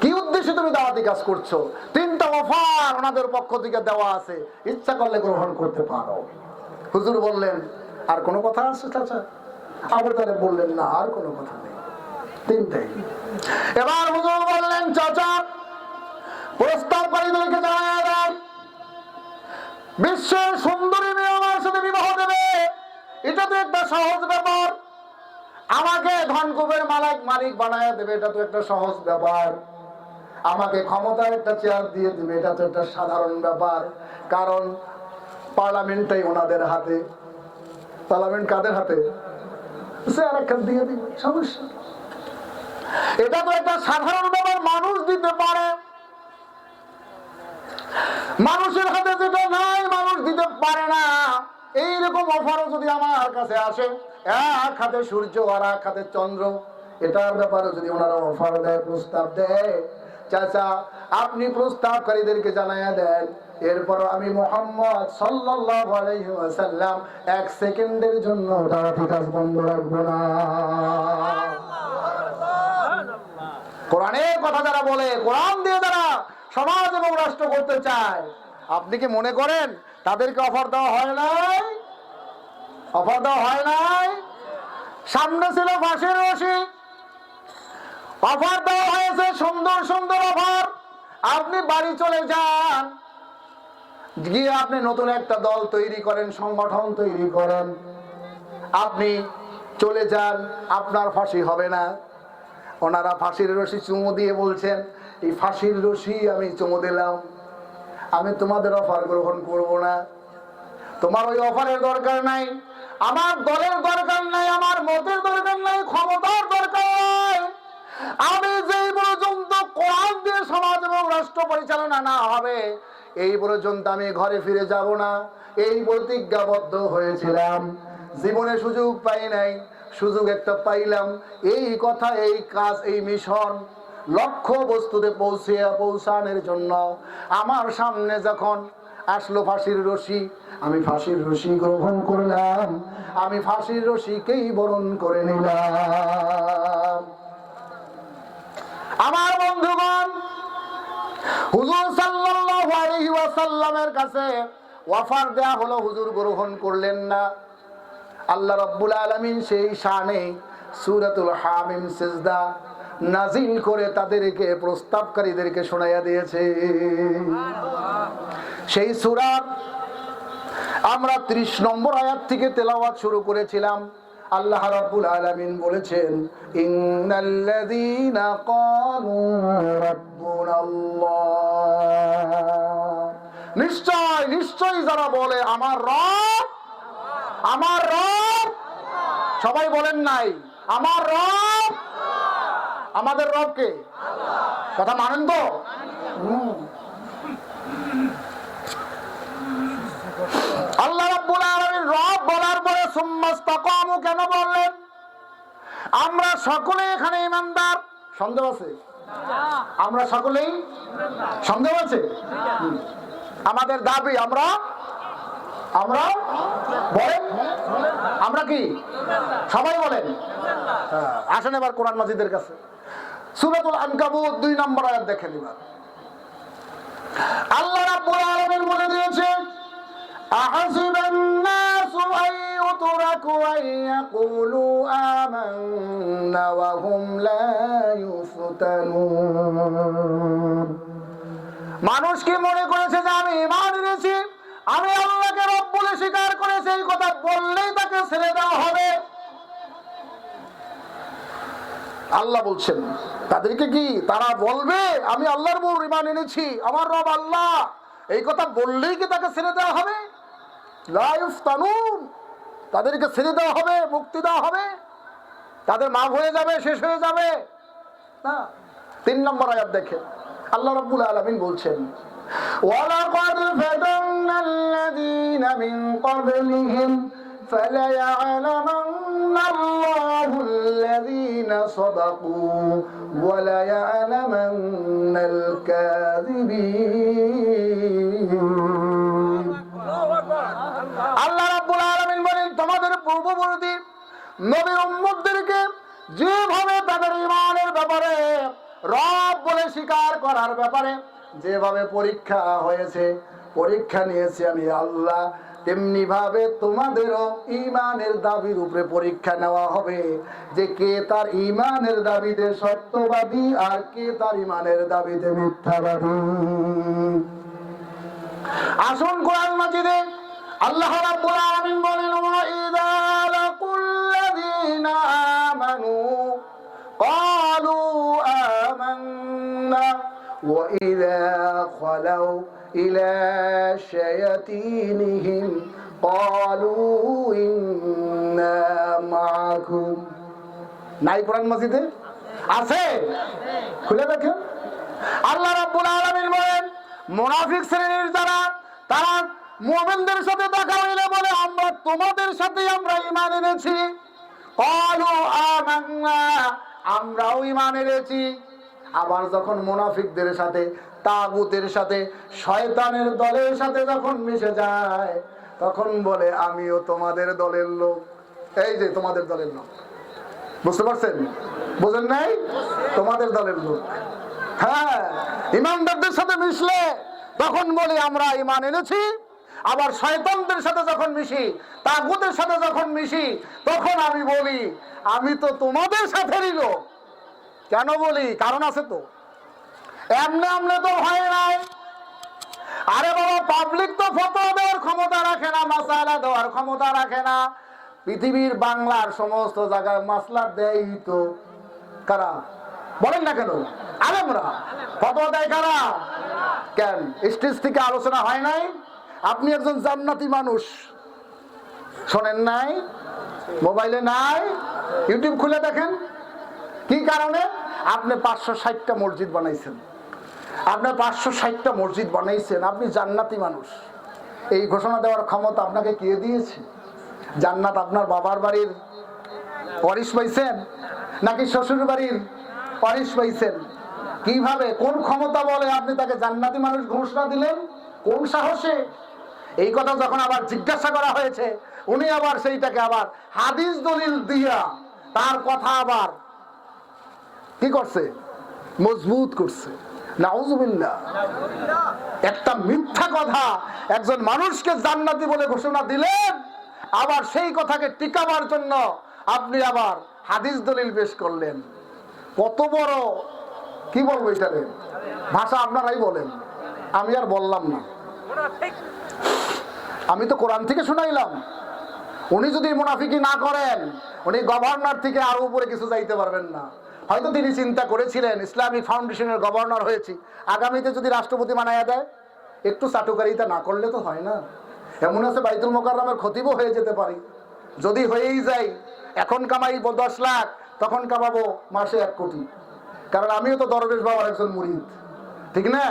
কি উদ্দেশ্যে তুমি দাওয়াতি কাজ করছো? 3টা অফার ওনাদের পক্ষ থেকে দেওয়া আছে, ইচ্ছা করলে গ্রহণ করতে পারো। হুজুর বললেন, আর কোনো কথা আছে চাচা? আবু তালেব বললেন, না আর কোনো কথা নেই, 3টাই। এবার হুজুর বললেন, চাচা প্রস্তাবকারীদেরকে জানায় দেন, বিশ্বের সুন্দরী মেয়ে আমার সাথে বিবাহ দেবে, এটা তো একটা সহজ ব্যাপার। আমাকে ধনকুবের মালিক বানায় দেবে, এটা তো একটা সহজ ব্যাপার। আমাকে ক্ষমতার একটা চেয়ার দিয়ে দেবে, এটা তো একটা সাধারণ ব্যাপার। কারণ পার্লামেন্টটাই ওনাদের হাতে। পার্লামেন্ট কাদের হাতে? চেয়ার একটা দিয়ে দিবে, সমস্যা। এটা তো একটা সাধারণ ব্যাপার, মানুষ দিতে পারে। মানুষের হাতে যেটা নাই মানুষ দিতে পারে না। এইরকম অফারও যদি আমার কাছে আসে, এক হাতে সূর্য আর এক হাতে চন্দ্র, এটার ব্যাপারে যদি ওনারা অফার দেয়, প্রস্তাব দেয়, চাচা আপনি প্রস্তাবকারীদেরকে জানাইয়া দেন, এরপর আমি মুহাম্মদ সাল্লাল্লাহু আলাইহি ওয়াসাল্লাম 1 সেকেন্ডের জন্য দাওয়াতি কাজ বন্ধ রাখবো না। কোরআনের কথা যারা বলে, কোরআন দিয়ে যারা সমাজ এবং রাষ্ট্র করতে চায়, আপনি কি মনে করেন তাদেরকে অফার দেওয়া হয় নাই? অফার দেওয়া হয় নাই? সামনে ছিল ফাঁসির রশি, অফার দেওয়া হয়েছে, সুন্দর সুন্দর অফার। আপনি বাড়ি চলে যান, গিয়ে আপনি নতুন একটা দল তৈরি করেন, সংগঠন তৈরি করেন, আপনি চলে যান, আপনার ফাঁসি হবে না। ওনারা ফাঁসির রশি চুমু দিয়ে বলছেন, এই ফাঁসির রশি আমি চুমু দিলাম, আমি তোমাদের অফার গ্রহণ করব না। তোমার ওই অফারের দরকার নাই, আমার দলের দরকার নাই, আমার মতের দরকার নাই, ক্ষমতার দরকার। আমি যেই পর্যন্ত কোরআন দিয়ে সমাজ এবং রাষ্ট্র পরিচালনা না হবে, এই পর্যন্ত আমি ঘরে ফিরে যাব না। এই প্রতিজ্ঞাবদ্ধ হয়েছিলাম, জীবনে সুযোগ পাই নাই, সুযোগ একটা পাইলাম। এই কথা, এই কাজ, এই মিশন লক্ষ্য বস্তুতে পৌঁছানোর জন্য আমার সামনে যখন আসলো ফাঁসির রশি, আমি ফাঁসির রশি গ্রহণ করলাম, আমি ফাঁসির রশিকেই বরণ করে নিলাম। আমার বন্ধুগণ, হুজুর সাল্লাল্লাহু আলাইহি ওয়াসাল্লামের কাছে অফার দেয়া হলো, হুজুর গ্রহণ করলেন না। আল্লাহ রাব্বুল আলামিন সেই শানে সূরাতুল হামিম সিজদা নাজিল করে তাদেরকে, প্রস্তাবকারীদেরকে শোনাইয়া দিয়েছে। সেই সূরা আমরা 30 নম্বর আয়াত থেকে তেলাওয়াত শুরু করেছিলাম। আল্লাহ রাব্বুল আলামিন বলেছেন, ইন্নাল্লাযীনা ক্বালু রাব্বুনাল্লাহ, নিশ্চয় নিশ্চয় যারা বলে আমার রব, আমার রব, সবাই বলেন নাই আমার রব, আমাদের রব কে? কথা মানেন তো? আল্লাহ রাব্বুল আলামিন রব বলার পরে সুম্মাস্তাকামু কেন বললেন? আমরা সকলে এখানে ইমানদার, সন্দেহ আছে? আমরা সকলেই সন্দেহ আছে? আমাদের দাবি আমরা বলেন, আমরা কি সবাই বলেন? আসেন এবার কোরআন মাজিদের কাছে, সূরাতুল আনকাবুত 2 নম্বর আয়াত দেখেন। এবার আল্লাহ রাব্বুল আলামিন বলে দিয়েছেন, আহাসিবান নাসু আন ইউতরাকু আন ইয়াকুলু আমান্না ওয়া হুম লা ইউফতানুন। মানুষ কি মনে করেছে যে আমি ঈমান এনেছি, আমি আল্লাহকে রব বলে স্বীকার করেছি, এই কথা বললেই তাকে ছেড়ে দেওয়া হবে? আল্লাহ বলছেন তাদেরকে কি তারা বলবে আমি আল্লাহর উপর ঈমান এনেছি, আমার রব আল্লাহ, এই কথা বললেই কি তাকে ছেড়ে দেওয়া হবে? লা ইফতানুন, তাদেরকে ছেড়ে দেওয়া হবে, মুক্তি দেওয়া হবে, তাদের মাফ হয়ে যাবে, শেষ হয়ে যাবে না। 3 নম্বর আয়াত দেখেন, আল্লাহ রাব্বুল আলামিন বলছেন, ওয়ালাকাদ ফাতান্নাল্লাযীনা মিন ক্বাবলিহিম ফালায়া'লামান্নাল্লাহুল্লাযীনা সাদাকু ওয়া লায়া'লামান্নাল কাযিবিন। আল্লাহ রাব্বুল আলামিন বলেন, তোমাদের পূর্ববর্তী নবী উম্মতদেরকে যেভাবে তাদের ঈমানের ব্যাপারে, রব বলে স্বীকার করার ব্যাপারে যেভাবে পরীক্ষা হয়েছে, পরীক্ষা নিয়েছি আমি আল্লাহ, তেমনি ভাবে তোমাদেরও ঈমানের দাবির উপরে পরীক্ষা নেওয়া হবে, যে কে তার ঈমানের দাবিতে সত্যবাদী আর কে তার ঈমানের দাবিতে মিথ্যাবাদী। আসুন কোরআন মাজিদে আল্লাহ রাব্বুল আলামিন বলেন, ওয়া ইযা লাকুল্লাযীনা আমানু ক্বালু আমান্না ওয়া ইযা খালাউ ইলা শায়াতিনহিম ক্বালু ইন্না মাআকুম। নাই কোরআন মাজিদে? আছে, খুলে দেখেন। আল্লাহ রাব্বুল আলামিন বলেন, মুনাফিক শ্রেণীর যারা, তারা মুমিনদের সাথে দেখা হইলে বলে আমরা তোমাদের সাথে আমরা ঈমান এনেছি। ক্বালু আমান্না, আমরাও ঈমান এনেছি। আবার যখন মুনাফিকদের সাথে, তাগুতের সাথে, শয়তানের দলের সাথে যখন মিশে যায়, তখন বলে আমিও তোমাদের দলের লোক। এই যে তোমাদের দলের লোক, বুঝতে পারছেন? বুঝেন নাই? তোমাদের দলের লোক। হ্যাঁ, ইমানদারদের সাথে মিশলে তখন বলে আমরা ঈমান এনেছি, আবার শয়তানদের সাথে যখন মিশি, তাগুতের সাথে যখন মিশি, তখন আমি বলি আমি তো তোমাদের সাথেরই লোক। কেন বলি? কারণ আছে তো। এমনি এমনি তো হয় নাই। আরে বাবা, পাবলিক তো ফতোয়া দেওয়ার ক্ষমতা রাখে না, মাসালা দেওয়ার ক্ষমতা রাখে না। পৃথিবীর বাংলার সমস্ত জায়গায় মাসলা দেয় তো কারা? বলেন না কেন? আলেমরা। ফতোয়া দেয় কারা? কেন স্টেজ থেকে আলোচনা হয় নাই? আপনি একজন জান্নাতি মানুষ, শোনেন নাই? মোবাইলে নাই? ইউটিউব খুলে দেখেন। কি কারণে? আপনি 560টা মসজিদ বানাইছেন, আপনি 560টা মসজিদ বানাইছেন, আপনি জান্নাতি মানুষ। এই ঘোষণা দেওয়ার ক্ষমতা আপনাকে কে দিয়েছে? জান্নাত আপনার বাবার বাড়ির ওয়ারিশ পাইছেন নাকি শ্বশুর বাড়ির ওয়ারিশ পাইছেন? কিভাবে, কোন ক্ষমতা বলে আপনি তাকে জান্নাতি মানুষ ঘোষণা দিলেন? কোন সাহসে? এই কথা যখন আবার জিজ্ঞাসা করা হয়েছে, উনি আবার সেইটাকে আবার হাদিস দলিল দিয়া তার কথা আবার কি করছে? মজবুত করছে। নাউজুবিল্লাহ। একটা মিথ্যা কথা একজন মানুষকে জান্নাতি বলে ঘোষণা দিলেন, আবার সেই কথাকে টিকাবার জন্য আপনি আবার হাদিস দলিল পেশ করলেন। কত বড়, কি বলবো এটারে, ভাষা আপনারাই বলেন, আমি আর বললাম না। আমি তো কোরআন থেকে শুনাইলাম। উনি যদি মুনাফিকি না করেন, উনি গভর্নর থেকে আরো উপরে কিছু যাইতে পারবেন না। হয়তো তিনি চিন্তা করেছিলেন ইসলামিক ফাউন্ডেশনের গভর্নর হয়েছি, আগামীতে যদি রাষ্ট্রপতি বানাইয়া দেয়, একটু চাটুকারিতা না করলে তো হয় না। এমন আছে বাইতুল মোকাররমের খতিবও হয়ে যেতে পারি। যদি হয়েই যাই, এখন কামাই 10 লাখ, তখন কামাবো মাসে 1 কোটি। কারণ আমিও তো দরবেশ বাবার একজন মুরিদ, ঠিক না?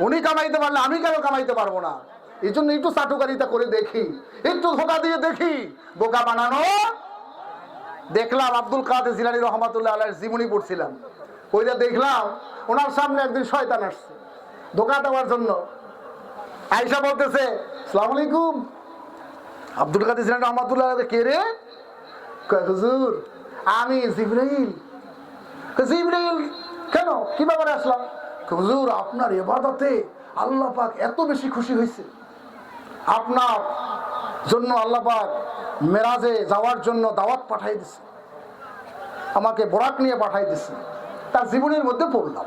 উনি কামাইতে পারলে আমি কেন কামাইতে পারবো না? এই জন্য একটু চাটুকারিতা করে দেখি, একটু ধোঁকা দিয়ে দেখি। বোকা বানানো। দেখলাম আব্দুল কাদের জিলানী রহমাতুল্লাহ আলাইহির জীবনী পড়ছিলাম, ওইটা দেখলাম ওনার সামনে একদিন শয়তান আসছে ধোঁকা দেওয়ার জন্য। আয়েশা বলতেছে, আসসালামু আলাইকুম। আব্দুল কাদের জিলানী রহমাতুল্লাহ আলাইহি, কে রে? কয়, হুজুর আমি জিবরাইল। জিবরাইল কেন, কি ব্যাপারে আসলাম? হুজুর আপনার ইবাদতে আল্লাহ পাক এত বেশি খুশি হয়েছে, আপনার জন্য আল্লাহ পাক মেরাজে যাওয়ার জন্য দাওয়াত পাঠাই দিছে, আমাকে বরাক নিয়ে পাঠাই দিছে। তার জীবনের মধ্যে পড়লাম,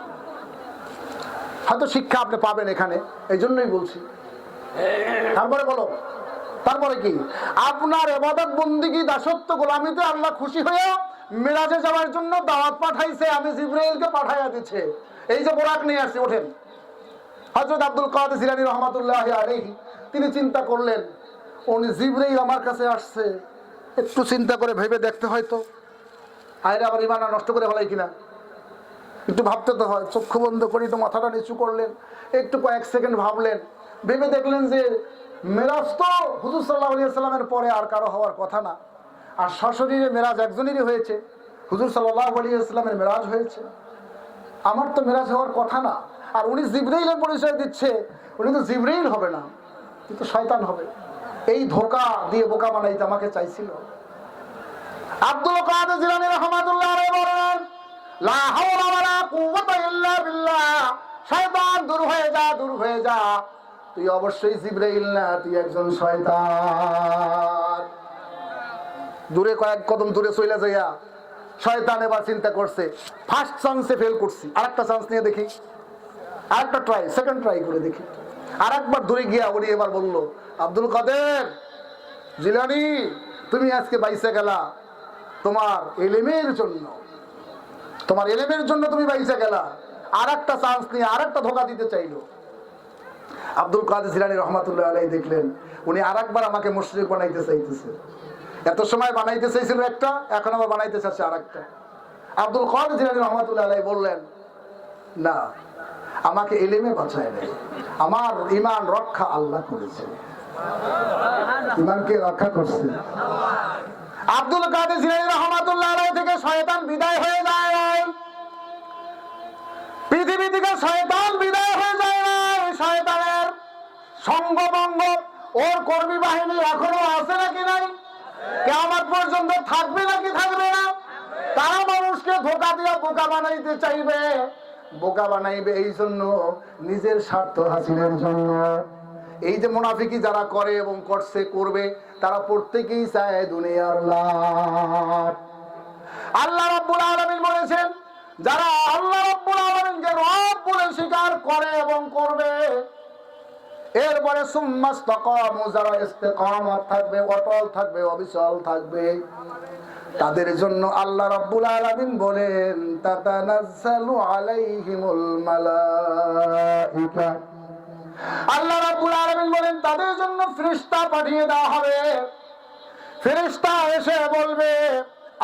হয়তো শিক্ষা আপনি পাবেন এখানে, এই জন্যই বলছি। তারপরে বলো, তারপরে কি? আপনার ইবাদত বন্দেগী দাসত্ব গোলামিতে আল্লাহ খুশি হয়ে মেরাজে যাওয়ার জন্য দাওয়াত পাঠাইছে, আমি জিবরাইলকে পাঠাইয়া দিচ্ছে। এই যে বরাক নিয়ে আসছে, ওঠেন। হযরত আব্দুল কাদের জিলানী রহমাতুল্লাহ আলাইহি তিনি চিন্তা করলেন, উনি জিবরাইল আমার কাছে আসছে, একটু চিন্তা করে ভেবে দেখতে হয়তো, আয়রে আবার ইমান নষ্ট করে ফেলাই কিনা, একটু ভাবতে তো হয়। চক্ষু বন্ধ করি তো মাথাটা নিচু করলেন, একটু কয়েক সেকেন্ড ভাবলেন, ভেবে দেখলেন যে মেরাজ তো হুজুর সাল্লাল্লাহু আলাইহি সাল্লামের পরে আর কারো হওয়ার কথা না, আর সশরীরে মেরাজ একজনেরই হয়েছে, হুজুর সাল্লাল্লাহু আলাইহি সাল্লামের মেরাজ হয়েছে, আমার তো মেরাজ হওয়ার কথা না। আর উনি জিবরাইলের পরিচয় দিচ্ছে, উনি তো জিবরাইল হবে না, কিন্তু শয়তান হবে। এই ধোঁকা দিয়ে বোকা বানাইতে আমাকে চাইছিল। আব্দুল কাদের জিলানী রাহমাতুল্লাহ আলাইহি বলেন, লা হাওলা ওয়ালা কুওয়াতা ইল্লা বিল্লাহ। শয়তান দূর হয়ে যা, দূর হয়ে যা, তুই অবশ্যই জিবরাইল না, তুই একজন শয়তান। দূরে কয়েক কদম দূরে চলে যাইয়া শয়তান এবার চিন্তা করছে, ফার্স্ট চান্সে ফেল করছি, আরেকটা চান্স নিয়ে দেখি, আরেকটা ট্রাই, সেকেন্ড ট্রাই করে দেখি। আরেকবার দূরে গিয়া উনি এবার বলল, আব্দুল কাদের জিলানী, তুমি আজকে বাইসে গেলা তোমার ইলমের জন্য, তোমার ইলমের জন্য তুমি বাইসে গেলা। আরেকটা চান্স নিয়ে আরেকটা ধোঁকা দিতে চাইলো। আব্দুল কাদের জিলানী রহমাতুল্লাহ আলাইহি দেখলেন উনি আরেকবার আমাকে মুশরিক বানাইতে চাইতেছে। এত সময় বানাইতে চাইছিল একটা, এখন আবার বানাইতে চাচ্ছে আরেকটা। আব্দুল কাদের জিলানী রহমাতুল্লাহ আলাইহি বললেন, না, আমাকে ইলমে বাঁচায় নাই, আমার ঈমান রক্ষা আল্লাহ করেছে, ঈমানকে রক্ষা করছে। আব্দুল কাদের জিলানী রাহমাতুল্লাহ আলাইহি থেকে শয়তান বিদায় হয়ে যায়, পৃথিবী থেকে শয়তান বিদায় হয়ে যায় না। শয়তানের সঙ্গভঙ্গ ওর কর্মী বাহিনী এখনো আছে নাকি নাই? কিয়ামত পর্যন্ত থাকবে নাকি থাকবে না? তারা মানুষকে ধোঁকা দিয়ে বোকা বানাইতে চাইবে। বোকা বানাইবে এই জন্য, নিজের স্বার্থ হাসিলের জন্য। এই যে মুনাফিকি যারা করে এবং করছে করবে, তারা প্রত্যেকেই চায় দুনিয়ার লাভ। আল্লাহ রাব্বুল আলামিন বলেছেন, যারা আল্লাহ রাব্বুল আলামিনকে রব বলে স্বীকার করে এবং করবে, এরপরে সুম্মাস্তাকামু, যারা ইস্তেকামত থাকবে, অটল থাকবে, অবিচল থাকবে, তাদের জন্য আল্লাহ রাব্বুল আলামিন বলেন তাতানাজ্জালু আলাইহিমুল মালাইকা, আল্লাহ রাব্বুল আলামিন বলেন তাদের জন্য ফেরেশতা পাঠিয়ে দেওয়া হবে। ফেরেশতা এসে বলবে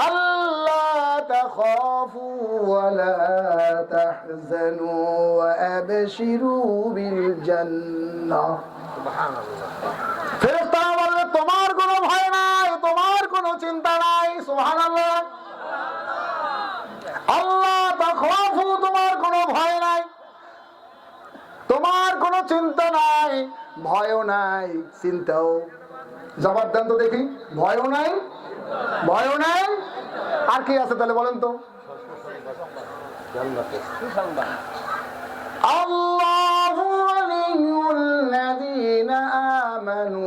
আল্লাহ তাখাফু ওয়া লা তাহজানু ওয়া আবশিরু বিল জান্নাহ। সুবহানাল্লাহ। ফেরেশতারা বলবে তোমার কোনো ভয় নাই, তোমার কোনো চিন্তা নাই। সুবহানাল্লাহ। আল্লাহ তাখাফু, তোমার কোনো ভয় নাই, তোমার কোনো চিন্তা নাই, ভয়ও নাই, চিন্তাও। জবাব দেন তো দেখি, ভয়ও নাই, ভয়ও নাই, আর কি আছে তাহলে বলেন তো? আল্লাহু ওয়ালিয়ুল্লাযীনা আমানু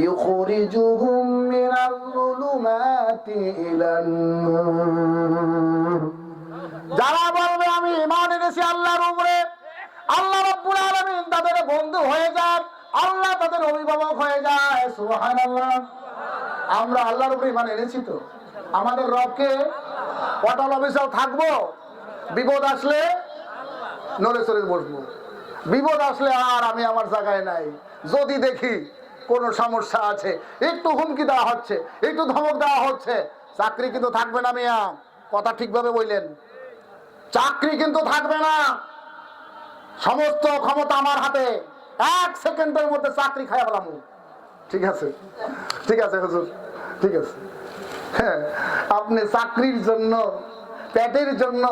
ইখরিজুহুম মিনাল যুলুমাতি ইলান নূর। যারা বলবে আমি ঈমান এনেছি আল্লাহর উপরে, আল্লাহ রাব্বুল আলামিন তাদের বন্ধু হয়ে যান, আল্লাহ তাদের অভিভাবক হয়ে যায়। সুবহানাল্লাহ। আমরা আল্লাহর উপরে ঈমান এনেছি তো, আমাদের রবকে অটল অবিচল থাকবো। বিপদ আসলে নড়ে চড়ে বসবো, বিপদ আসলে আর আমি আমার জায়গায় নাই। যদি দেখি কোন সমস্যা আছে, একটু হুমকি দেওয়া হচ্ছে, একটু ধমক দেওয়া হচ্ছে, চাকরি কিন্তু থাকবে না। মিয়া কথা ঠিকভাবে বললেন, চাকরি কিন্তু থাকবে না। সমস্ত ক্ষমতা আমার হাতে, 1 সেকেন্ডের মধ্যে চাকরি খাইয়া পেলাম। ঠিক আছে, ঠিক আছে হুজুর, ঠিক আছে। হ্যাঁ, আপনি চাকরির জন্য, পেটের জন্য,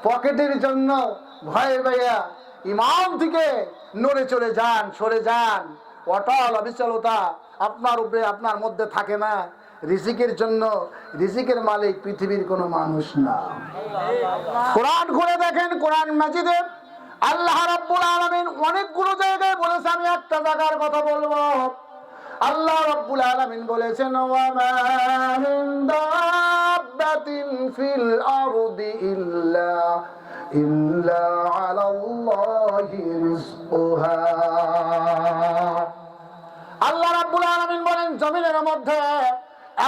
পকেটের জন্য ভয়ে ভাইয়া ইমাম থেকে নড়ে চলে যান, সরে যান। অটল অবিচলতা আপনার উপরে, আপনার মধ্যে থাকে না। রিজিকের জন্য, রিজিকের মালিক পৃথিবীর কোনো মানুষ না। কোরআন খুলে দেখেন, কোরআন মাজিদে আল্লাহ রাব্বুল আলামিন অনেকগুলো জায়গায় বলেছে, আমি একটা জায়গার কথা বলবো। আল্লাহ রাব্বুল আলামিন বলেছেন ওয়া মা মিন দাব্বাতিন ফিল আরদি ইল্লা আলাল্লাহি রিজকুহা। আল্লাহ রাব্বুল আলামিন বলেন জমিনের মধ্যে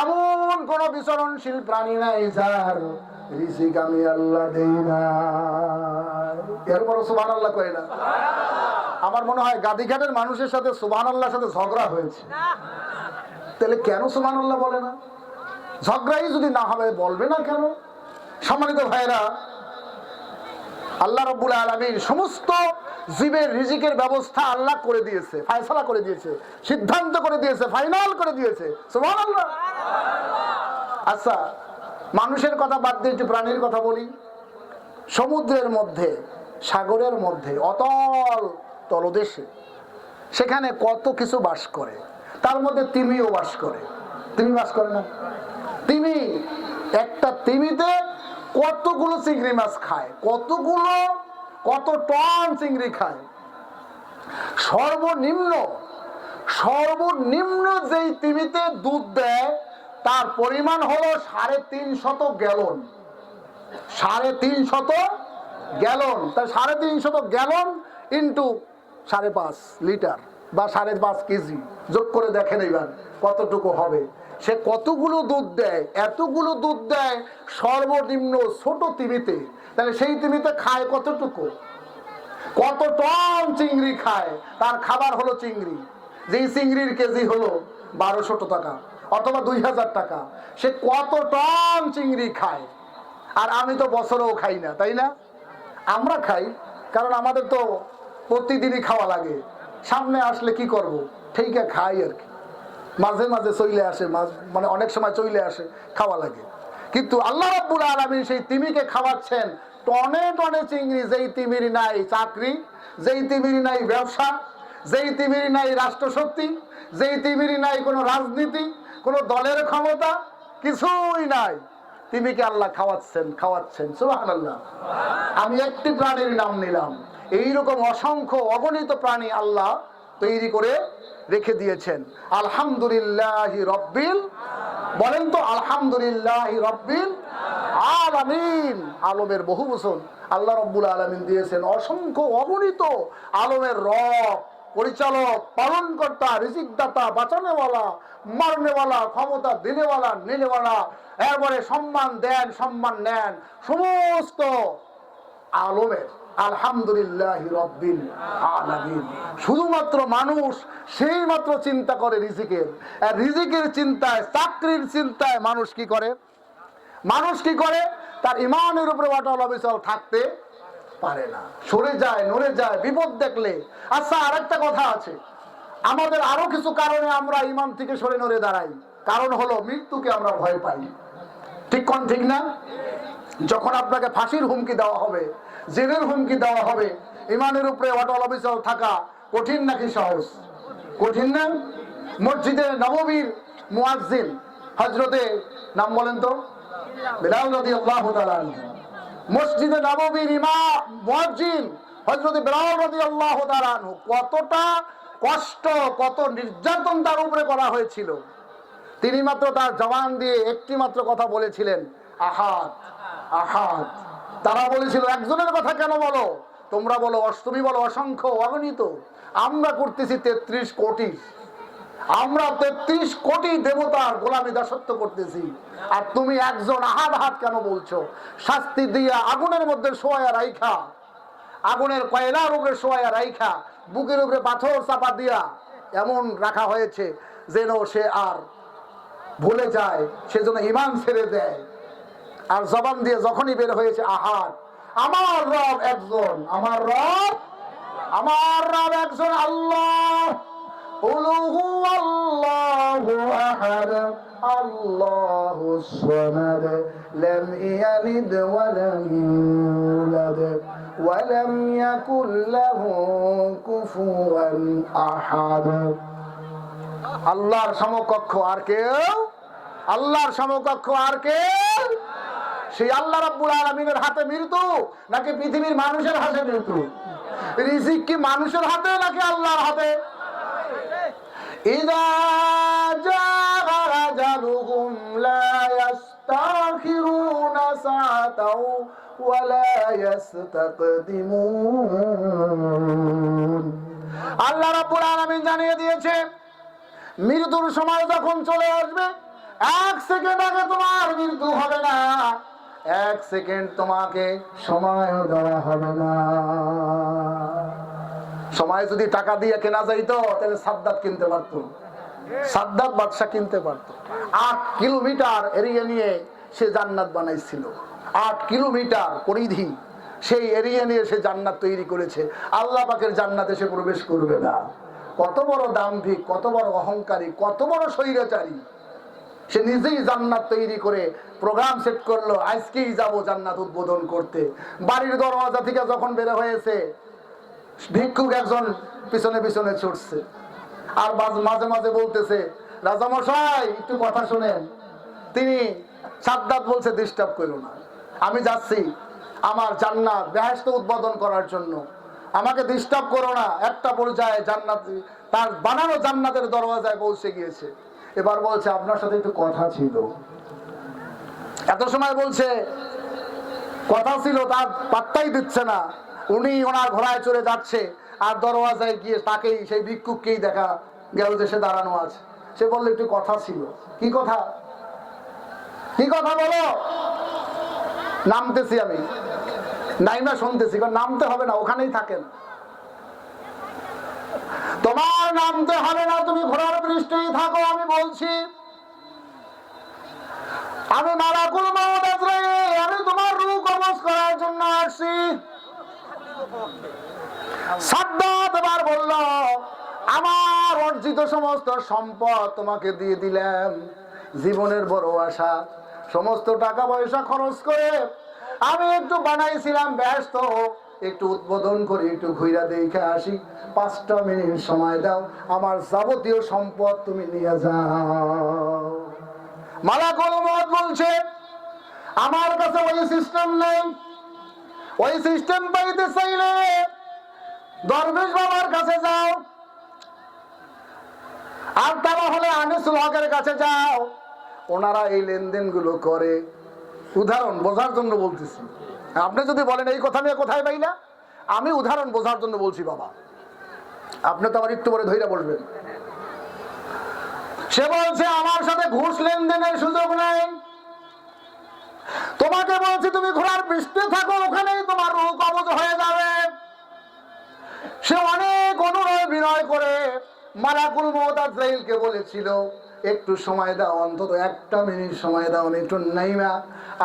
এমন কোন বিচরণশীল প্রাণী নাই যার রিজিক আমি আল্লাহ দেই না। এরপর সুবহানাল্লাহ কয় না? আমার মনে হয় গাদিঘাটের মানুষের সাথে সুবহানাল্লাহর সাথে ঝগড়া হয়েছে। তাহলে কেন সুবহানাল্লাহ বলে না? ঝগড়াই যদি না হবে বলবে না কেন? সম্মানিত ভাইরা, আল্লাহ রাব্বুল আলামিন সমস্ত জীবের রিজিকের ব্যবস্থা আল্লাহ করে দিয়েছে, ফয়সালা করে দিয়েছে, সিদ্ধান্ত করে দিয়েছে, ফাইনাল করে দিয়েছে। সুবহানাল্লাহ। আচ্ছা, মানুষের কথা বাদ দিয়ে একটু প্রাণীর কথা বলি। সমুদ্রের মধ্যে, সাগরের মধ্যে, অতল তলদেশে, সেখানে কত কিছু বাস করে। তার মধ্যে তিমিও বাস করে। তিমি বাস করে না? তিমি, একটা তিমিতে কতগুলো চিংড়ি মাছ খায়, কত টন চিংড়ি খায়। সর্বনিম্ন যেই তিমিতে দুধ দেয় তার পরিমাণ হলো 350 গ্যালন। 350 গ্যালন, তাই 350 গ্যালন ইন্টু 5.5 লিটার বা 5.5 কেজি যোগ করে দেখেন এবার কতটুকু হবে। সে কতগুলো দুধ দেয়, এতগুলো দুধ দেয় সর্বনিম্ন ছোট তিমিতে। তাহলে সেই তিমিতে খায় কতটুকু? কত টন চিংড়ি খায়। তার খাবার হলো চিংড়ি, যেই চিংড়ির কেজি হলো 1200 টাকা অথবা 2000 টাকা। সে কত টন চিংড়ি খায়। আর আমি তো বছরেও খাই না, তাই না? আমরা খাই কারণ আমাদের তো প্রতিদিনই খাওয়া লাগে। সামনে আসলে কি করব, ঠিক খাই আর কি। মাঝে মাঝে চলে আসে, মানে অনেক সময় চলে আসে, খাওয়া লাগে। কিন্তু আল্লাহ রাব্বুল আলামিন সেই তিমিকে খাওয়াচ্ছেন টনে টনে চিংড়ি। যেই তিমির নাই চাকরি, যেই তিমির নাই ব্যবসা, যেই তিমির নাই রাষ্ট্রশক্তি, যেই তিমির নাই কোনো রাজনীতি, কোনো দলের ক্ষমতা, কিছুই নাই, তিমিকে আল্লাহ খাওয়াচ্ছেন। সুবহানাল্লাহ। আমি একটি প্রাণীর নাম নিলাম, এইরকম অসংখ্য অগণিত প্রাণী আল্লাহ তৈরি করে রেখে দিয়েছেন। আলহামদুলিল্লাহি রব্বিল, বলেন তো আলহামদুলিল্লাহি রব্বিল আলামিন। আলমের বহু বচন আল্লাহ রব্বুল আলামিন দিয়েছেন, অসংখ্য অগণিত আলমের রব, পরিচালক, পালনকর্তা, রিজিকদাতা, বাঁচানেওয়ালা, মারনেওয়ালা, ক্ষমতা দিনেওয়ালা, নিনেওয়ালা, এরপরে সম্মান দেন, সম্মান নেন, সমস্ত আলমের আলহামদুলিল্লাহি রব্বিল আলামিন। শুধুমাত্র মানুষ সেই মাত্র চিন্তা করে রিজিকের, আর রিজিকের চিন্তায়, চাকরির চিন্তায় মানুষ কি করে? মানুষ কি করে? তার ইমানের উপরে অটল অবিচল থাকতে পারে না, সরে যায়, নড়ে যায় বিপদ দেখলে। আচ্ছা, আরেকটা কথা আছে, আমাদের আরো কিছু কারণে আমরা ইমান থেকে সরে নড়ে দাঁড়াই। কারণ হলো মৃত্যুকে আমরা ভয় পাই। ঠিক কোন ঠিক না? যখন আপনাকে ফাঁসির হুমকি দেওয়া হবে, জেলের হুমকি দেওয়া হবে, ইমানের উপরে অটল অবিচল থাকা কঠিন নাকি সহজ? কঠিন না? মসজিদে নববীর মুয়াজ্জিন হযরতে, নাম বলেন তো, বিলাল রাদিয়াল্লাহু তাআলা আনহু। মসজিদে নববীর ইমাম মুয়াজ্জিন হযরতে বিলাল রাদিয়াল্লাহু তাআলা আনহু, কতটা কষ্ট, কত নির্যাতন তার উপরে করা হয়েছিল। তিনি মাত্র তার জবান দিয়ে একটি মাত্র কথা বলেছিলেন, আহাদ আহাদ। তারা বলেছিল, একজনের কথা কেন বলো? তোমরা বলো, তুমি বলো অসংখ্য, অগণিত। আমরা করতেছি 33 কোটি। আমরা 33 কোটি দেবতার গোলামি দাসত্ব করতেছি, আর তুমি একজন আহাদ আহাদ কেন বলছো? শাস্তি দিয়া আগুনের মধ্যে শোয়া রাইখা, আগুনের কয়লার উপরে শোয়া রাইখা, বুকের উপরে পাথর চাপা দিয়া এমন রাখা হয়েছে যেন সে আর ভুলে যায়, সেজন্য ইমান ছেড়ে দেয়। আর জবান দিয়ে যখনই বের হয়েছে আহাদ, আমার রব একজন, আমার রব একজন, আল্লাহ, উলুহু আল্লাহু আহাদ, আল্লাহুস সামাদ, লাম ইয়ালিদ ওয়া লাম ইউলাদ ওয়া লাম ইয়াকুল লাহু কুফুয়ান আহাদ। আল্লাহর সমকক্ষ আর কেউ, আল্লাহর সমকক্ষ আর কেউ। সেই আল্লাহ রাব্বুল আলামিনের হাতে মৃত্যু নাকি পৃথিবীর মানুষের হাতে মৃত্যু? রিজিক কি মানুষের হাতে নাকি আল্লাহর হাতে? ইযা জাআ আজালুহুম লা ইস্তাখিরুনা সাআতাও ওয়া লা ইস্তাকদিমুন। আল্লাহ রাব্বুল আলামিন জানিয়ে দিয়েছে, মৃত্যুর সময় যখন চলে আসবে, 1 সেকেন্ড আগে তোমার মৃত্যু হবে না, 1 সেকেন্ড তোমাকে সময় দেওয়া হবে না। সময় যদি টাকা দিয়ে কেনা যাইতো, তাহলে সাদ্দাত কিনতে পারতো, সাদ্দাত বাদশা কিনতে পারতো। 8 কিলোমিটার এরিয়া নিয়ে সে জান্নাত বানাইছিল, 8 কিলোমিটার পরিধি সেই এরিয়া নিয়ে সে জান্নাত তৈরি করেছে। আল্লাহ পাকের জান্নাতে সে প্রবেশ করবে না। কত বড় দাম্ভিক, কত বড় অহংকারী, কত বড় স্বৈরাচারী। সে নিজেই জান্নাত তৈরি করে প্রোগ্রাম সেট করলো, আজকেই যাব জান্নাত উদ্বোধন করতে। বাড়ির দরওয়াজা থেকে যখন বের হয়েছে, ভিক্ষুক একজন পিছনে পিছনে ছুটছে, আর মাঝে মাঝে বলতেছে, রাজামশাই একটু কথা শুনেন। তিনি সাদ্দাত বলছে, ডিস্টার্ব করো না, আমি যাচ্ছি আমার জান্নাত বেহেশত উদ্বোধন করার জন্য, আমাকে ডিস্টার্ব করো না। একটা পর্যায়ে জান্নাত, তার বানানো জান্নাতের দরওয়াজায় পৌঁছে গিয়েছে। এবার বলছে, আপনার সাথে একটু কথা ছিল। এত সময় বলছে কথা ছিল, তার পাত্তাই দিচ্ছে না। উনি ওনার ঘোড়ায় চড়ে যাচ্ছে, আর দরওয়াজায় গিয়ে তাকেই, সেই ভিক্ষুককেই দেখা গেল যে সে দাঁড়ানো আছে। সে বললো, একটু কথা ছিল। কি কথা? কি কথা বলো? নামতেছি আমি, নাইমা শুনতেছি। নামতে হবে না, ওখানেই থাকেন। তোমার নামতে হবে না, তুমি ঘোড়ার পৃষ্ঠেই থাকো। আমি বলছি, আমি মালাকুল মউত আজরাইল, আমি তোমার রূহ কবজ করার জন্য আসছি। সাদ্দাত এবার বলল, আমার অর্জিত সমস্ত সম্পদ তোমাকে দিয়ে দিলাম, জীবনের বড় আশা, সমস্ত টাকা পয়সা খরচ করে আমি একটু বানাইছিলাম ব্যস্ত, একটু উদ্বোধন করে একটু ঘুরা দেখে আসি, 5টা মিনিট সময় দাও, আমার যাবতীয় সম্পদ তুমি নিয়ে যাও। মালাকুল মউত বলছে, আমার কাছে ওই সিস্টেম নেই। ওই সিস্টেম পাইতে চাইলে দরবেশ বাবার কাছে যাও, আর তা হলে আনিসুল হকের কাছে যাও, ওনারা এই লেনদেনগুলো করে। উদাহরণ বোঝার জন্য বলতেছি। আপনি যদি বলেন এই কথা নিয়ে কোথায় পাইলা, আমি উদাহরণ বোঝার জন্য বলছি বাবা, আপনি তো আবার একটু পরে ধৈর্য বলবেন। সে বলছে আমার সাথে ঘুষ লেনদেনের সুযোগ নাই, তোমাকে বলছি তুমি ঘোড়ার পৃষ্ঠে থাকো, ওখানেই তোমার রূহ কবজ হয়ে যাবে। সে অনেক অনুনয় বিনয় করে মালাকুল মউত আজরাইলকে বলেছিল একটু সময় দাও, অন্তত একটা মিনিট সময় দাও, আমি একটু নাইমা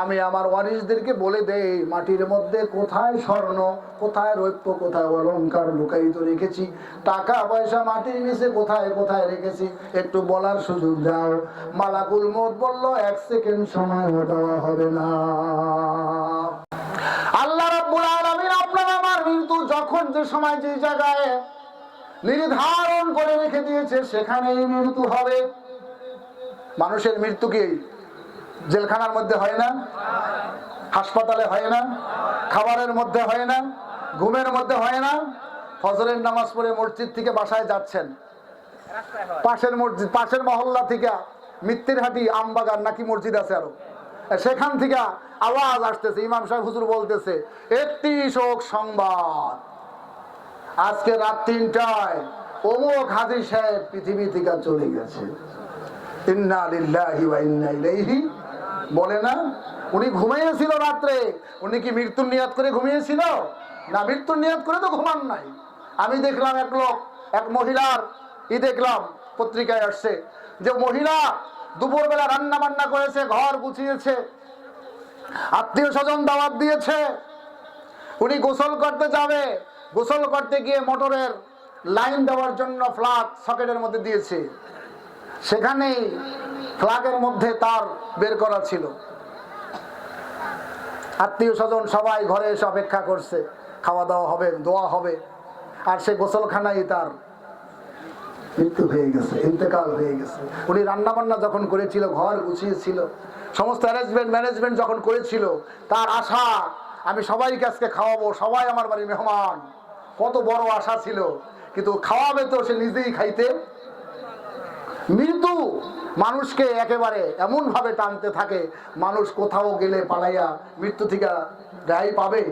আমি আমার ওয়ারিসদেরকে বলে দেই মাটির মধ্যে কোথায় স্বর্ণ, কোথায় রৌপ্য, কোথায় অলংকার লুকায়িত রেখেছি, টাকা পয়সা মাটির নিচে কোথায় কোথায় রেখেছি, একটু বলার সুযোগ দাও। মালাকুল মউত বলল এক সেকেন্ড সময় দেওয়া হবে না। আল্লাহ রাব্বুল আলামিন আপনার আমার মৃত্যু যখন যে সময় যে জায়গায় নির্ধারণ করে রেখে দিয়েছে সেখানেই মৃত্যু হবে। মানুষের মৃত্যু কি জেলখানার মধ্যে হয় না, হাসপাতালে হয় না, খাবারের মধ্যে হয় না, ঘুমের মধ্যে হয় না? ফজরের নামাজ পড়ে মসজিদ থেকে বাসায় যাচ্ছেন, পাশের মসজিদ, পাশের মহল্লা থেকে মিত্তিরহাটি আমবাগান নাকি মসজিদ আছে আরো, সেখান থেকে আওয়াজ আসতেছে, ইমাম সাহেব হুজুর বলতেছে একটি শোক সংবাদ, আজকে রাত ৩টায় অমুক হাজী সাহেব পৃথিবী থেকে চলে গেছে। ইন্না লিল্লাহি ওয়া ইন্না ইলাইহি বলে না? উনি ঘুমিয়েছিল রাত্রে, উনি কি মৃত্যুর নিয়ত করে ঘুমিয়েছিল? না, মৃত্যুর নিয়ত করে তো ঘুমান নাই। আমি দেখলাম এক লোক, এক মহিলার দেখলাম পত্রিকায় আসছে যে মহিলা দুপুরবেলা রান্না বান্না করেছে, ঘর গুছিয়েছে, আত্মীয় স্বজন দাওয়াত দিয়েছে, উনি গোসল করতে যাবে, গোসল করতে গিয়ে মোটরের লাইন দেওয়ার জন্য প্লাগ সকেটের মধ্যে দিয়েছে, সেখানেই প্লাগের মধ্যে তার বের করা ছিল। আত্মীয় স্বজন সবাই ঘরে এসে অপেক্ষা করছে, খাওয়া দাওয়া হবে, দোয়া হবে, আর সে গোসলখানায় তার মৃত্যু হয়ে গেছে, ইন্তেকাল হয়ে গেছে। উনি রান্না বান্না যখন করেছিল, ঘর গুছিয়েছিল, সমস্ত অ্যারেঞ্জমেন্ট ম্যানেজমেন্ট যখন করেছিল, তার আশা আমি সবাইকে আজকে খাওয়াবো, সবাই আমার বাড়ির মেহমান, কত বড় আশা ছিল, কিন্তু খাওয়াবে তো সে নিজেই খাইতে। মৃত্যু মানুষকে একেবারে এমন ভাবে টানতে থাকে, মানুষ কোথাও গেলে পালাইয়া মৃত্যু থেকে রেহাই পাবে?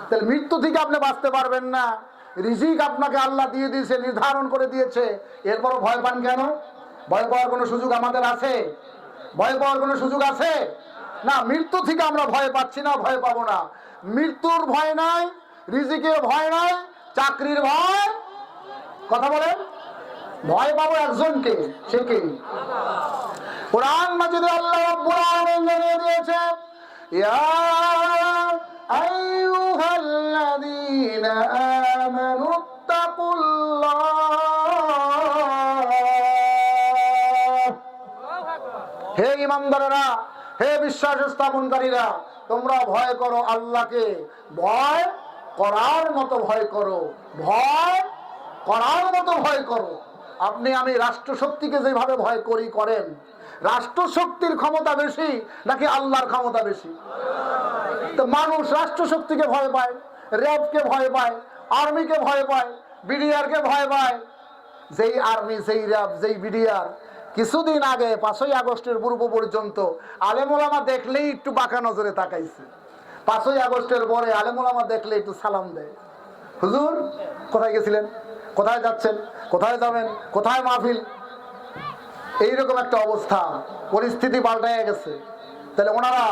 তাহলে মৃত্যু থেকে আপনি বাঁচতে পারবেন না। রিজিক আপনাকে আল্লাহ দিয়ে দিয়েছে, নির্ধারণ করে দিয়েছে, এরপরও ভয় পান কেন? ভয় পাওয়ার কোনো সুযোগ আমাদের আছে? ভয় পাওয়ার কোনো সুযোগ আছে না। মৃত্যু থেকে আমরা ভয় পাচ্ছি না, ভয় পাবো না। মৃত্যুর ভয় নাই, রিজিকের ভয় নাই, চাকরির ভয়, কথা বলেন, ভয় পাবো একজনকে, সে কে? কোরআন মাজিদে আল্লাহ রাব্বুল আলামিন জানিয়ে দিয়েছে ইয়া আইয়ুহাল্লাযীনা আমানুত্তাকুল্লাহ, হে ঈমানদারেরা, হে বিশ্বাস স্থাপনকারীরা, তোমরা ভয় করো আল্লাহকে, ভয় করার মতো ভয় করো, ভয় করার মতো ভয় করো। আপনি আমি রাষ্ট্রশক্তিকে যেভাবে ভয় করি করেন, রাষ্ট্রশক্তির ক্ষমতা বেশি নাকি আল্লাহর ক্ষমতা বেশি? তো মানুষ রাষ্ট্রশক্তিকে ভয় পায়, র্যাবকে ভয় পায়, আর্মিকে ভয় পায়, বিডিআরকে ভয় পায়। যেই আর্মি, যেই র্যাব, যেই বিডিআর কিছুদিন আগে 5ই আগস্টের পূর্ব পর্যন্ত আলেমুলামা দেখলেই একটু বাঁকা নজরে তাকাইছে, 5ই আগস্টের পরে আলেমুলামা দেখলে একটু সালাম দেয়। হুজুর কোথায় গেছিলেন, কোথায় যাচ্ছেন, কোথায় যাবেন, কোথায় মাহফিল, এইরকম একটা অবস্থা, পরিস্থিতি পাল্টায় গেছে। তাহলে ওনারা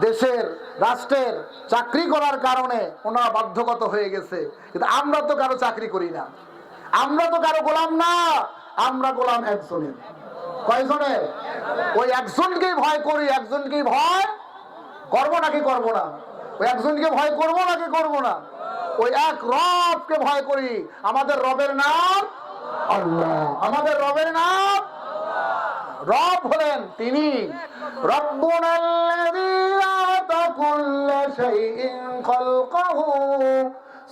দেশের, রাষ্ট্রের চাকরি করার কারণে ওনারা বাধ্যগত হয়ে গেছে, কিন্তু আমরা তো কারো চাকরি করি না, আমরা তো কারো গোলাম না, আমরা গোলাম একজনের। কয়জনের? ওই একজনকেই ভয় করি, একজনকেই ভয় করবো নাকি করবো না? ওই একজনকে ভয় করবো নাকি করবো না? ওই এক রবকে ভয় করি। আমাদের রবের নাম আল্লাহ, আমাদের রবের নাম রব হলেন তিনি রব্বুনাল্লাযী আ'তা কুল্লা শাইইন খালকাহু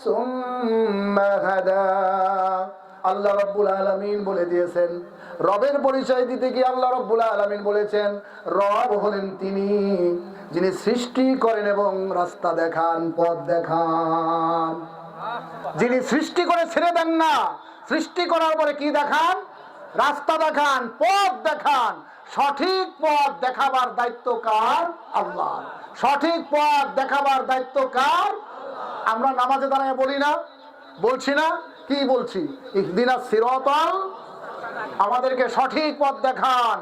সুম্মা হাদা। আল্লাহ রাব্বুল আলামিন বলে দিয়েছেন, রবের পরিচয় দিতে গিয়ে আল্লাহ রাব্বুল আলামিন বলেছেন রব হলেন তিনি যিনি সৃষ্টি করেন এবং রাস্তা দেখান, পথ দেখান। যিনি সৃষ্টি করে ছেড়ে দেন না, সৃষ্টি করার পরে কি দেখান? রাস্তা দেখান, পথ দেখান। সঠিক পথ দেখাবার দায়িত্ব কার? আল্লাহ। সঠিক পথ দেখাবার দায়িত্ব কার? আমরা নামাজে দাঁড়ায় বলি না, বলছি না? কি বলছি? ইহদিনাস সিরাতাল, আমাদেরকে সঠিক পথ দেখান,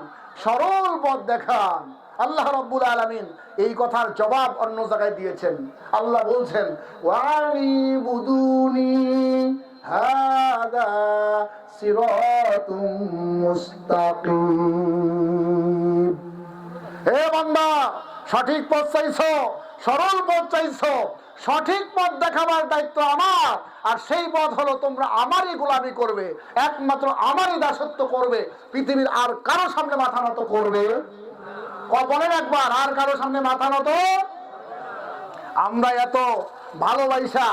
সরল পথ দেখান। আল্লাহ রাব্বুল আলামিন এই কথার জবাব অন্য জায়গায় দিয়েছেন। আল্লাহ বলছেন ওয়াইবুদুনি হাদা সিরাতুম মুস্তাকিম। হে বান্দা, সঠিক পথ চাইছো, সরল পথ চাইছো, সঠিক পথ দেখাবার দায়িত্ব আমার। আর সেই পথ হলো তোমরা আমারই গোলামি করবে, একমাত্র আমারই দাসত্ব করবে, পৃথিবীর আর কারো সামনে মাথা নত করবে। বলেন একবার, আর কারো সামনে মাথা নত। আমরা এত ভালোবাসা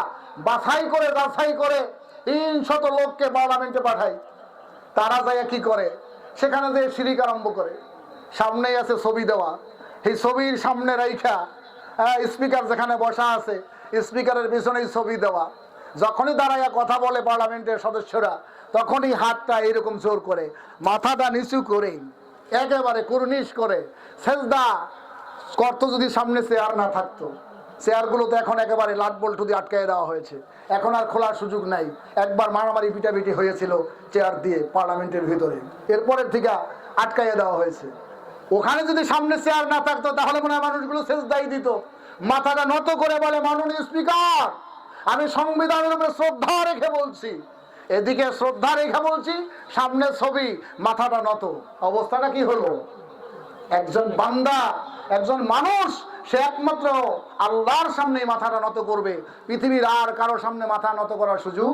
বাছাই করে যাচাই করে ৩০০ লোককে পার্লামেন্টে পাঠাই। তারা যায় কি করে? সেখানে যে শিরিক আরম্ভ করে। সামনেই আছে ছবি দেওয়া, এই ছবির সামনে রাইখা স্পিকার যেখানে বসা আছে, স্পিকারের পিছনেই ছবি দেওয়া। যখনই দাঁড়াইয়া কথা বলে পার্লামেন্টের সদস্যরা, তখনই হাতটা এরকম জোর করে, মাথাটা নিচু করে, একেবারে কুর্নিশ করে সেজদা করতো। যদি সামনে চেয়ার না থাকতো, চেয়ারগুলো তো এখন একেবারে লাট বল্টু দিয়ে আটকায় দেওয়া হয়েছে, এখন আর খোলার সুযোগ নাই। একবার মারামারি পিটাপিটি হয়েছিল চেয়ার দিয়ে পার্লামেন্টের ভিতরে, এরপরের থেকে আটকাইয়ে দেওয়া হয়েছে। ওখানে যদি সামনে চেয়ার না থাকতো, তাহলে মনে হয় মানুষগুলো সেজদাই দিত, মাথাটা নত করে বলে, মাননীয় স্পিকার, আমি সংবিধানের উপরে শ্রদ্ধা রেখে বলছি। এদিকে শ্রদ্ধা রেখে বলছি, সামনে ছবি, মাথাটা নত। অবস্থাটা কি হলো? একজন বান্দা, একজন মানুষ, সে একমাত্র আল্লাহর সামনে মাথাটা নত করবে, পৃথিবীর আর কারো সামনে মাথা নত করার সুযোগ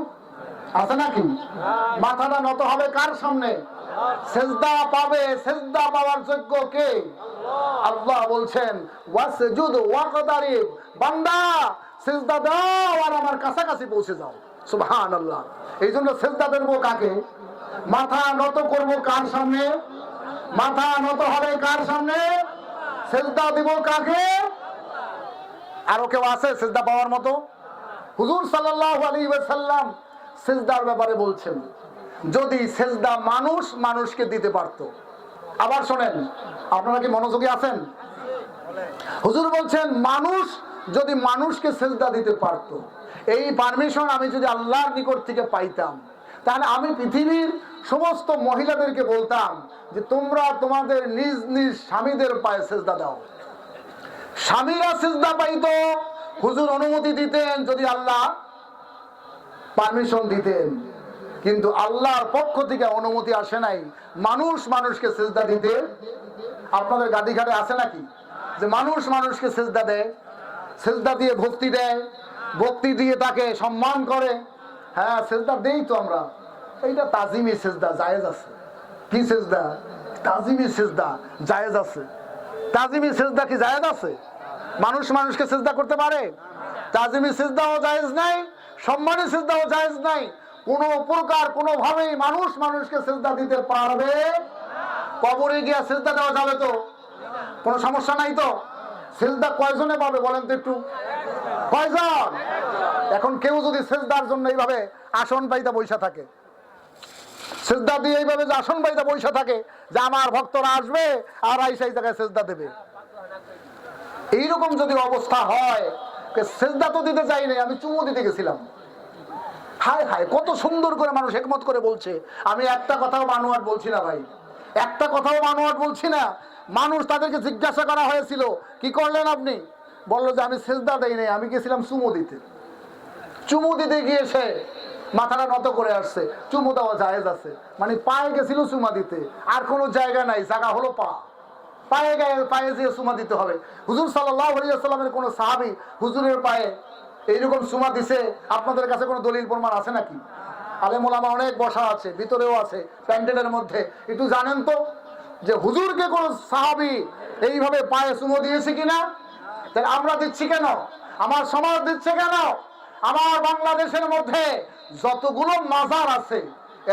আছে নাকি? মাথাটা নত হবে কার সামনে? সেজদা পাবে, সেজদা পাওয়ার যোগ্য কে? আল্লাহ বলছেন ওয়াসজুদ ওয়াকতারিব, বান্দা সেজদা দাও আর আমার কাছাকাছি পৌঁছে যাও। সুবহানাল্লাহ। এই জন্য সেজদা দেব কাকে? মাথা নত করব কার সামনে? মাথা নত হবে কার সামনে? সেজদা দিব কাকে? আরো কেউ আছে সেজদা পাওয়ার মতো? হুজুর সাল্লাল্লাহু আলাইহি ওয়াসাল্লাম সেজদার ব্যাপারে বলছেন, যদি সেজদা মানুষ মানুষকে দিতে পারতো। আবার শোনেন, আপনারা কি মনোযোগী আছেন? হুজুর বলছেন, মানুষ যদি মানুষকে সেজদা দিতে পারতো, এই পারমিশন আমি যদি আল্লাহর নিকট থেকে পাইতাম, তাহলে আমি পৃথিবীর সমস্ত মহিলাদেরকে বলতাম যে তোমরা তোমাদের নিজ নিজ স্বামীদের পায়ে সেজদা দাও। স্বামীরা সেজদা পাইতো, হুজুর অনুমতি দিতেন যদি আল্লাহ পারমিশন দিতেন। কিন্তু আল্লাহর পক্ষ থেকে অনুমতি আসে নাই মানুষ মানুষকে সেজদা দিতে। আপনাদের গাড়ি ঘাটে আছে নাকি যে মানুষ মানুষকে সেজদা দেয়, সেজদা দিয়ে ভক্তি দেয়, ভক্তি দিয়ে তাকে সম্মান করে? হ্যাঁ, সেজদা দেই তো আমরা। এইটা তাজিমি সেজদা, জায়েজ আছে। কি সেজদা? তাজিমি সেজদা, জায়েজ আছে। তাজিমি সেজদা কি জায়েজ আছে? মানুষ মানুষকে সেজদা করতে পারে? তাজিমি সেজদাও জায়েজ নাই, সম্মানী সেজদাও জায়েজ নাই। কোন প্রকার কোনোভাবেই মানুষ মানুষকে সেজদা দিতে পারবে? কবরে গিয়া সেজদা দেওয়া যাবে তো? কোনো সমস্যা নাই তো? সেজদা কয়জনে পাবে বলেন তো একটু? কয়জন? এখন কেউ যদি সেজদার জন্য এইভাবে আসন পাইতে বৈশা থাকে, সেজদা দিয়ে এইভাবে যে আসন পাইতে বৈশা থাকে যে আমার ভক্তরা আসবে আর আইসা এই জায়গায় সেজদা দেবে, এইরকম যদি অবস্থা হয়, সেজদা তো দিতে চাই নাই, আমি চুমু দিতে গেছিলাম। হায় হায়, কত সুন্দর করে মানুষ একমত করে বলছে। আমি একটা কথাও বানোয়াট বলছি না ভাই, একটা কথাও বানোয়াট বলছি না। মানুষ, তাদেরকে জিজ্ঞাসা করা হয়েছিল কি করলেন আপনি? বললো যে আমি সেজদা দেই নাই, আমি গেছিলাম চুমু দিতে। চুমু দিতে গিয়ে সে মাথাটা নত করে আসছে। চুমু দেওয়া জায়েজ আছে, মানে পায়ে গেছিল চুমা দিতে, আর কোনো জায়গা নাই, জায়গা হলো পা। পায়ে পায়ে যেয়ে চুমা দিতে হবে। হুজুর সাল্লাল্লাহু আলাইহি ওয়াসাল্লামের কোন সাহাবী হুজুরের পায়ে এইরকম চুমা দিছে? আপনাদের কাছে কোনো দলিল প্রমাণ আছে নাকি? আলেম ওলামা অনেক বসা আছে, ভিতরেও আছে প্যান্ডেলের মধ্যে। একটু জানেন তো যে হুজুরকে কোন সাহাবী এইভাবে পায়ে চুমো দিয়েছে কিনা? তাহলে আমরা দিচ্ছি কেন? আমার সমাজ দিচ্ছে কেন? আমার বাংলাদেশের মধ্যে যতগুলো মাজার আছে,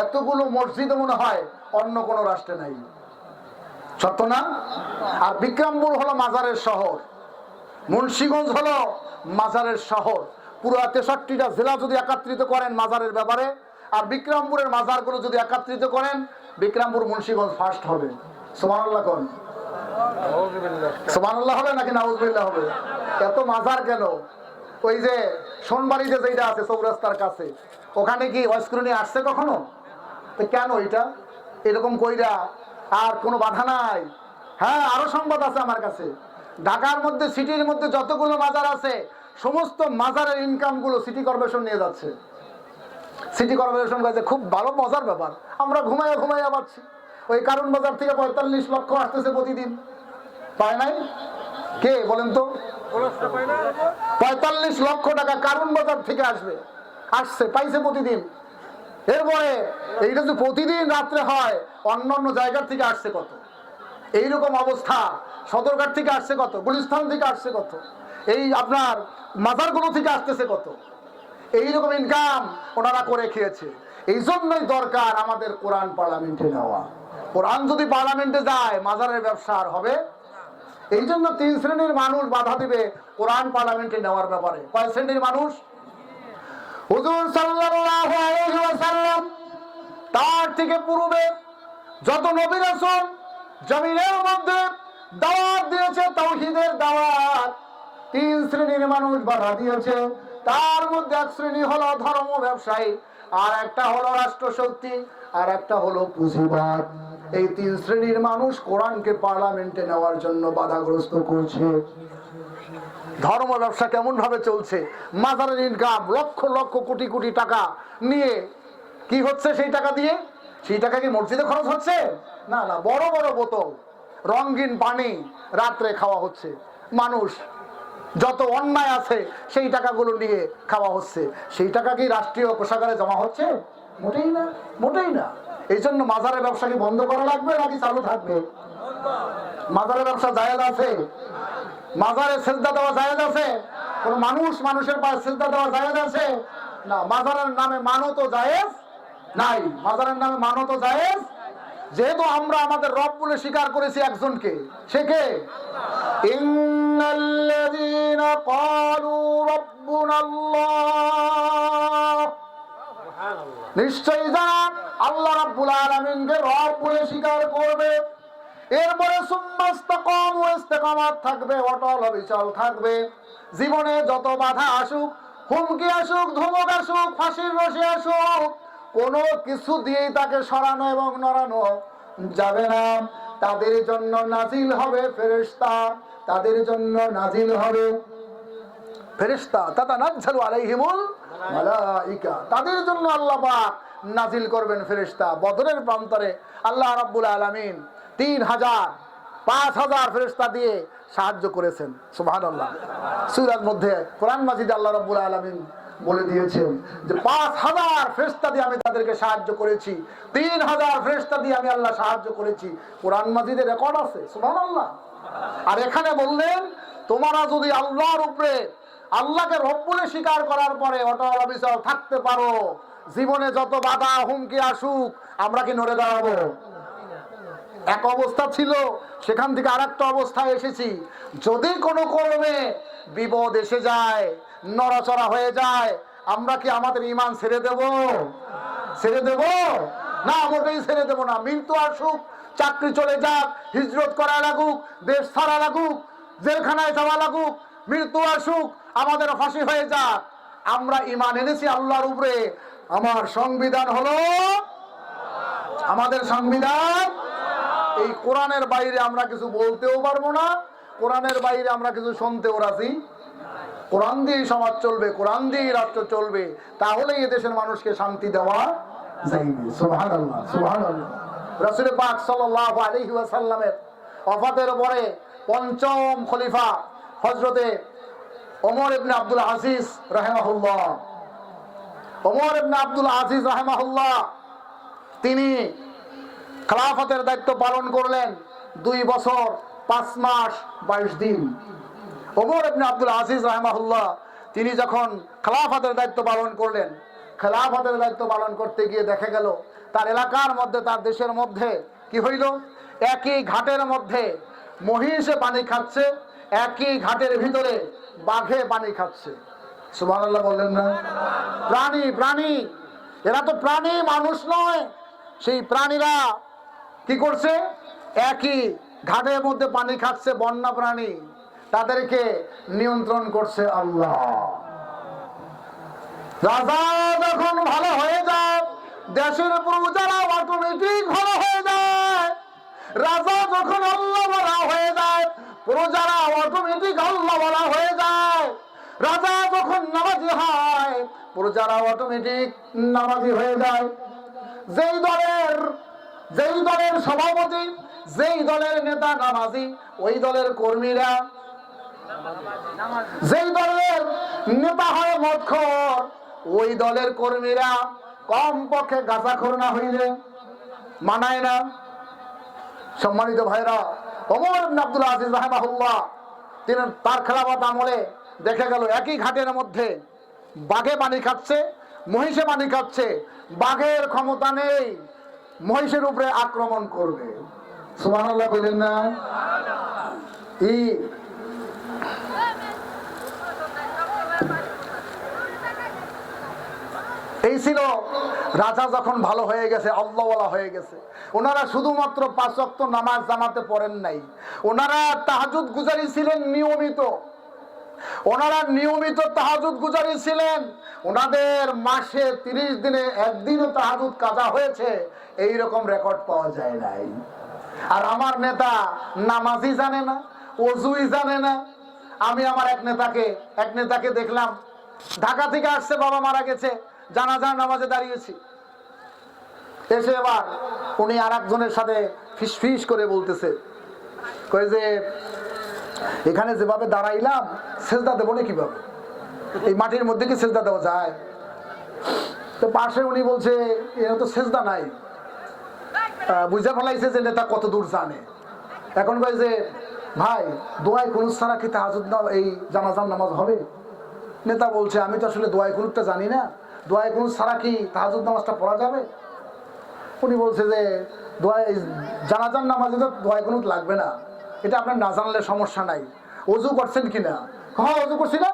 এতগুলো মসজিদ মনে হয় অন্য কোন রাষ্ট্রে নাই। সত্য না? আর বিক্রমপুর হলো মাজারের শহর, মুন্সিগঞ্জ হলো মাজারের শহর। পুরো 63টা জেলা যদি একত্রিত করেন মাজারের ব্যাপারে, আর বিক্রমপুরের মাজারগুলো যদি একত্রিত করেন, বিক্রমপুর মুন্সিগঞ্জ ফার্স্ট হবে। সুবহানাল্লাহ কোন? সুবহানাল্লাহ হবে নাকি নাউজুবিল্লাহ হবে? এত মাজার কেন? ওই যে সোনবাড়িতে যেটা আছে চৌরাস্তার কাছে, ওখানে কি অস্ক্রুনি আসছে কখনো? তো কেন এটা এরকম কইরা? আর কোনো বাধা নাই। হ্যাঁ, আরো সংবাদ আছে আমার কাছে। ঢাকার মধ্যে, সিটির মধ্যে যতগুলো মাজার আছে সমস্ত মাজারের ইনকাম গুলো সিটি কর্পোরেশন নিয়ে যাচ্ছে। সিটি কর্পোরেশন কাছে খুব ভালো মজার ব্যাপার, আমরা ঘুমাইয়া পাচ্ছি। ওই কারণ বাজার থেকে 45 লক্ষ আসতেছে প্রতিদিন। পায় নাই? কে বলেন তো? 45 লক্ষ টাকা কারণ বাজার থেকে আসছে, পাইছে প্রতিদিন। এরপরে এইটা যদি প্রতিদিন রাত্রে হয়, অন্য জায়গার থেকে আসছে কত? এইরকম অবস্থা। সদরঘাট থেকে আসছে কত, গুলিস্তান থেকে আসছে কত, এই আপনার মাজারগুলো থেকে আসতেছে কত। এইরকম ইনকাম ওনারা করে খেয়েছে। এই জন্যই দরকার আমাদের কোরআন পার্লামেন্টে নেওয়া। কোরআন যদি পার্লামেন্টে যায়, মাজারের ব্যবসা আর হবে। এই জন্য 3 শ্রেণীর মানুষ বাধা দিবে কোরআন পার্লামেন্টে নেওয়ার ব্যাপারে। কয় শ্রেণীর মানুষ? হুজুর সাল্লাল্লাহু আলাইহি ওয়াসাল্লাম তার থেকে পূর্বে যত নবী রাসূল জমিনের মধ্যে দাওয়াত দিয়েছে, তাওহীদের দাওয়াত, 3 শ্রেণীর মানুষ বাধা দিয়েছে। তার মধ্যে এক শ্রেণী হলো ধর্ম ব্যবসায়ী, আর একটা হলো রাষ্ট্রশক্তি, আর একটা হলো পুঁজিবাদ। এই 3 শ্রেণীর মানুষ কোরআনকে পার্লামেন্টে নেওয়ার জন্য বাধাগ্রস্ত করছে। ধর্ম ব্যবসা কেমন ভাবে চলছে? মাজারের ইনকাম লক্ষ লক্ষ কোটি কোটি টাকা নিয়ে কি হচ্ছে? সেই টাকা দিয়ে, সেই টাকা কি মসজিদে খরচ হচ্ছে? না না, বড় বড় বোতল রঙিন পানি রাত্রে খাওয়া হচ্ছে। মানুষ যত অন্যায় আছে সেই টাকাগুলো নিয়ে খাওয়া হচ্ছে। সেই টাকা কি রাষ্ট্রীয় কোষাগারে জমা হচ্ছে? মোটেই না, মোটেই না। এই জন্য মাজারের ব্যবসা কি বন্ধ করা লাগবে নাকি চালু থাকবে? মাজারের ব্যবসা জায়েজ আছে? মাজারে সেজদা দেওয়া জায়েজ আছে? কোন মানুষের পায়ে সেজদা দেওয়া জায়েজ আছে? না। মাজারের নামে মানত জায়েজ নাই। মাজারের নামে মানত জায়েজ, যেহেতু আমরা আমাদের রব বলে স্বীকার করেছি একজনকে। সে কে? ইন্নাল্লাযীনা ক্বালু রাব্বুনাল্লাহ, নিশ্চয়ই যারা আল্লাহ রাব্বুল আলামিনকে রব বলে স্বীকার করবে, এরপরে সুম্মাস্তাকামু, ইস্তেকামাত থাকবে, অটল অবিচল থাকবে। জীবনে যত বাধা আসুক, হুমকি আসুক, ধমক আসুক, ফাঁসির রশি আসুক, কোনো কিছু দিয়েই তাকে সরানো এবং নড়ানো যাবে না। তাদের জন্য নাজিল হবে ফেরেশতা, তাদের জন্য নাজিল হবে ফেরেশতা। তাতানাজ্জালু আলাইহিমুল মালাইকা, তাদের জন্য আল্লাহ পাক নাজিল করবেন ফেরেশতা। বদরের প্রান্তরে আল্লাহ রাব্বুল আলামিন 3000 5000 ফেরেশতা দিয়ে সাহায্য করেছেন। সুবহানাল্লাহ। সূরার মধ্যে কোরআন মাজিদে আল্লাহ রাব্বুল আলামিন বলে দিয়েছেন যে 5000 ফেরেশতা দিয়ে আমি তাদেরকে সাহায্য করেছি, 3000 ফেরেশতা দিয়ে আমি আল্লাহ সাহায্য করেছি। কোরআন মাজিদে রেকর্ড আছে। সুবহানাল্লাহ। আর এখানে বললেন, তোমরা যদি আল্লাহর উপরে, আল্লাহকে রব বলে স্বীকার করার পরে অটল অবিচল থাকতে পারো, জীবনে যত বাধা হুমকি আসুক, আমরা কি নড়ে দাঁড়াবো? এক অবস্থা ছিল, সেখান থেকে আরেকটা অবস্থায় এসেছি। যদি কোনো কর্মে বিপদ এসে যায়, নড়াচড়া হয়ে যায়, আমরা কি আমাদের ঈমান ছেড়ে দেব? ছেড়ে দেব না, মোটেই ছেড়ে দেব না। মৃত্যু আসুক, চাকরি চলে যাক, হিজরত করা লাগুক, দেশ ছাড়া লাগুক, জেলখানায় যাওয়া লাগুক, মৃত্যু আসুক, আমাদের ফাঁসি হয়ে যাক, আমরা ঈমান এনেছি আল্লাহর উপরে। আমার সংবিধান হলো, আমাদের সংবিধান। এই কোরআনের বাইরে আমরা কিছু বলতেও পারবো না, কোরআনের বাইরে আমরা কিছু শুনতেও রাজি। কোরআন দিয়ে সমাজ চলবে, কোরআন দিয়ে রাষ্ট্র চলবে, তাহলে এই দেশের মানুষকে শান্তি দেওয়া যাইবে। সুবহানাল্লাহ, সুবহানাল্লাহ। রাসূল পাক সাল্লাল্লাহু আলাইহি ওয়াসাল্লামের ওফাতের পরে পঞ্চম খলিফা হযরতে ওমর ইবনে আব্দুল আজিজ রাহিমাহুল্লাহ, ওমর ইবনে আব্দুল আজিজ রাহিমাহুল্লাহ, তিনি খেলাফতের দায়িত্ব পালন করলেন 2 বছর 5 মাস 22 দিন। ওমর ইবনে আব্দুল আজিজ রাহিমাহুল্লাহ তিনি যখন খেলাফতের দায়িত্ব পালন করলেন, খেলাফতের দায়িত্ব পালন করতে গিয়ে দেখা গেল তার এলাকার মধ্যে, তার দেশের মধ্যে কি হইল? একই ঘাটের মধ্যে মহিষে পানি খাচ্ছে, একই ঘাটের ভিতরে বাঘে পানি খাচ্ছে। সুবহানাল্লাহ বললেন না? প্রাণী, এরা তো প্রাণী, মানুষ নয়। সেই প্রাণীরা কি করছে? একই ঘাটের মধ্যে পানি খাচ্ছে বন্য প্রাণী, তাদেরকে নিয়ন্ত্রণ করছে আল্লাহ। রাজা যখন ভালো হয়ে যায়, দেশের প্রজারা অটোমেটিক ভালো হয়ে যায়। রাজা যখন আল্লাহ বলা হয়ে যায়, প্রজারা অটোমেটিক আল্লাহ বলা হয়ে যায়। রাজা যখন নামাজি হয়, প্রজারা অটোমেটিক নামাজি হয়ে যায়। যেই দলের সভাপতি, যেই দলের নেতা নামাজি, ওই দলের কর্মীরা, যেই দলের নেতা হয় মদখোর, ওই দলের কর্মীরা কম পক্ষে গাঁজাখোর না হইলে মানায় না। সম্মানিত ভাইরা, ওমর ইবনে আব্দুল আজিজ রাহিমাহুল্লাহ, তিনি তার খেলাফত আমলে দেখা গেল একই ঘাটের মধ্যে বাঘে পানি খাচ্ছে, মহিষে পানি খাচ্ছে। বাঘের ক্ষমতা নেই মহিষের উপরে আক্রমণ করবে। সুবহানাল্লাহ কইলেন না? এই ছিল রাজা যখন ভালো হয়ে গেছে, আল্লাহওয়ালা হয়ে গেছে। ওনারা শুধুমাত্র 5 ওয়াক্ত নামাজ জামাতে পড়েন নাই, ওনারা তাহাজ্জুদ গুজারি ছিলেন নিয়মিত। ওনারা নিয়মিত তাহাজ্জুদ গুজারি ছিলেন। ওনাদের মাসে 30 দিনে একদিনও তাহাজ্জুদ কাজা হয়েছে, এই রকম রেকর্ড পাওয়া যায় নাই। আর আমার নেতা নামাজই জানে না, ওযুই জানে না। আমি আমার এক নেতাকে দেখলাম, ঢাকা থেকে আসছে, বাবা মারা গেছে, জানাজার নামাজে দাঁড়িয়েছি। এসে এবার উনি আর একজনের সাথে ফিসফিস করে বলতেছে, কই যে এখানে যেভাবে দাঁড়াইলাম সেজদা দেবো না কিভাবে? এই মাটির মধ্যে কি সেজদা দেওয়া যায়? তো পাশে উনি বলছে এরা তো সেজদা নাই। বুঝা ফেলাইছে যে নেতা কত দূর জানে। এখন কয় যে ভাই, দোয়ায় কুনুত ছাড়া কি তাহাজ্জুদ না এই জানাজার নামাজ হবে? নেতা বলছে আমি তো আসলে দোয়ায় কুনুতটা জানি না, দোয়ায় কুনুত ছাড়া কি তাহাজ্জুদ নামাজটা পড়া যাবে? উনি বলছে যে জানাজার নামাজে তো দোয়ায় কুনুত লাগবে না, এটা আপনার না জানলে সমস্যা নাই। ওযু করছেন কিনা? হ্যাঁ ওযু করছি না।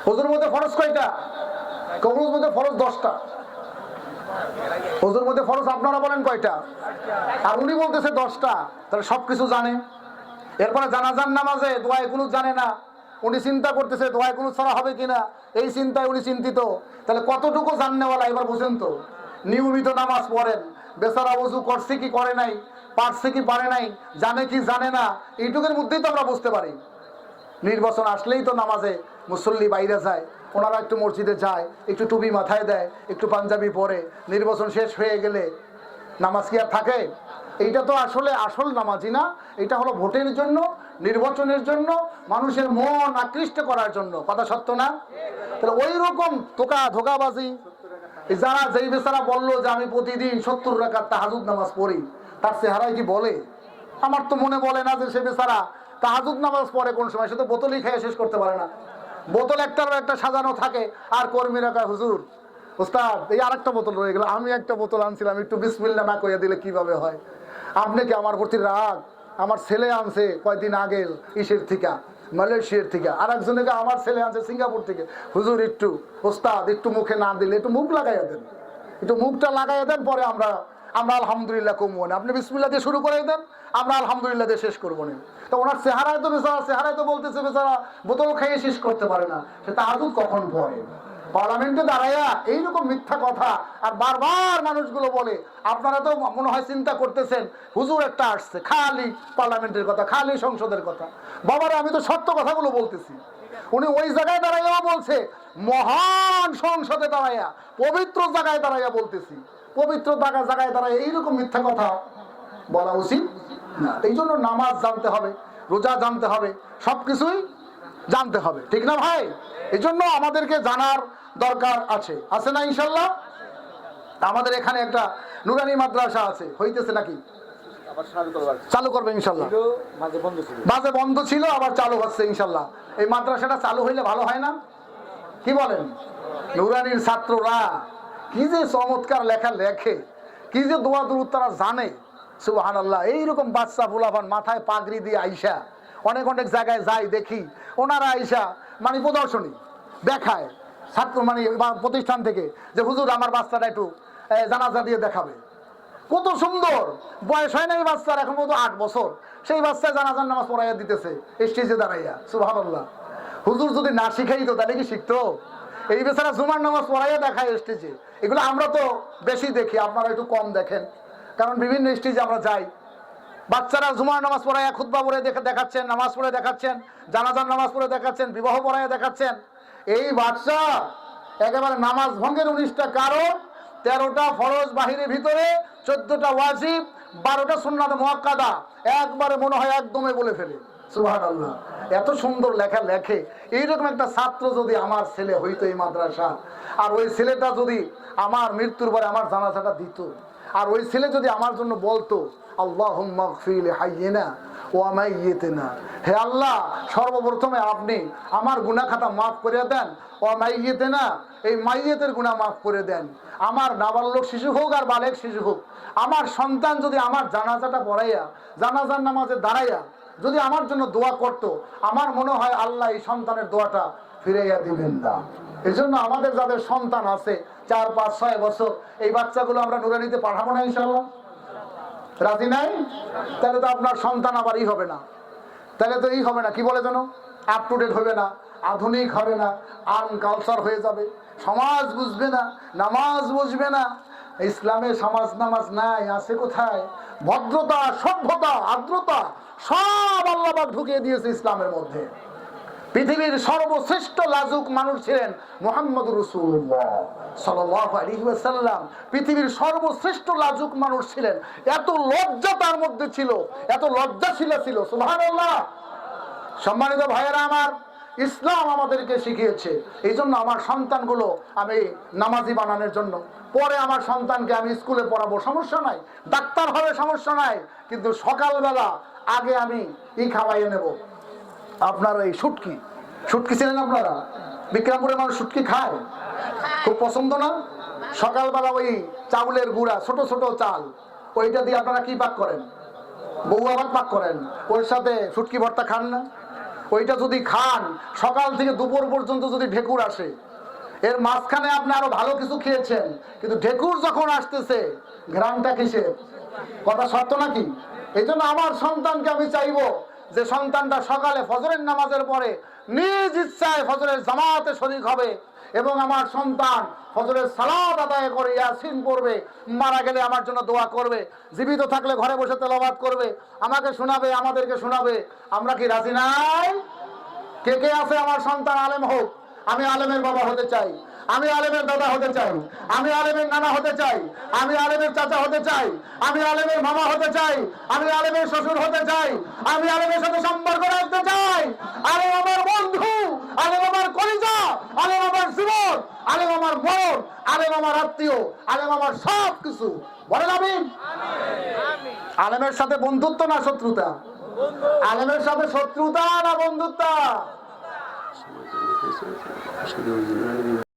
ওযুর মধ্যে ফরজ কয়টা? ওযুর মধ্যে ফরজ 10টা। ওযুর মধ্যে ফরজ আপনারা বলেন কয়টা? আর উনি বলতেছে 10টা। তাহলে সবকিছু জানে। এরপরে জানাজার নামাজে দোয়ায় কুনুত জানে না, উনি চিন্তা করতেছে দোয়ায় কুনুত ছাড়া হবে কিনা, এই চিন্তায় উনি চিন্তিত। তাহলে কতটুকু জাননেওয়ালা এবার বুঝেন তো। নিয়মিত নামাজ পড়েন, বেচারা ওযু করছে কি করে নাই, পারছে কি পারে নাই, জানে কি জানে না, এইটুকুর মধ্যেই তো আমরা বুঝতে পারি। নির্বাচন আসলেই তো নামাজে মুসল্লি বাইরে যায়, ওনারা একটু মসজিদে যায়, একটু টুপি মাথায় দেয়, একটু পাঞ্জাবি পরে। নির্বাচন শেষ হয়ে গেলে নামাজ কি আর থাকে? এইটা তো আসলে আসল নামাজি না, এটা হলো ভোটের জন্য, নির্বাচনের জন্য, মানুষের মন আকৃষ্ট করার জন্য। কথা সত্য না? তাহলে ওই রকম ধোকাবাজি যারা, যেই বেচারা বললো যে আমি প্রতিদিন 70 রাকাত তাহাজ্জুদ নামাজ পড়ি, তার চেহারায় কি বলে? আমার তো মনে বলে না যে সে বেচারা তাহাজ্জুদ নামাজ পড়ে কোন সময়। সে তো বোতলই খেয়ে শেষ করতে পারে না। বোতল একটার একটা সাজানো থাকে, আর কর্মীরা কয় হুজুর ওস্তাদ এই আরেকটা বোতল রয়ে গেল, আমি একটা বোতল আনছিলাম, একটু বিসমিল্লাহ না কইয়া দিলে কিভাবে হয়? আপনি কি আমার প্রতি রাগ? আমার ছেলে আনছে কয়দিন আগে ইসের থেকে, মালয়েশিয়ার থেকে, আর একজনকে আমার ছেলে আনছে সিঙ্গাপুর থেকে। হুজুর একটু ওস্তাদ একটু মুখে না দিলে একটু মুখ লাগাইয়া দেন, একটু মুখটা লাগাইয়া দেন, পরে আমরা আলহামদুলিল্লাহ কমবো না। আপনি বিসমিল্লাহ দিয়ে শুরু করে দেন, আমরা আলহামদুলিল্লাহ দিয়ে শেষ করবো না। তো ওনার চেহারায় তো বেচারা, চেহারায় তো বলতেছে বেচারা বোতল খাইয়ে শেষ করতে পারে না, সে তাহাজ্জুদ কখন পড়ে? পার্লামেন্টে দাঁড়াইয়া এইরকম মিথ্যা কথা আর বারবার মানুষগুলো বলে। আপনারা তো মনে হয় চিন্তা করতেছেন হুজুর একটা আসছে, খালি পার্লামেন্টের কথা, খালি সংসদের কথা। বাবারা আমি তো সত্য কথাগুলো বলতেছি। উনি ওই জায়গায় দাঁড়াইয়া বলছে, মহান সংসদে দাঁড়াইয়া, পবিত্র জায়গায় দাঁড়াইয়া বলতেছি। পবিত্র জায়গায় দাঁড়াইয়া এইরকম মিথ্যা কথা বলা উচিত না। এই জন্য নামাজ জানতে হবে, রোজা জানতে হবে, সবকিছুই জানতে হবে, ঠিক না ভাই? এই জন্য আমাদেরকে জানার দরকার আছে, আছে না ইনশাল্লাহ? আমাদের এখানে একটা নুরানি মাদ্রাসা আছে, হইতেছে নাকি? চালু করবে ইনশাল্লাহ। মাঝে বন্ধ ছিল, আবার চালু হচ্ছে ইনশাল্লাহ। এই মাদ্রাসাটা চালু হইলে ভালো হয় না? কি বলেন? নুরানির ছাত্ররা কি যে চমৎকার লেখা লেখে, কি যে দোয়া দুরূদ তারা জানে, সুবহানাল্লাহ। এইরকম বাচ্চা ফুলাফান মাথায় পাগড়ি দিয়ে আইসা অনেক অনেক জায়গায় যাই দেখি, ওনারা আইসা মানে প্রদর্শনী দেখায় ছাত্র মানে প্রতিষ্ঠান থেকে, যে হুজুর আমার বাচ্চাটা একটু জানাজা দিয়ে দেখাবে। কত সুন্দর, বয়স হয় না এই বাচ্চার, এখন মতো 8 বছর, সেই বাচ্চা জানাজার নামাজ পড়াইয়া দিতেছে স্টেজে দাঁড়াইয়া। সুবহানাল্লাহ। হুজুর যদি না শিখাইতো তাহলে কি শিখতো? এই বেচারা জুমার নামাজ পড়াইয়া দেখায় স্টেজে। এগুলো আমরা তো বেশি দেখি, আপনারা একটু কম দেখেন, কারণ বিভিন্ন স্টেজে আমরা যাই। বাচ্চারা জুমার নামাজ পড়াইয়া খুতবা পড়ে দেখাচ্ছেন, নামাজ পড়ে দেখাচ্ছেন, জানাজার নামাজ পড়ে দেখাচ্ছেন, বিবাহ পড়াইয়া দেখাচ্ছেন। এই বাচ্চা একেবারে নামাজ ভঙ্গের 19টা কারণ, 13টা ফরজ বাহিরের ভিতরে, 14টা ওয়াজিব, 12টা সুন্নাত মুআক্কাদা একবারে মনে হয় একদমই বলে ফেলে। সুবহানাল্লাহ। এত সুন্দর লেখা লেখে। এইরকম একটা ছাত্র যদি আমার ছেলে হইতো এই মাদ্রাসা, আর ওই ছেলেটা যদি আমার মৃত্যুর পরে আমার জানাজাটা দিত, আর ওই ছেলে যদি আমার জন্য বলতো আল্লাহুম্মা গফির লিহাইয়িনা ওয়া মাইয়িতিনা, হে আল্লাহ সর্বপ্রথমে আপনি আমার গুনাহ খাতা মাফ করে দেন, ওয়া মাইয়িতিনা, এই মাইয়িতের গুনাহ মাফ করে দেন, আমার নাবালক শিশু হোক আর বালেক শিশু হোক, আমার সন্তান যদি আমার জানাজাটা পড়াইয়া জানাজার নামাজে দাঁড়াইয়া যদি আমার জন্য দোয়া করত, আমার মনে হয় আল্লাহ এই সন্তানের দোয়াটা ফিরাইয়া দিবেন না। এই জন্য আমাদের যাদের সন্তান আছে 4, 5, 6 বছর, এই বাচ্চাগুলো আমরা নুরানিতে পাঠাবো না ইনশাআল্লাহ? রাজি নাই? তাহলে তো আপনার সন্তান আবার হবে না, তাহলে তো হবে না, কি বলে যেন, আপ টু ডেট হবে না, আধুনিক হবে না, আনকালচার হয়ে যাবে, সমাজ বুঝবে না, নামাজ বুঝবে না। ইসলামে সমাজ নামাজ নাই, আছে কোথায়? ভদ্রতা, সভ্যতা, আর্দ্রতা সব আল্লাহ পাক ঢুকিয়ে দিয়েছে ইসলামের মধ্যে। পৃথিবীর সর্বশ্রেষ্ঠ লাজুক মানুষ ছিলেন মুহাম্মদুর রাসূলুল্লাহ সাল্লাল্লাহু আলাইহি ওয়াসাল্লাম। পৃথিবীর সর্বশ্রেষ্ঠ লাজুক মানুষ ছিলেন, এত লজ্জা তার মধ্যে ছিল, এত লজ্জাশীল ছিল। সুবহানাল্লাহ। সম্মানিত ভাইয়েরা আমার, ইসলাম আমাদেরকে শিখিয়েছে। এই জন্য আমার সন্তানগুলো আমি নামাজি বানানোর জন্য, পরে আমার সন্তানকে আমি স্কুলে পড়াবো, সমস্যা নাই, ডাক্তার হবে, সমস্যা নাই, কিন্তু সকালবেলা আগে আমি খাওয়াইয়ে নেব আপনার ওই শুটকি। শুটকি ছিলেন আপনারা? বিক্রমপুরের মানুষ শুটকি খায়, খুব পছন্দ না? সকালবেলা ওই চাউলের গুঁড়া, ছোট ছোট চাল, ওইটা দিয়ে আপনারা কি পাক করেন? বউয়া ভাত পাক করেন, ওর সাথে শুটকি ভর্তা খান না? ওইটা যদি খান, সকাল থেকে দুপুর পর্যন্ত যদি ঢেকুর আসে, এর মাঝখানে আপনি আরো ভালো কিছু খেয়েছেন, কিন্তু ঢেকুর যখন আসতেছে, ঘ্রাণটা কিসের? কথা সত্য নাকি? এই জন্য আমার সন্তানকে আমি চাইবো যে সন্তানটা সকালে ফজরের নামাজের পরে নিজ ইচ্ছায় ফজরের জামাতে শরীক হবে, এবং আমার সন্তান ফজরের সালাত আদায় করে ইয়াসিন পড়বে, মারা গেলে আমার জন্য দোয়া করবে, জীবিত থাকলে ঘরে বসে তেলাওয়াত করবে, আমাকে শোনাবে, আমাদেরকে শোনাবে। আমরা কি রাজি নাই? কে কে আছে আমার সন্তান আলেম হোক? আমি আলেমের বাবা হতে চাই, আমি আলেমের দাদা হতে চাই, আমি আলেমের নানা হতে চাই, আমি আলেমের চাচা হতে চাই, আমি আলেমের মামা হতে চাই, আমি আলেমের শ্বশুর হতে চাই, আমি আলেমের সাথে সম্পর্ক রাখতে চাই। আলেম আমার বন্ধু, আলেম আমার কলিজা, আলেম আমার জীবন, আলেম আমার মরণ, আলেম আমার আত্মীয়, আলেম আমার সব কিছু। বলেন আমিন। আলেমের সাথে বন্ধুত্ব না শত্রুতা? আলেমের সাথে শত্রুতা না বন্ধুত্ব?